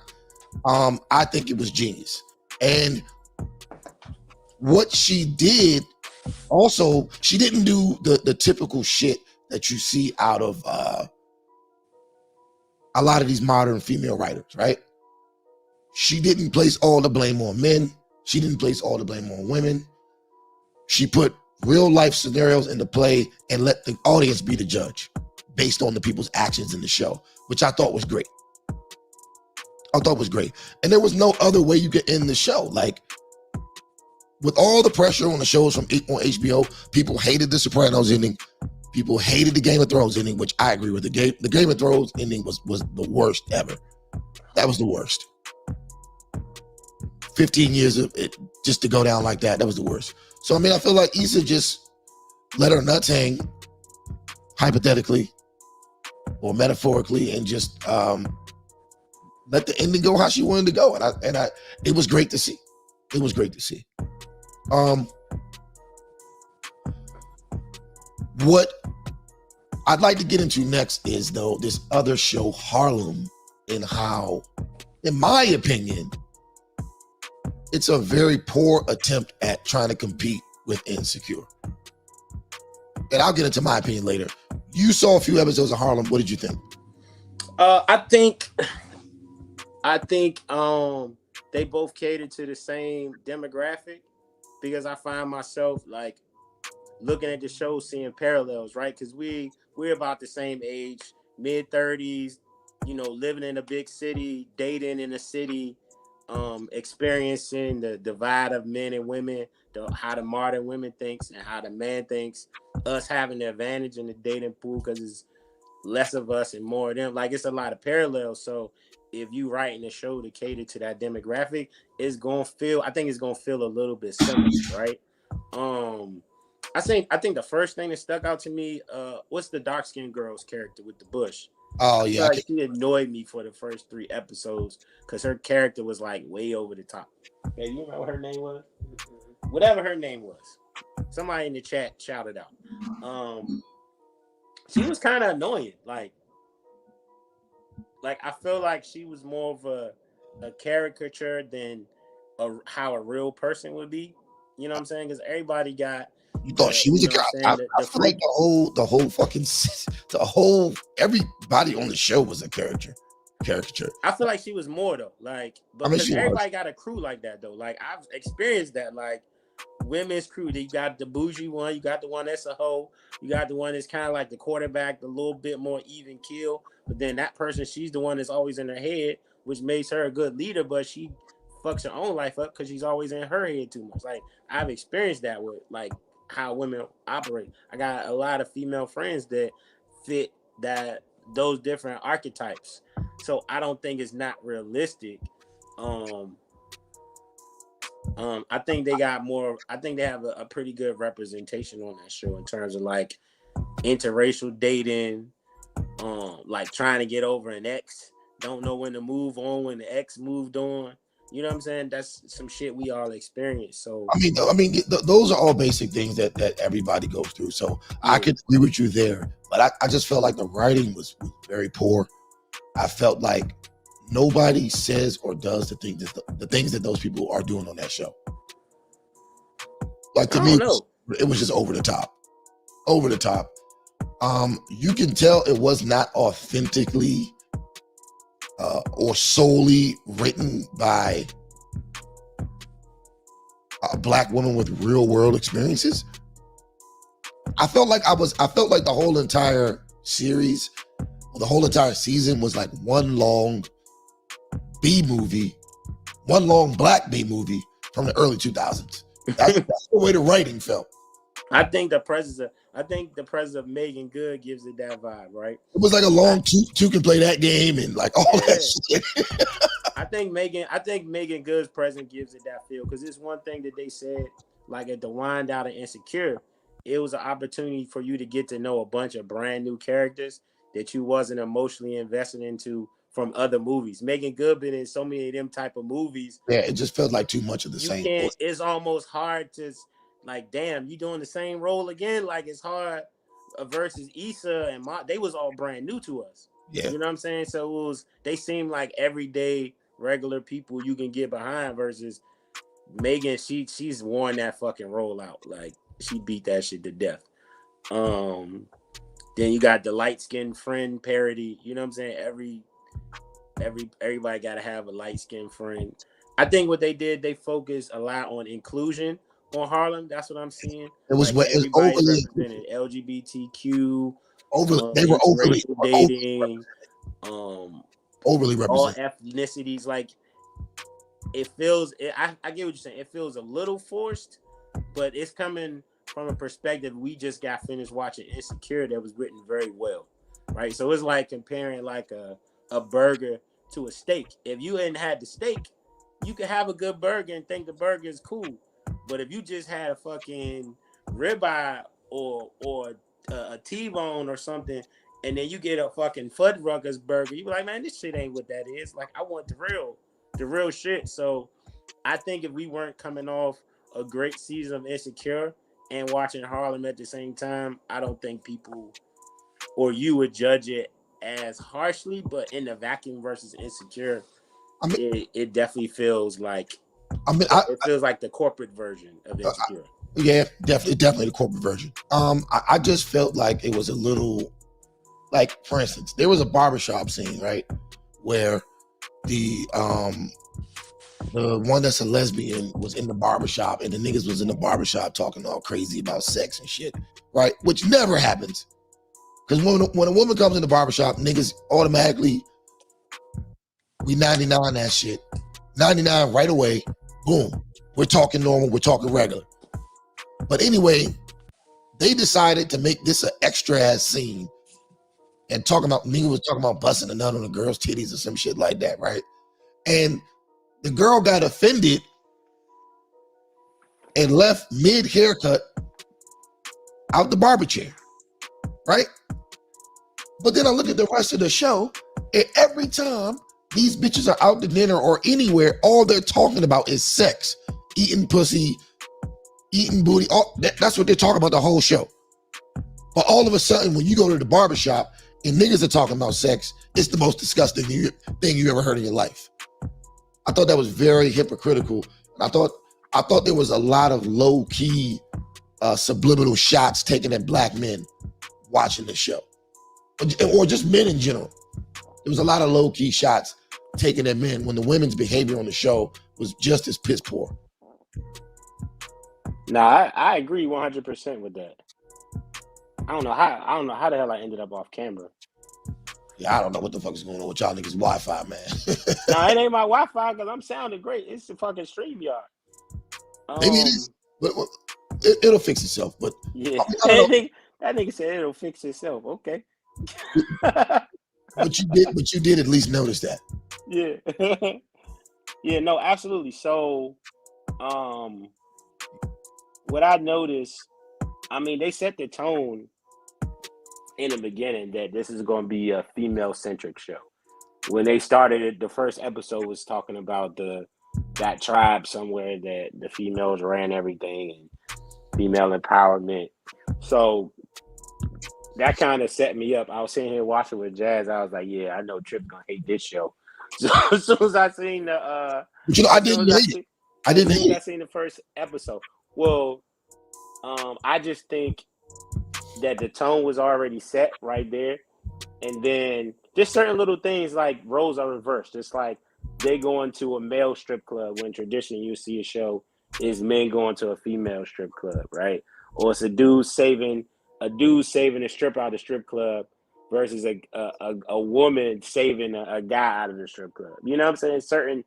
I think it was genius. And what she did, also, she didn't do the typical shit that you see out of a lot of these modern female writers, right? She didn't place all the blame on men. She didn't place all the blame on women. She put real life scenarios into play and let the audience be the judge based on the people's actions in the show, which I thought was great. And there was no other way you could end the show. Like, with all the pressure on the shows on HBO, people hated the Sopranos ending. People hated the Game of Thrones ending, which I agree with. The Game of Thrones ending was the worst ever. That was the worst. 15 years of it just to go down like that was the worst. So, I mean, I feel like Issa just let her nuts hang, hypothetically or metaphorically, and just let the ending go how she wanted to go. And it was great to see. It was great to see. What I'd like to get into next is, though, this other show, Harlem, and how, in my opinion, it's a very poor attempt at trying to compete with Insecure. And I'll get into my opinion later. You saw a few episodes of Harlem. What did you think? I think they both cater to the same demographic, because I find myself like looking at the show, seeing parallels, right? Because we're about the same age, mid-30s, living in a big city, dating in a city, experiencing the divide of men and women, how the modern women thinks and how the man thinks, us having the advantage in the dating pool because it's less of us and more of them. Like, it's a lot of parallels. So if you writing a show to cater to that demographic, I think it's gonna feel a little bit similar, right? I think the first thing that stuck out to me, what's the dark skinned girl's character with the bush? Oh, I yeah. feel like she annoyed me for the first 3 episodes because her character was like way over the top. Hey, you know what her name was? Whatever her name was. Somebody in the chat shouted out. She was kind of annoying. Like I feel like she was more of a caricature than how a real person would be. You know what I'm saying? Because everybody got. You thought she was a guy? I feel like everybody on the show was a caricature. I feel like she was more though. Like, but because everybody got a crew like that though. Like, I've experienced that. Like, women's crew, you got the bougie one, you got the one that's a hoe, you got the one that's kind of like the quarterback, the little bit more even keel. But then that person, she's the one that's always in her head, which makes her a good leader, but she fucks her own life up because she's always in her head too much. Like, I've experienced that with like how women operate. I got a lot of female friends that fit those different archetypes. So I don't think it's not realistic. I think they got more. I think they have a pretty good representation on that show in terms of like interracial dating, like trying to get over an ex, don't know when to move on when the ex moved on. You know what I'm saying? That's some shit we all experience. So those are all basic things that everybody goes through. So yeah. I could agree with you there, but I just felt like the writing was very poor. I felt like nobody says or does the things that those people are doing on that show. Like, to me, it was just over the top. You can tell it was not authentically or solely written by a Black woman with real world experiences. I felt like the whole entire series, the whole entire season was like one long B movie, one long Black B movie from the early 2000s. That's the way the writing felt. I think the presence of Megan Good gives it that vibe, right? It was like a long two can play that game and like all that shit. I think Megan Good's presence gives it that feel, because it's one thing that they said, like at the wind out of Insecure, it was an opportunity for you to get to know a bunch of brand new characters that you wasn't emotionally invested into from other movies. Megan Good been in so many of them type of movies. Yeah, it just felt like too much of the same. It's almost hard to, like, damn, you doing the same role again? Like, it's hard versus Issa and they was all brand new to us. Yeah. You know what I'm saying? So they seem like everyday regular people you can get behind, versus Megan, she's worn that fucking role out. Like, she beat that shit to death. Then you got the light-skinned friend parody. You know what I'm saying? Everybody got to have a light-skinned friend. I think what they did, they focused a lot on inclusion on Harlem. That's what I'm seeing. It was like, everybody's represented. LGBTQ. They were overly dating. Overly represented. All ethnicities. Like, it feels. I get what you're saying. It feels a little forced, but it's coming from a perspective. We just got finished watching Insecure that was written very well, right? So it's like comparing like a burger to a steak. If you hadn't had the steak, you could have a good burger and think the burger is cool. But if you just had a fucking ribeye or a T-bone or something, and then you get a fucking Fuddruckers burger, you be like, man, this shit ain't what that is. Like, I want the real shit. So I think if we weren't coming off a great season of Insecure and watching Harlem at the same time, I don't think people or you would judge it as harshly. But in the vacuum versus Insecure, it definitely feels like I mean, it feels like the corporate version of Insecure. Yeah, definitely the corporate version. I just felt like it was a little, like, for instance, there was a barbershop scene, right, where the one that's a lesbian was in the barbershop and the niggas was in the barbershop talking all crazy about sex and shit, right? Which never happens. Because when a woman comes in the barbershop, niggas automatically, we 99 that shit. 99 right away, boom. We're talking normal, we're talking regular. But anyway, they decided to make this an extra ass scene and nigga was talking about busting a nut on a girl's titties or some shit like that, right? And the girl got offended and left mid haircut out the barber chair, right? But then I look at the rest of the show, and every time these bitches are out to dinner or anywhere, all they're talking about is sex, eating pussy, eating booty. That's what they're talking about the whole show. But all of a sudden, when you go to the barbershop and niggas are talking about sex, it's the most disgusting thing you ever heard in your life. I thought that was very hypocritical. And I thought there was a lot of low-key subliminal shots taken at black men watching the show. Or just men in general. There was a lot of low-key shots taken at men when the women's behavior on the show was just as piss poor. Nah, I agree 100% with that. I don't know how the hell I ended up off camera. Yeah, I don't know what the fuck is going on with y'all niggas' Wi-Fi, man. Nah, it ain't my Wi-Fi because I'm sounding great. It's the fucking StreamYard. Maybe it is, but it'll fix itself. But yeah, that nigga said it'll fix itself. Okay. But you did at least notice that. Yeah. Yeah, no, absolutely. So, what I noticed, I mean, they set the tone in the beginning that this is going to be a female-centric show. When they started it, the first episode was talking about that tribe somewhere that the females ran everything and female empowerment. So that kind of set me up. I was sitting here watching with Jazz. I was like, yeah, I know Trip's going to hate this show. So as soon as I seen the I didn't hate it. I didn't hate it. I seen the first episode. Well, I just think that the tone was already set right there. And then just certain little things like roles are reversed. It's like they go into a male strip club when traditionally you see a show is men going to a female strip club, right? Or it's a dude saving a stripper out of the strip club versus a woman saving a guy out of the strip club. You know what I'm saying? Certain,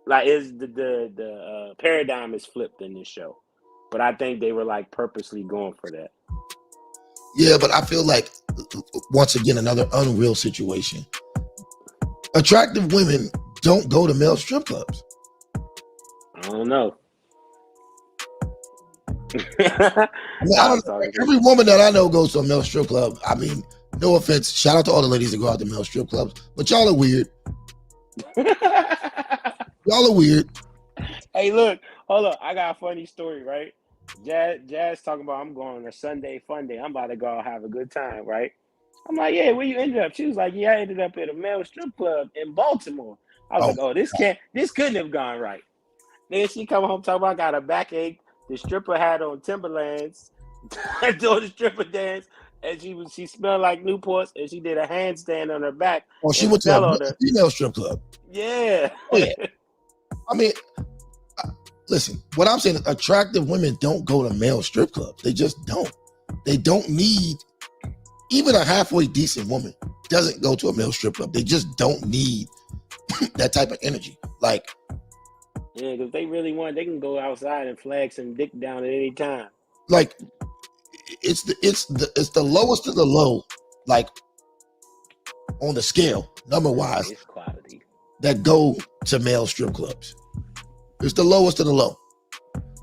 like, is the paradigm is flipped in this show. But I think they were like purposely going for that. Yeah, but I feel like, once again, another unreal situation. Attractive women don't go to male strip clubs. I don't know. Every woman that I know goes to a male strip club. I mean, no offense. Shout out to all the ladies that go out to male strip clubs. But y'all are weird. Y'all are weird. Hey, look. Hold up. I got a funny story, right? Jazz talking about I'm going on a Sunday fun day. I'm about to go have a good time, right? I'm like, yeah, where you ended up? She was like, yeah, I ended up at a male strip club in Baltimore. I was like, oh, this couldn't have gone right. Then she come home talking about I got a backache. The stripper had on Timberlands, doing the stripper dance, and she smelled like Newports, and she did a handstand on her back. Oh, she went to a female strip club. Yeah. Oh, yeah. I mean, listen, what I'm saying is attractive women don't go to male strip clubs. They just don't. They don't need, even a halfway decent woman doesn't go to a male strip club. They just don't need that type of energy. Like, yeah, because they really want, they can go outside and flag some dick down at any time. Like, it's the lowest of the low, like, on the scale, number-wise, that go to male strip clubs. It's the lowest of the low.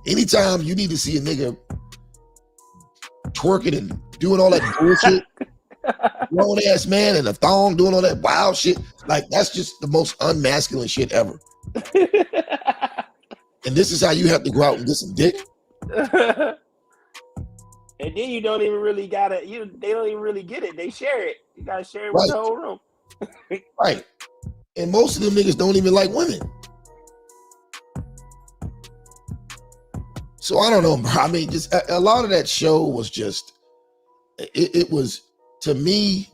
Anytime you need to see a nigga twerking and doing all that bullshit, grown ass man in a thong doing all that wild shit, like, that's just the most unmasculine shit ever. And this is how you have to go out and get some dick. And then you don't even really they don't even really get it. They share it. You gotta share it with the whole room. Right. And most of them niggas don't even like women. So I don't know, bro. I mean, just a lot of that show was just, it was, to me,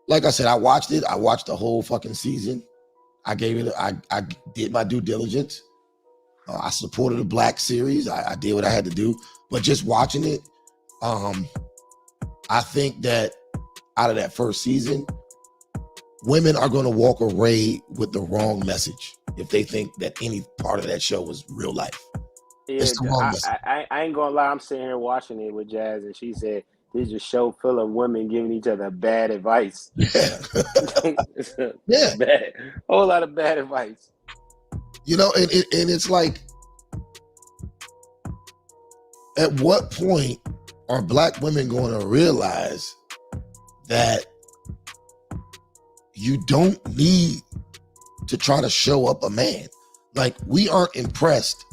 like I said, I watched it. I watched the whole fucking season. I did my due diligence. I supported the Black series. I did what I had to do. But just watching it, I think that out of that first season, women are going to walk away with the wrong message if they think that any part of that show was real life. Yeah, It's the wrong message. I ain't gonna lie. I'm sitting here watching it with Jazz, and she said this is a show full of women giving each other bad advice. Yeah. Bad, whole lot of bad advice. You know, and it's like, at what point are Black women going to realize that you don't need to try to show up a man? Like, we aren't impressed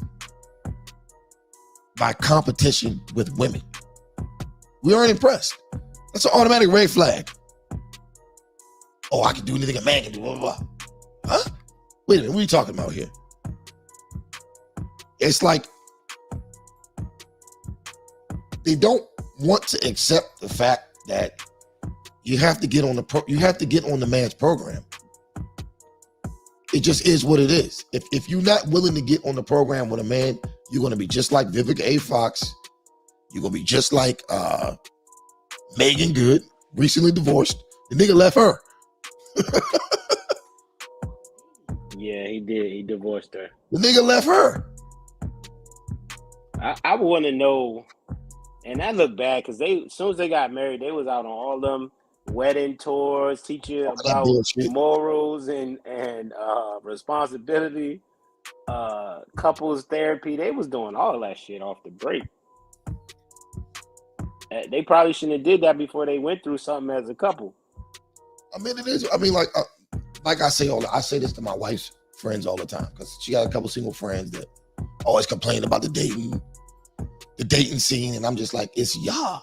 by competition with women. We aren't impressed. That's an automatic red flag. Oh, I can do anything a man can do, blah, blah, blah. Huh? Wait a minute, what are you talking about here? It's like they don't want to accept the fact that you have to get on the man's program. It just is what it is. If you're not willing to get on the program with a man, you're going to be just like Vivica A. Fox. You're going to be just like Megan Good, recently divorced. The nigga left her. Yeah, he did. He divorced her. The nigga left her. I want to know, and that looked bad because as soon as they got married, they was out on all them wedding tours, teaching about morals and responsibility, couples therapy. They was doing all of that shit off the break. They probably shouldn't have did that before they went through something as a couple. I mean, it is. I mean, like I say I say this to my wife's friends all the time because she got a couple single friends that always complain about the dating scene, and I'm just like, it's y'all.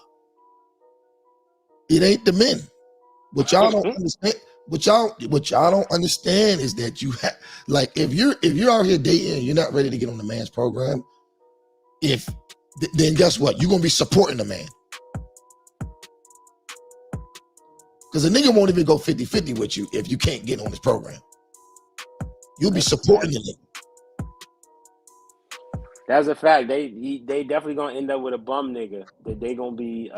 It ain't the men. What y'all don't understand. What y'all don't understand is that you have, like, if you're out here dating and you're not ready to get on the man's program, then guess what? You're gonna be supporting the man. Because a nigga won't even go 50-50 with you if you can't get on his program. You'll be supporting the nigga. That's a fact. They definitely gonna end up with a bum nigga that they gonna be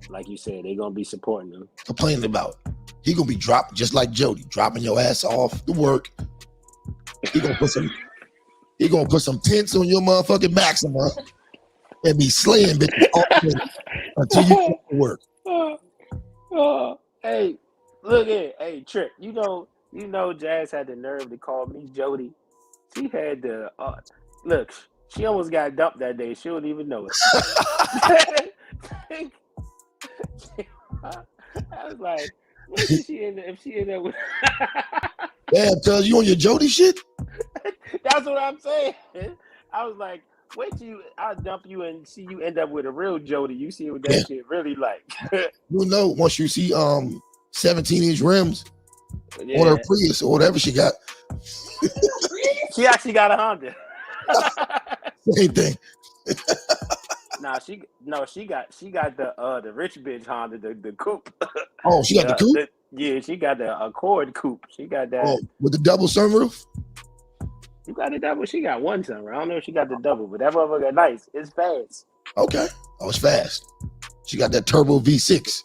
like you said, they gonna be supporting them. Complaining about. He gonna be dropped just like Jody, dropping your ass off to work. He gonna put some tents on your motherfucking Maxima and be slaying bitches all day until you get to work. Hey, look here. Hey, Trip, you know Jazz had the nerve to call me Jody. She had the look, she almost got dumped that day. She wouldn't even know it. I was like, what did she end up, if she ended up with Yeah, cuz you on your Jody shit? That's what I'm saying. I was like, wait till I'll dump you and see you end up with a real Jody. You see what that shit really like. You know, once you see 17-inch rims on her Prius or whatever she got. She actually got a Honda. Same thing. She got the rich bitch Honda, the coupe. Oh, she got the coupe? Yeah, she got the Accord coupe. She got that. Oh, with the double sunroof? You got the double. She got one sunroof. I don't know if she got the double, but that motherfucker nice. It's fast. Okay. Oh, it's fast. She got that turbo V6.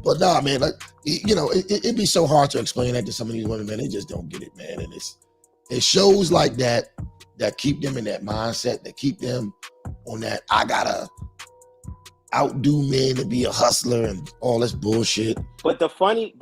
But nah, man, like, you know, it'd be so hard to explain that to some of these women, man. They just don't get it, man. And it shows like that keep them in that mindset, that keep them on that I gotta outdo men and be a hustler and all this bullshit. But the funny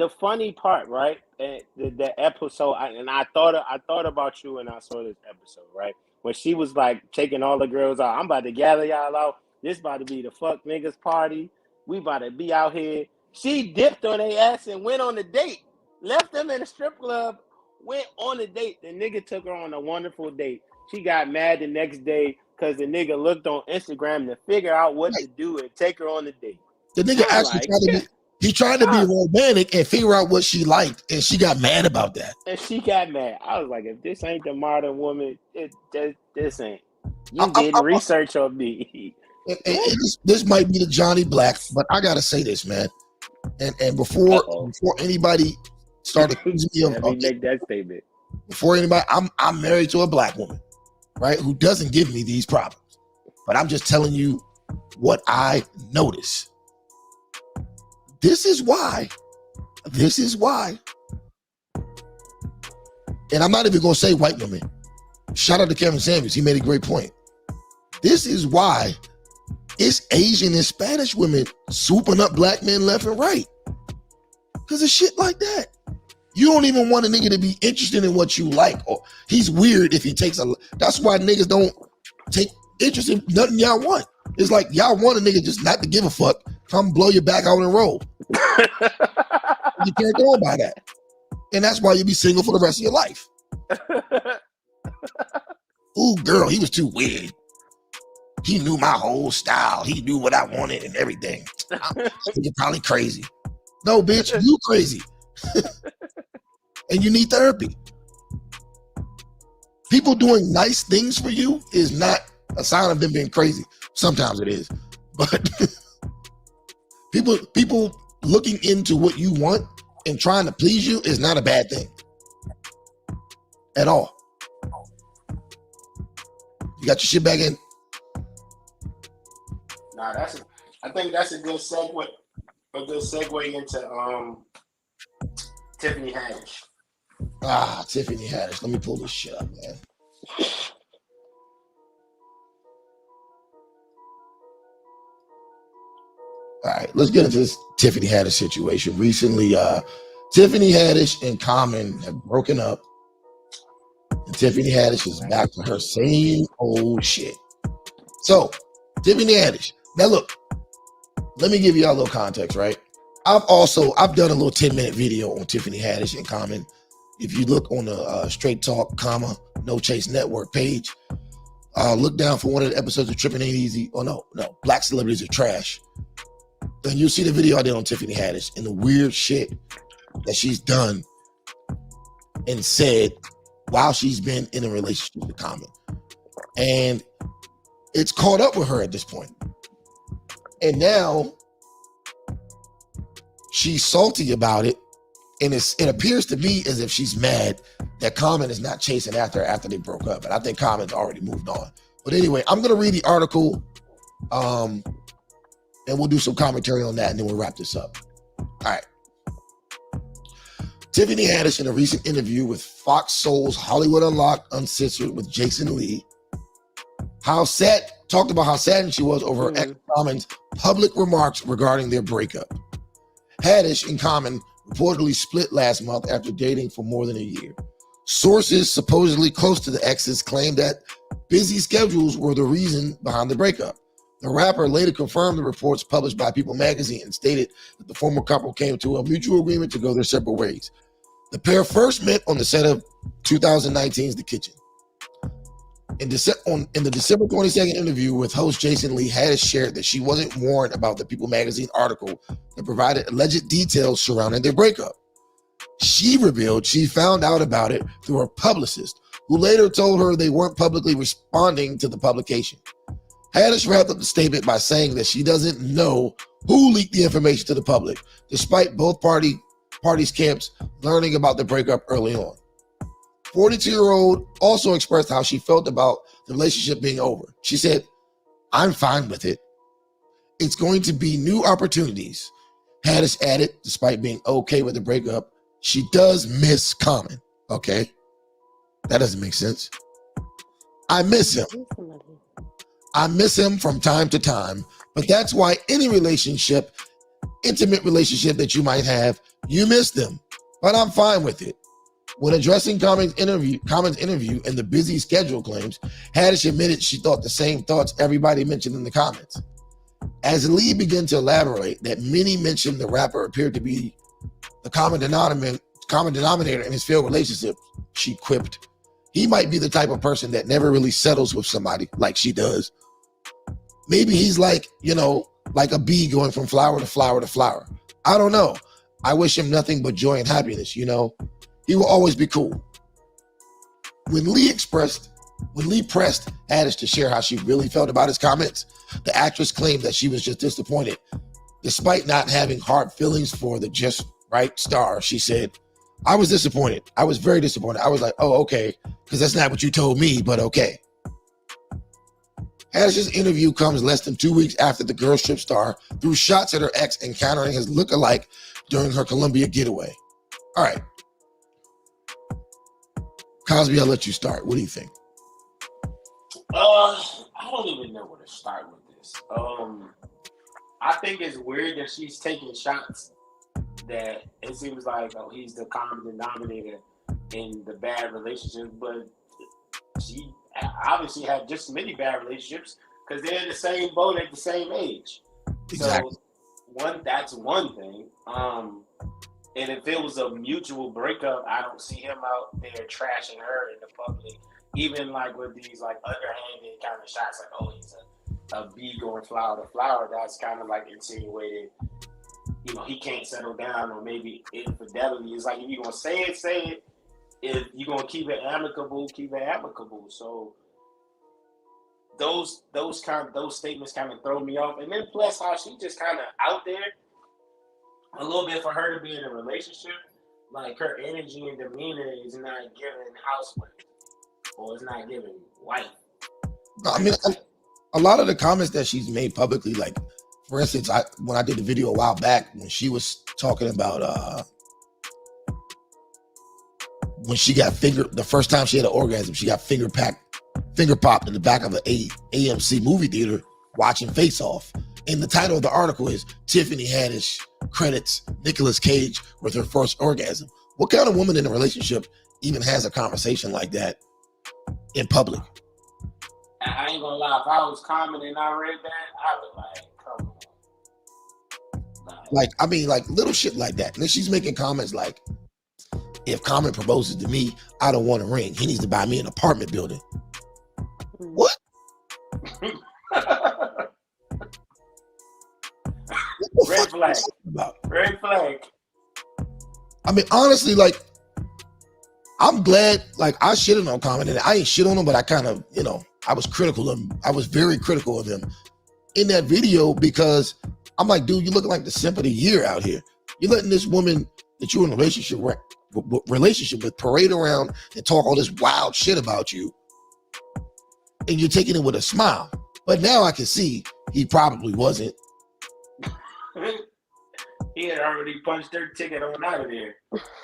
part, right? The episode, I thought about you when I saw this episode, right? When she was like taking all the girls out. I'm about to gather y'all out. This about to be the fuck niggas party. We about to be out here. She dipped on their ass and went on a date. Left them in a strip club. Went on a date. The nigga took her on a wonderful date. She got mad the next day because the nigga looked on Instagram to figure out what to do and take her on the date. The nigga actually He tried to be romantic and figure out what she liked, and she got mad about that. And she got mad. I was like, if this ain't the modern woman, this ain't. You did research on me. This might be the Johnny Black, but I gotta say this, man. And before anybody started accusing me Let me make that statement. Before anybody, I'm married to a black woman, right, who doesn't give me these problems. But I'm just telling you what I notice. This is why. And I'm not even gonna say white women. Shout out to Kevin Samuels. He made a great point. This is why it's Asian and Spanish women swooping up black men left and right. Because of shit like that. You don't even want a nigga to be interested in what you like. Or he's weird if he takes that's why niggas don't take interest in nothing y'all want. It's like y'all want a nigga just not to give a fuck. Come blow your back out and roll. You can't go by that. And that's why you be single for the rest of your life. Ooh, girl, he was too weird. He knew my whole style. He knew what I wanted and everything. I think you're probably crazy. No, bitch, you crazy. And you need therapy. People doing nice things for you is not a sign of them being crazy. Sometimes it is. But people looking into what you want and trying to please you is not a bad thing. At all. You got your shit back in? Nah, I think that's a good segue. A good segue into Tiffany Haddish. Tiffany Haddish. Let me pull this shit up, man. All right, let's get into this Tiffany Haddish situation. Recently, Tiffany Haddish and Common have broken up. And Tiffany Haddish is back to her same old shit. So, Tiffany Haddish. Now look, let me give you all a little context, right? I've done a little 10-minute video on Tiffany Haddish and Common. If you look on the Straight Talk, Nochase Network page, look down for one of the episodes of Trippin' Ain't Easy. Oh no, Black Celebrities Are Trash. Then you'll see the video I did on Tiffany Haddish and the weird shit that she's done and said while she's been in a relationship with Common. And it's caught up with her at this point. And now she's salty about it. And it appears to me as if she's mad that Common is not chasing after they broke up. And I think Common's already moved on. But anyway, I'm going to read the article and we'll do some commentary on that and then we'll wrap this up. All right. Tiffany Haddish, in a recent interview with Fox Soul's Hollywood Unlocked Uncensored with Jason Lee, talked about how saddened she was over her ex Common's public remarks regarding their breakup. Haddish and Common reportedly split last month after dating for more than a year. Sources supposedly close to the exes claimed that busy schedules were the reason behind the breakup. The rapper later confirmed the reports published by People magazine and stated that the former couple came to a mutual agreement to go their separate ways. The pair first met on the set of 2019's The Kitchen. In the December 22nd interview with host Jason Lee, Haddish shared that she wasn't warned about the People magazine article that provided alleged details surrounding their breakup. She revealed she found out about it through her publicist, who later told her they weren't publicly responding to the publication. Haddish wrapped up the statement by saying that she doesn't know who leaked the information to the public, despite both parties' camps learning about the breakup early on. 42-year-old also expressed how she felt about the relationship being over. She said, "I'm fine with it. It's going to be new opportunities." Haddish added, despite being okay with the breakup, she does miss Common. Okay, that doesn't make sense. "I miss him. I miss him from time to time, but that's why any relationship, intimate relationship that you might have, you miss them. But I'm fine with it." When addressing Common's interview and the busy schedule claims, Haddish admitted she thought the same thoughts everybody mentioned in the comments. As Lee began to elaborate that many mentioned the rapper appeared to be the common denominator in his failed relationship, she quipped, "He might be the type of person that never really settles with somebody like she does. Maybe he's like, like a bee going from flower to flower to flower. I don't know. I wish him nothing but joy and happiness, you know. He will always be cool. When Lee pressed Haddish to share how she really felt about his comments, the actress claimed that she was just disappointed. Despite not having hard feelings for the just right star, she said, I was disappointed. I was very disappointed. I was like, oh, okay, because that's not what you told me, but okay. Haddish's interview comes less than 2 weeks after the girl strip star threw shots at her ex encountering his look-alike during her Columbia getaway. All right. Cosby, I'll let you start. What do you think? I don't even know where to start with this. I think it's weird that she's taking shots that it seems like, oh, he's the common denominator in the bad relationship, but she obviously had just as many bad relationships because they're in the same boat at the same age. Exactly. So that's one thing. And if it was a mutual breakup, I don't see him out there trashing her in the public, even like with these like underhanded kind of shots, like, oh, he's a bee going flower to flower. That's kind of like insinuated, you know, he can't settle down, or maybe infidelity. It's like, if you're gonna say it, say it. If you're gonna keep it amicable, keep it amicable. So those statements kind of throw me off. And then plus how she just kind of out there a little bit for her to be in a relationship. Like, her energy and demeanor is not giving housewife, or it's not giving wife. I mean, a lot of the comments that she's made publicly, like, for instance, when I did the video a while back, when she was talking about when she got the first time she had an orgasm, she got finger popped in the back of an AMC movie theater watching Face Off. And the title of the article is Tiffany Haddish credits Nicolas Cage with her first orgasm. What kind of woman in a relationship even has a conversation like that in public? I ain't gonna lie, if I was commenting and I read that, I would like, come on. Like, I mean, like little shit like that. And then she's making comments like, if Common proposes to me, I don't want a ring. He needs to buy me an apartment building. What? Red flag. Red flag. I mean, honestly, like, I'm glad, like, I shitted on Common, and I ain't shit on him, but I kind of, you know, I was critical of him. I was very critical of him in that video, because I'm like, dude, you looking like the simp of the year out here. You're letting this woman that you're in a relationship with parade around and talk all this wild shit about you, and you're taking it with a smile. But now I can see he probably wasn't. He had already punched her ticket on out of there.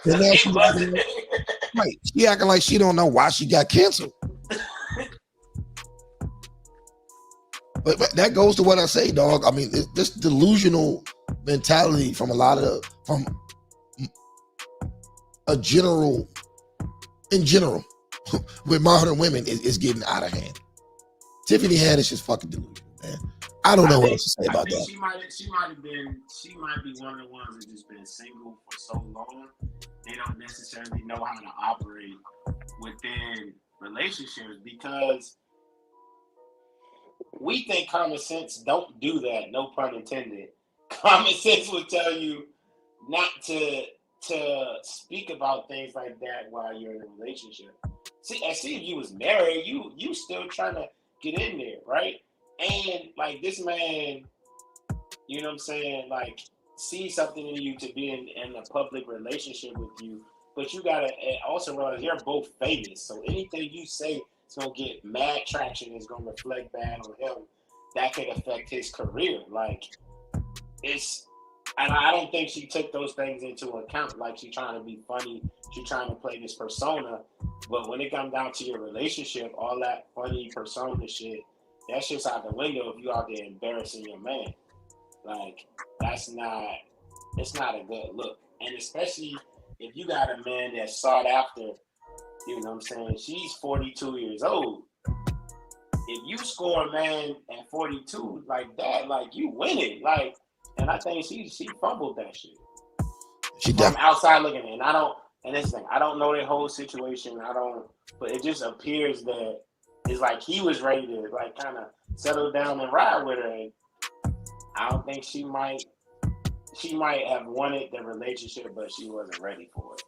And now she right. She acting like she don't know why she got canceled. But that goes to what I say, dog. I mean, this delusional mentality from in general, with modern women is getting out of hand. Tiffany Haddish is fucking delusional, man. I don't know what else to say about that. She might be one of the ones that's just been single for so long, they don't necessarily know how to operate within relationships, because we think common sense don't do that, no pun intended. Common sense would tell you not to speak about things like that while you're in a relationship. See if you was married, you still trying to get in there, right? And like, this man, you know what I'm saying, like, see something in you to be in a public relationship with you, but you gotta also realize you're both famous, so anything you say is gonna get mad traction, is gonna reflect bad on him. That could affect his career. Like, and I don't think she took those things into account. Like, she trying to be funny, she trying to play this persona, but when it comes down to your relationship, all that funny persona shit, that shit's out the window if you out there embarrassing your man. Like, it's not a good look. And especially if you got a man that's sought after, you know what I'm saying? She's 42 years old. If you score a man at 42 like that, like, you winning. Like, and I think she fumbled that shit. From outside looking in. And this thing, I don't know their whole situation. But it just appears that it's like he was ready to, like, kind of settle down and ride with her. And I don't think she might she might have wanted the relationship, but she wasn't ready for it.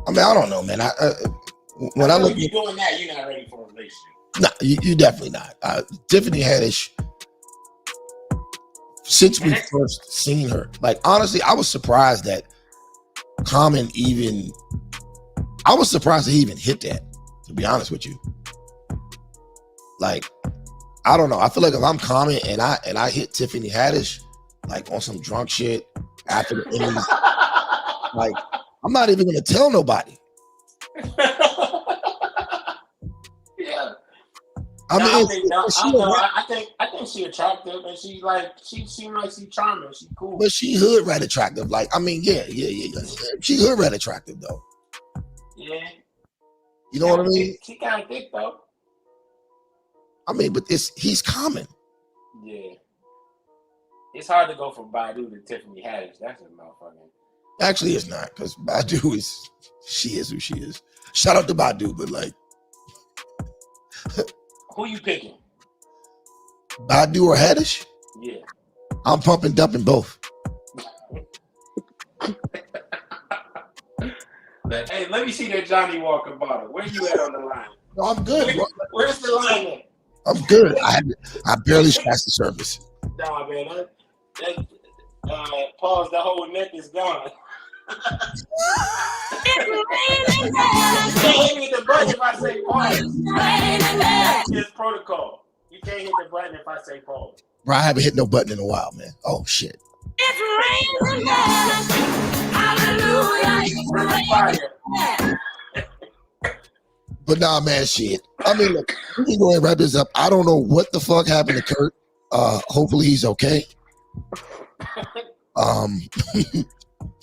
I mean, I don't know, man. When I look, if you're doing that, you're not ready for a relationship. No, you definitely not. Tiffany Haddish. Since we first seen her, like honestly, I was surprised that Common even. I was surprised that he even hit that. To be honest with you, like I don't know. I feel like if I'm Common and I hit Tiffany Haddish like on some drunk shit after the innings, like I'm not even gonna tell nobody. Yeah. I think she attractive and she seemed like she charming. She cool. But she hood rat attractive. Like, I mean, yeah. She hood rat attractive though. Yeah. You know what I mean? She kind of thick though. I mean, but he's Common. Yeah. It's hard to go from Badu to Tiffany Haddish. That's a motherfucker. Actually, it's not, because Badu she is who she is. Shout out to Badu, but like, who you picking? Badu or Haddish? Yeah. I'm pumping, dumping both. Hey, let me see that Johnny Walker bottle. Where you at on the line? No, I'm good. Where's the line at? I'm good. I barely scratched the surface. Nah, man. Pause. The whole neck is gone. You can't hit the button if I say pause. It's protocol. You can't hit the button if I say pause. Bro, I haven't hit no button in a while, man. Oh shit. It's raining. Hallelujah. But nah, man, shit. I mean, look, we can go ahead and wrap this up. I don't know what the fuck happened to Kurt. Hopefully he's okay.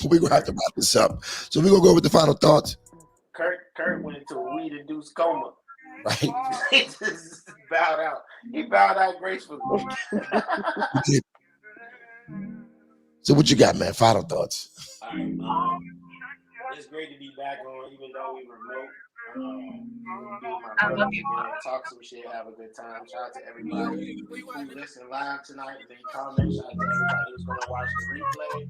We're gonna have to wrap this up. So we're gonna go with the final thoughts. Kurt went into a weed-induced coma. Right. He just bowed out. He bowed out gracefully. So what you got, man? Final thoughts. All right. It's great to be back on, even though we remote. I love you. Talk some shit, have a good time. Shout out to everybody who listened live tonight. Leave comments. Shout out to everybody who's going to watch the replay.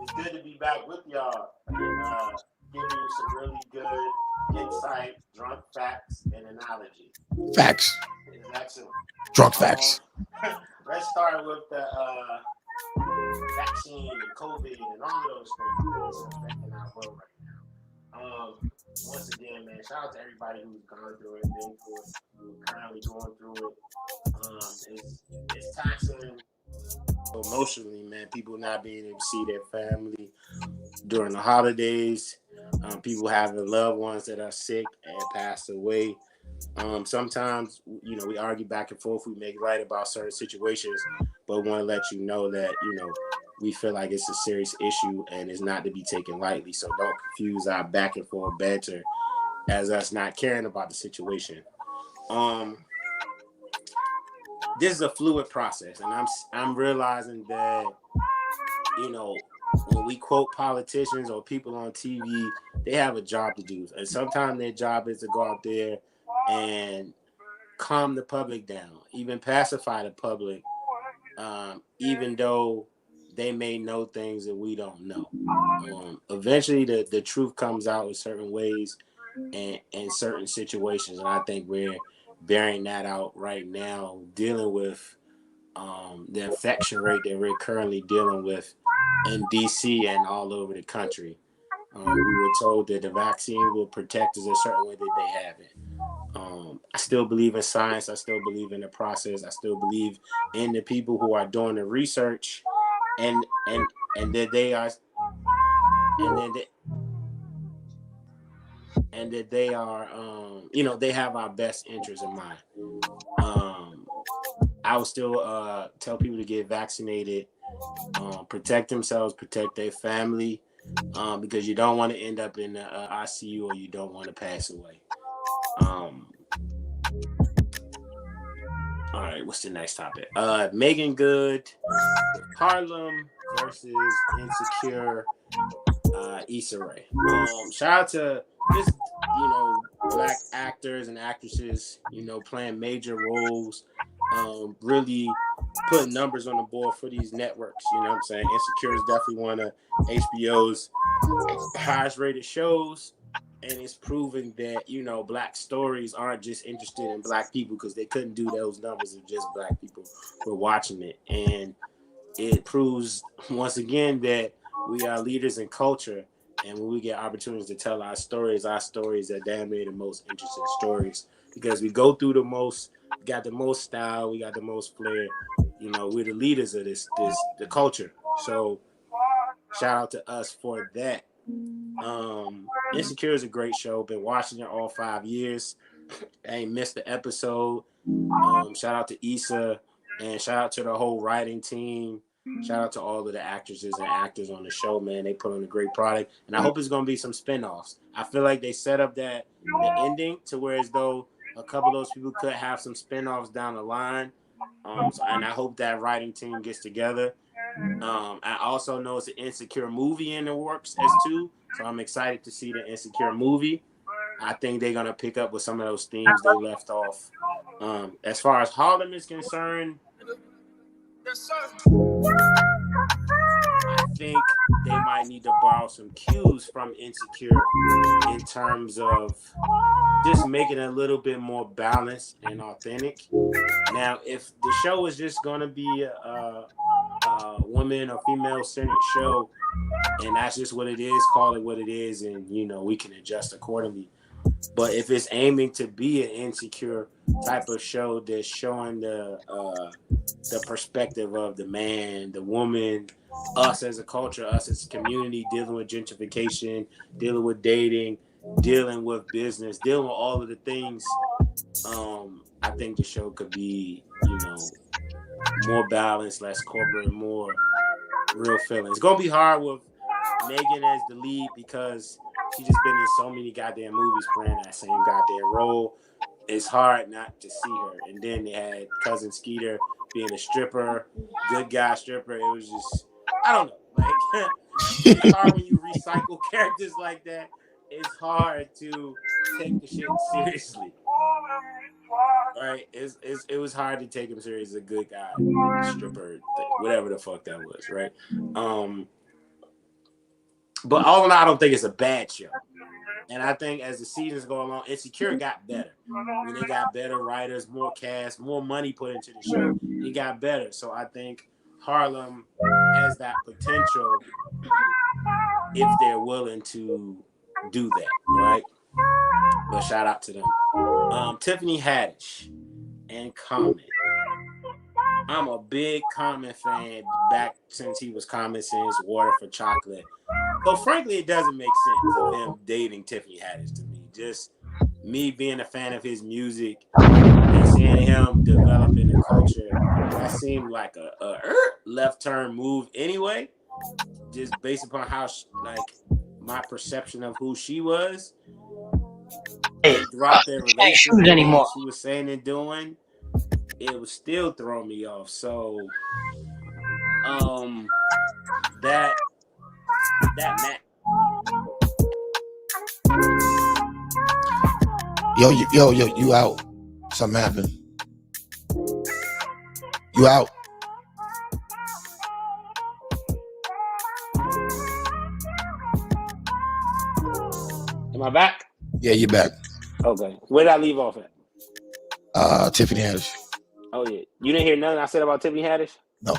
It's good to be back with y'all and giving you some really good insight, drunk facts, and analogy. Facts. It's excellent. Drunk facts. Let's start with the vaccine and COVID and all of those things that's affecting our world right now. Once again, man, shout out to everybody who's gone through it, been through it, who's currently going through it. It's taxing emotionally, man. People not being able to see their family during the holidays. People having loved ones that are sick and passed away. Sometimes, we argue back and forth. We make light about certain situations, but want to let you know that, we feel like it's a serious issue and it's not to be taken lightly. So don't confuse our back and forth banter as us not caring about the situation. This is a fluid process, and I'm realizing that, when we quote politicians or people on TV, they have a job to do. And sometimes their job is to go out there and calm the public down, even pacify the public, even though they may know things that we don't know. Eventually, the truth comes out in certain ways and in certain situations. And I think we're bearing that out right now, dealing with the infection rate that we're currently dealing with in D.C. and all over the country. We were told that the vaccine will protect us a certain way that they haven't. I still believe in science. I still believe in the process. I still believe in the people who are doing the research, and that they are, they have our best interests in mind. I would still tell people to get vaccinated, protect themselves, protect their family, because you don't want to end up in the ICU or you don't want to pass away. All right, what's the next topic? Megan Good, Harlem versus Insecure, Issa Rae. Shout out to just, Black actors and actresses, playing major roles, really putting numbers on the board for these networks. You know what I'm saying? Insecure is definitely one of HBO's highest rated shows, and it's proven that, you know, Black stories aren't just interested in Black people, because they couldn't do those numbers if just Black people were watching it. And it proves once again that we are leaders in culture, and when we get opportunities to tell our stories are damn near the most interesting stories, because we go through the most, got the most style, we got the most flair. You know, we're the leaders of the culture. So shout out to us for that. Insecure is a great show. Been watching it all 5 years. I ain't missed the episode. Shout out to Issa, and shout out to the whole writing team. Shout out to all of the actresses and actors on the show, man. They put on a great product, and I hope it's gonna be some spinoffs. I feel like they set up the ending to where as though a couple of those people could have some spinoffs down the line. And I hope that writing team gets together. I also know it's an Insecure movie in the works as too, so I'm excited to see the Insecure movie. I think they're gonna pick up with some of those themes they left off. As far as Harlem is concerned, I think they might need to borrow some cues from Insecure in terms of just making it a little bit more balanced and authentic. Now, if the show is just gonna be a woman or female-centered show, and that's just what it is, call it what it is, and, you know, we can adjust accordingly. But if it's aiming to be an Insecure type of show that's showing the perspective of the man, the woman, us as a culture, us as a community, dealing with gentrification, dealing with dating, dealing with business, dealing with all of the things, I think the show could be, you know, more balanced, less corporate, more real feeling. It's gonna be hard with Megan as the lead, because she just been in so many goddamn movies playing that same goddamn role. It's hard not to see her. And then they had cousin Skeeter being a stripper, good guy stripper. It was just, I don't know. Like, it's hard when you recycle characters like that. It's hard to take the shit seriously. Right? It was hard to take him serious as a good guy stripper, whatever the fuck that was, right? But all in all, I don't think it's a bad show. And I think as the seasons go along, Insecure got better. When they got better writers, more cast, more money put into the show, it got better. So I think Harlem has that potential if they're willing to do that, right? But shout out to them. Tiffany Haddish and Common. I'm a big Common fan back since he was Common since Water for Chocolate. So frankly, it doesn't make sense of him dating Tiffany Haddish to me. Just me being a fan of his music and seeing him develop in the culture, that seemed like a left turn move anyway. Just based upon how my perception of who she was. Throughout their relationship, anymore. She was saying and doing, it was still throwing me off. So, that match. Yo, you out. Something happened. You out. Am I back? Yeah, you're back. Okay. Where did I leave off at? Tiffany Haddish. Oh, yeah. You didn't hear nothing I said about Tiffany Haddish? No.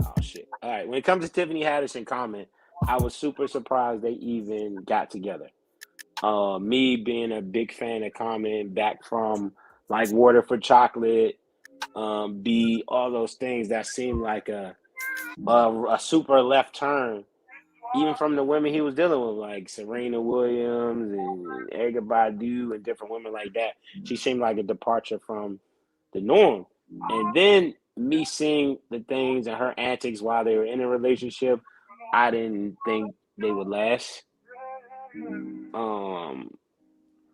Oh, shit. All right. When it comes to Tiffany Haddish and Common, I was super surprised they even got together. Me being a big fan of Common back from like Water for Chocolate, B, all those things that seemed like a super left turn, even from the women he was dealing with, like Serena Williams and Erykah Badu and different women like that. She seemed like a departure from the norm. And then me seeing the things and her antics while they were in a relationship, I didn't think they would last.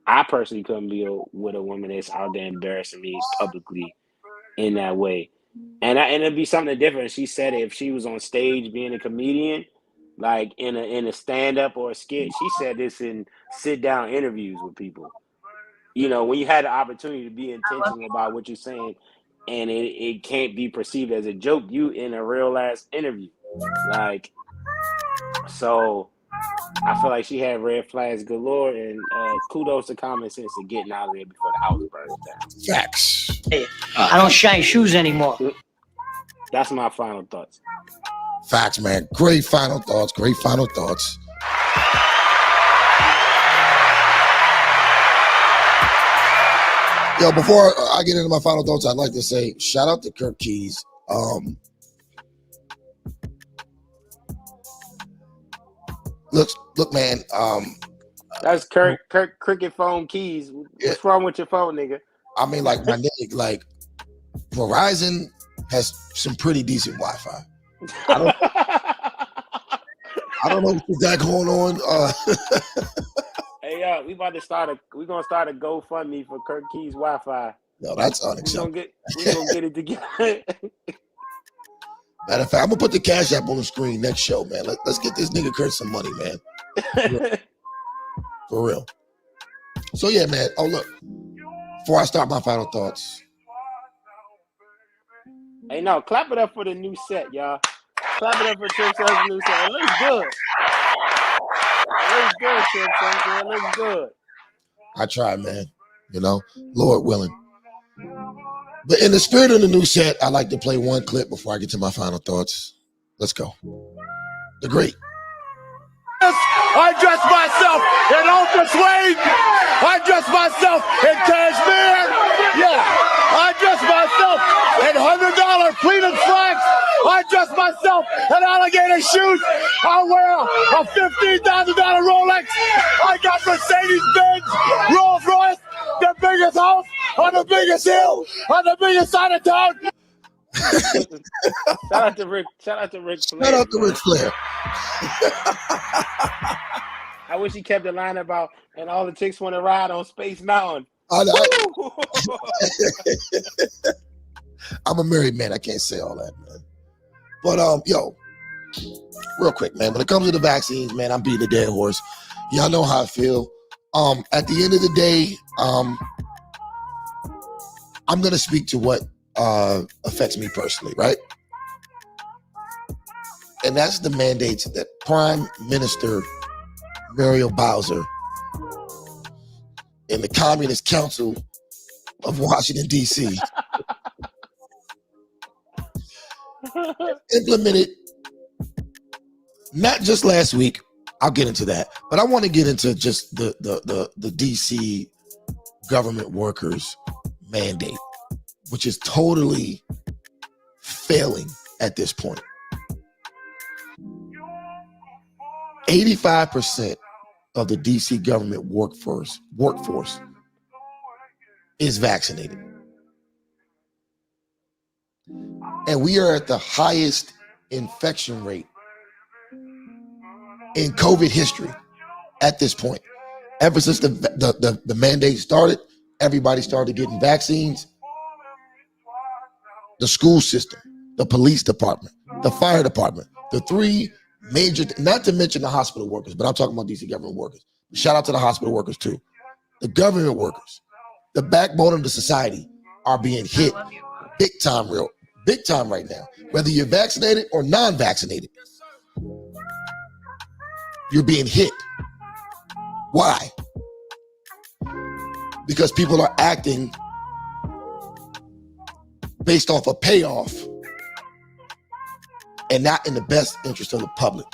I personally couldn't be with a woman that's out there embarrassing me publicly in that way. And it'd be something different. She said if she was on stage being a comedian, like in a stand-up or a skit, she said this in sit-down interviews with people. You know, when you had the opportunity to be intentional about what you're saying, and it can't be perceived as a joke. You in a real ass interview, like, so I feel like she had red flags galore, and kudos to common sense and getting out of there before the house burns down. Facts. I don't shine shoes anymore. That's my final thoughts. Facts, man. Great final thoughts. Great final thoughts. Yo, before I get into my final thoughts, I'd like to say shout out to Kirk Keys. Look, man. That's Kirk Cricket phone Keys. What's wrong with your phone, nigga? I mean, like, my nigga, like, Verizon has some pretty decent Wi-Fi. I don't know what got going on. Hey, we gonna start a GoFundMe for Kirk Keys Wi-Fi. No, that's unacceptable. We gonna get it together. Matter of fact, I'm gonna put the Cash App on the screen next show, man. Let's get this nigga Kurt some money, man. For real. So yeah, man. Oh look, before I start my final thoughts. Hey, no, clap it up for the new set, y'all. Clap it up for Trip's new set. It looks good. It looks good, Trip. It looks good. I try, man. You know, Lord willing. But in the spirit of the new set, I like to play one clip before I get to my final thoughts. Let's go. The great. I dress myself in Ultra Suede. I dress myself in cashmere. Yeah. I dress myself in $100 pleated slacks. I dress myself in alligator shoes. I wear a $15,000 Rolex. I got Mercedes-Benz, Rolls Royce, the biggest house on the biggest hill on the biggest side of town. Shout out to Rick Flair. Shout out to Ric Flair. I wish he kept the line about, and all the chicks want to ride on Space Mountain. I'm a married man. I can't say all that, man. But yo, real quick, man. When it comes to the vaccines, man, I'm beating a dead horse. Y'all know how I feel. At the end of the day, I'm gonna speak to what affects me personally, right? And that's the mandates that Prime Minister Muriel Bowser and the Communist Council of Washington, D.C. implemented not just last week. I'll get into that, but I want to get into just the D.C. government workers mandate, which is totally failing at this point. 85% of the DC government workforce is vaccinated. And we are at the highest infection rate in COVID history at this point. Ever since the mandate started, everybody started getting vaccines. The school system, the police department, the fire department, the three major, not to mention the hospital workers, but I'm talking about DC government workers. Shout out to the hospital workers too. The government workers, the backbone of the society, are being hit big time right now. Whether you're vaccinated or non-vaccinated, you're being hit. Why? Because people are acting based off a payoff and not in the best interest of the public.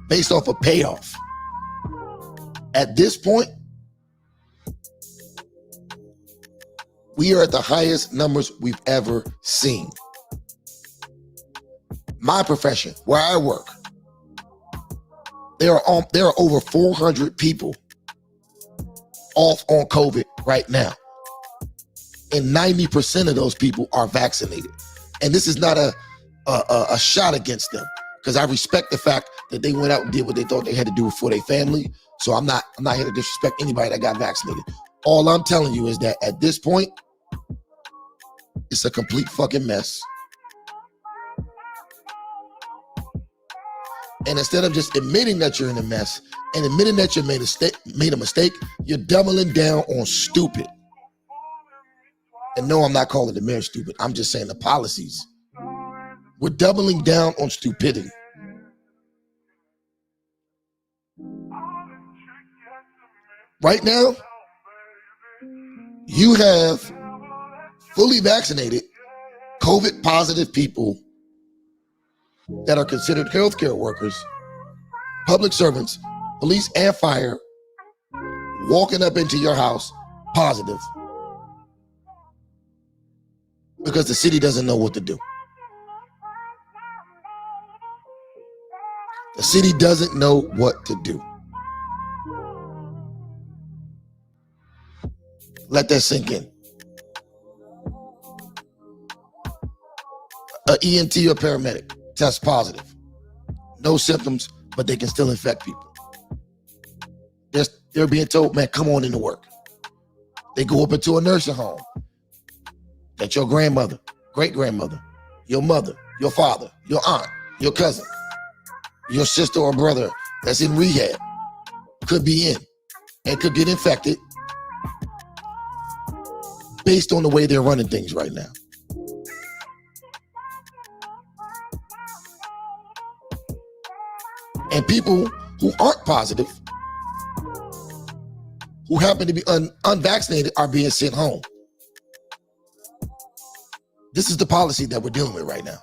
Based off a payoff. At this point, we are at the highest numbers we've ever seen. My profession, where I work, there are over 400 people off on COVID right now. And 90% of those people are vaccinated. And this is not a shot against them, because I respect the fact that they went out and did what they thought they had to do for their family. So I'm not here to disrespect anybody that got vaccinated. All I'm telling you is that at this point, it's a complete fucking mess. And instead of just admitting that you're in a mess and admitting that you made a mistake, you're doubling down on stupid. And no, I'm not calling the mayor stupid. I'm just saying the policies. We're doubling down on stupidity. Right now, you have fully vaccinated, COVID positive people that are considered healthcare workers, public servants, police and fire, walking up into your house positive because the city doesn't know what to do. The city doesn't know what to do. Let that sink in. An EMT or paramedic test positive. No symptoms, but they can still infect people. They're being told, man, come on into work. They go up into a nursing home that your grandmother, great-grandmother, your mother, your father, your aunt, your cousin, your sister or brother that's in rehab could be in and could get infected based on the way they're running things right now. And people who aren't positive, who happen to be unvaccinated, are being sent home. This is the policy that we're dealing with right now.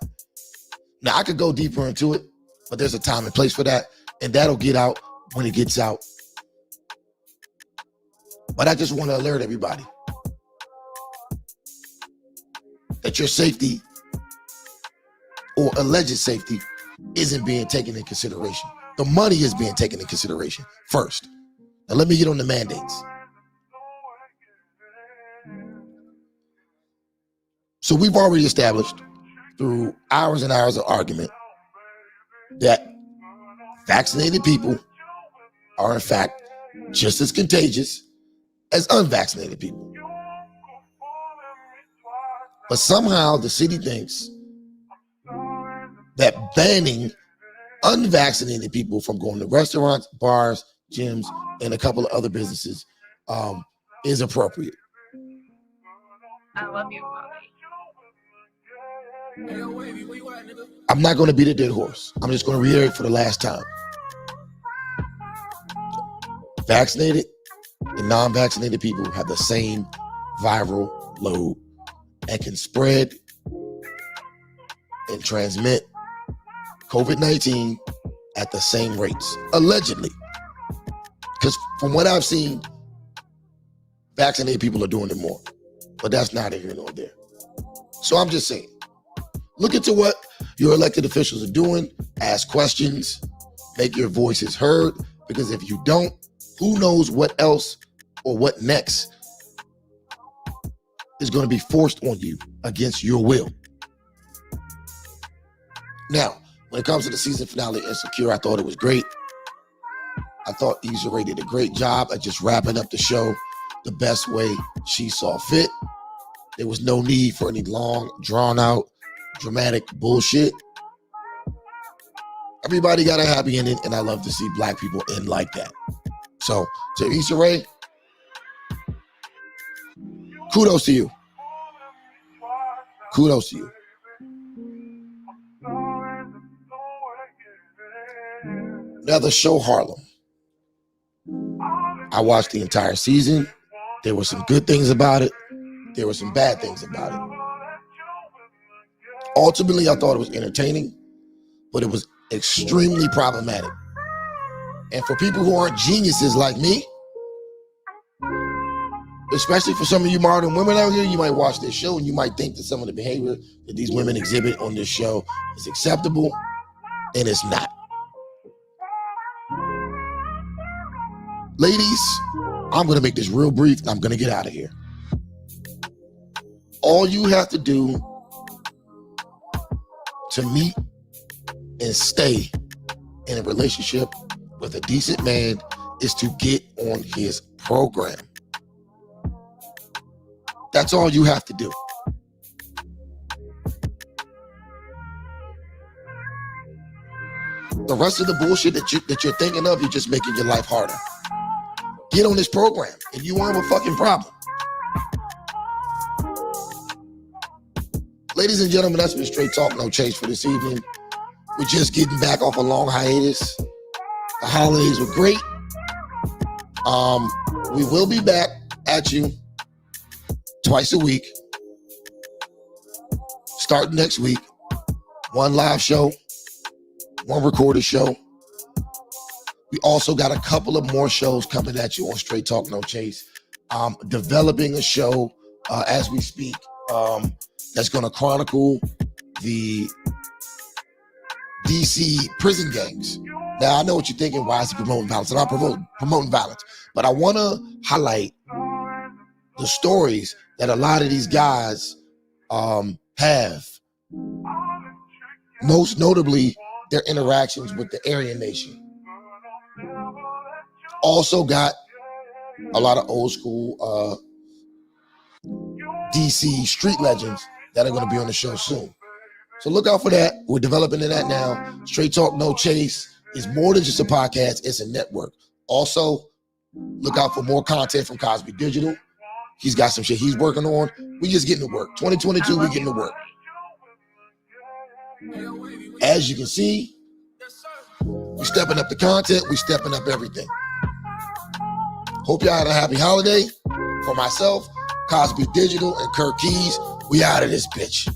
Now, I could go deeper into it, but there's a time and place for that, and that'll get out when it gets out. But I just want to alert everybody that your safety or alleged safety isn't being taken in consideration. The money is being taken in consideration first. Now let me get on the mandates. So we've already established through hours and hours of argument that vaccinated people are in fact just as contagious as unvaccinated people. But somehow the city thinks that banning unvaccinated people from going to restaurants, bars, gyms, and a couple of other businesses is appropriate. I love you, I'm not going to beat a dead horse. I'm just going to reiterate for the last time. Vaccinated and non-vaccinated people have the same viral load and can spread and transmit COVID-19 at the same rates, allegedly. Because from what I've seen, vaccinated people are doing it more. But that's neither here nor there. So I'm just saying, look into what your elected officials are doing, ask questions, make your voices heard, because if you don't, who knows what else or what next is going to be forced on you against your will. Now, when it comes to the season finale of Insecure, I thought it was great. I thought Issa Rae did a great job at just wrapping up the show the best way she saw fit. There was no need for any long, drawn-out, dramatic bullshit. Everybody got a happy ending, and I love to see black people end like that. So, to Issa Rae, kudos to you. Kudos to you. Now, the show Harlem. I watched the entire season. There were some good things about it. There were some bad things about it. Ultimately, I thought it was entertaining, but it was extremely problematic. And for people who aren't geniuses like me, especially for some of you modern women out here, you might watch this show and you might think that some of the behavior that these women exhibit on this show is acceptable, and it's not. Ladies, I'm going to make this real brief and I'm going to get out of here. All you have to do to meet and stay in a relationship with a decent man is to get on his program. That's all you have to do. The rest of the bullshit that you're thinking of, you're just making your life harder. Get on this program and you won't have a fucking problem. Ladies and gentlemen, that's been Straight Talk No Chase for this evening. We're just getting back off a long hiatus. The holidays were great. We will be back at you twice a week, starting next week. One live show, one recorded show. We also got a couple of more shows coming at you on Straight Talk No Chase. Developing a show as we speak that's going to chronicle the DC prison gangs. Now, I know what you're thinking. Why is he promoting violence? I'm not promoting violence, but I want to highlight the stories that a lot of these guys have. Most notably, their interactions with the Aryan Nation. Also got a lot of old school DC street legends that are going to be on the show soon. So look out for that. We're developing that now. Straight Talk No Chase is more than just a podcast. It's a network. Also, look out for more content from Cosby Digital. He's got some shit he's working on. We just getting to work. 2022, we getting to work. As you can see, we stepping up the content. We stepping up everything. Hope y'all had a happy holiday. For myself, Cosby Digital, and Kirk Keys, we out of this bitch.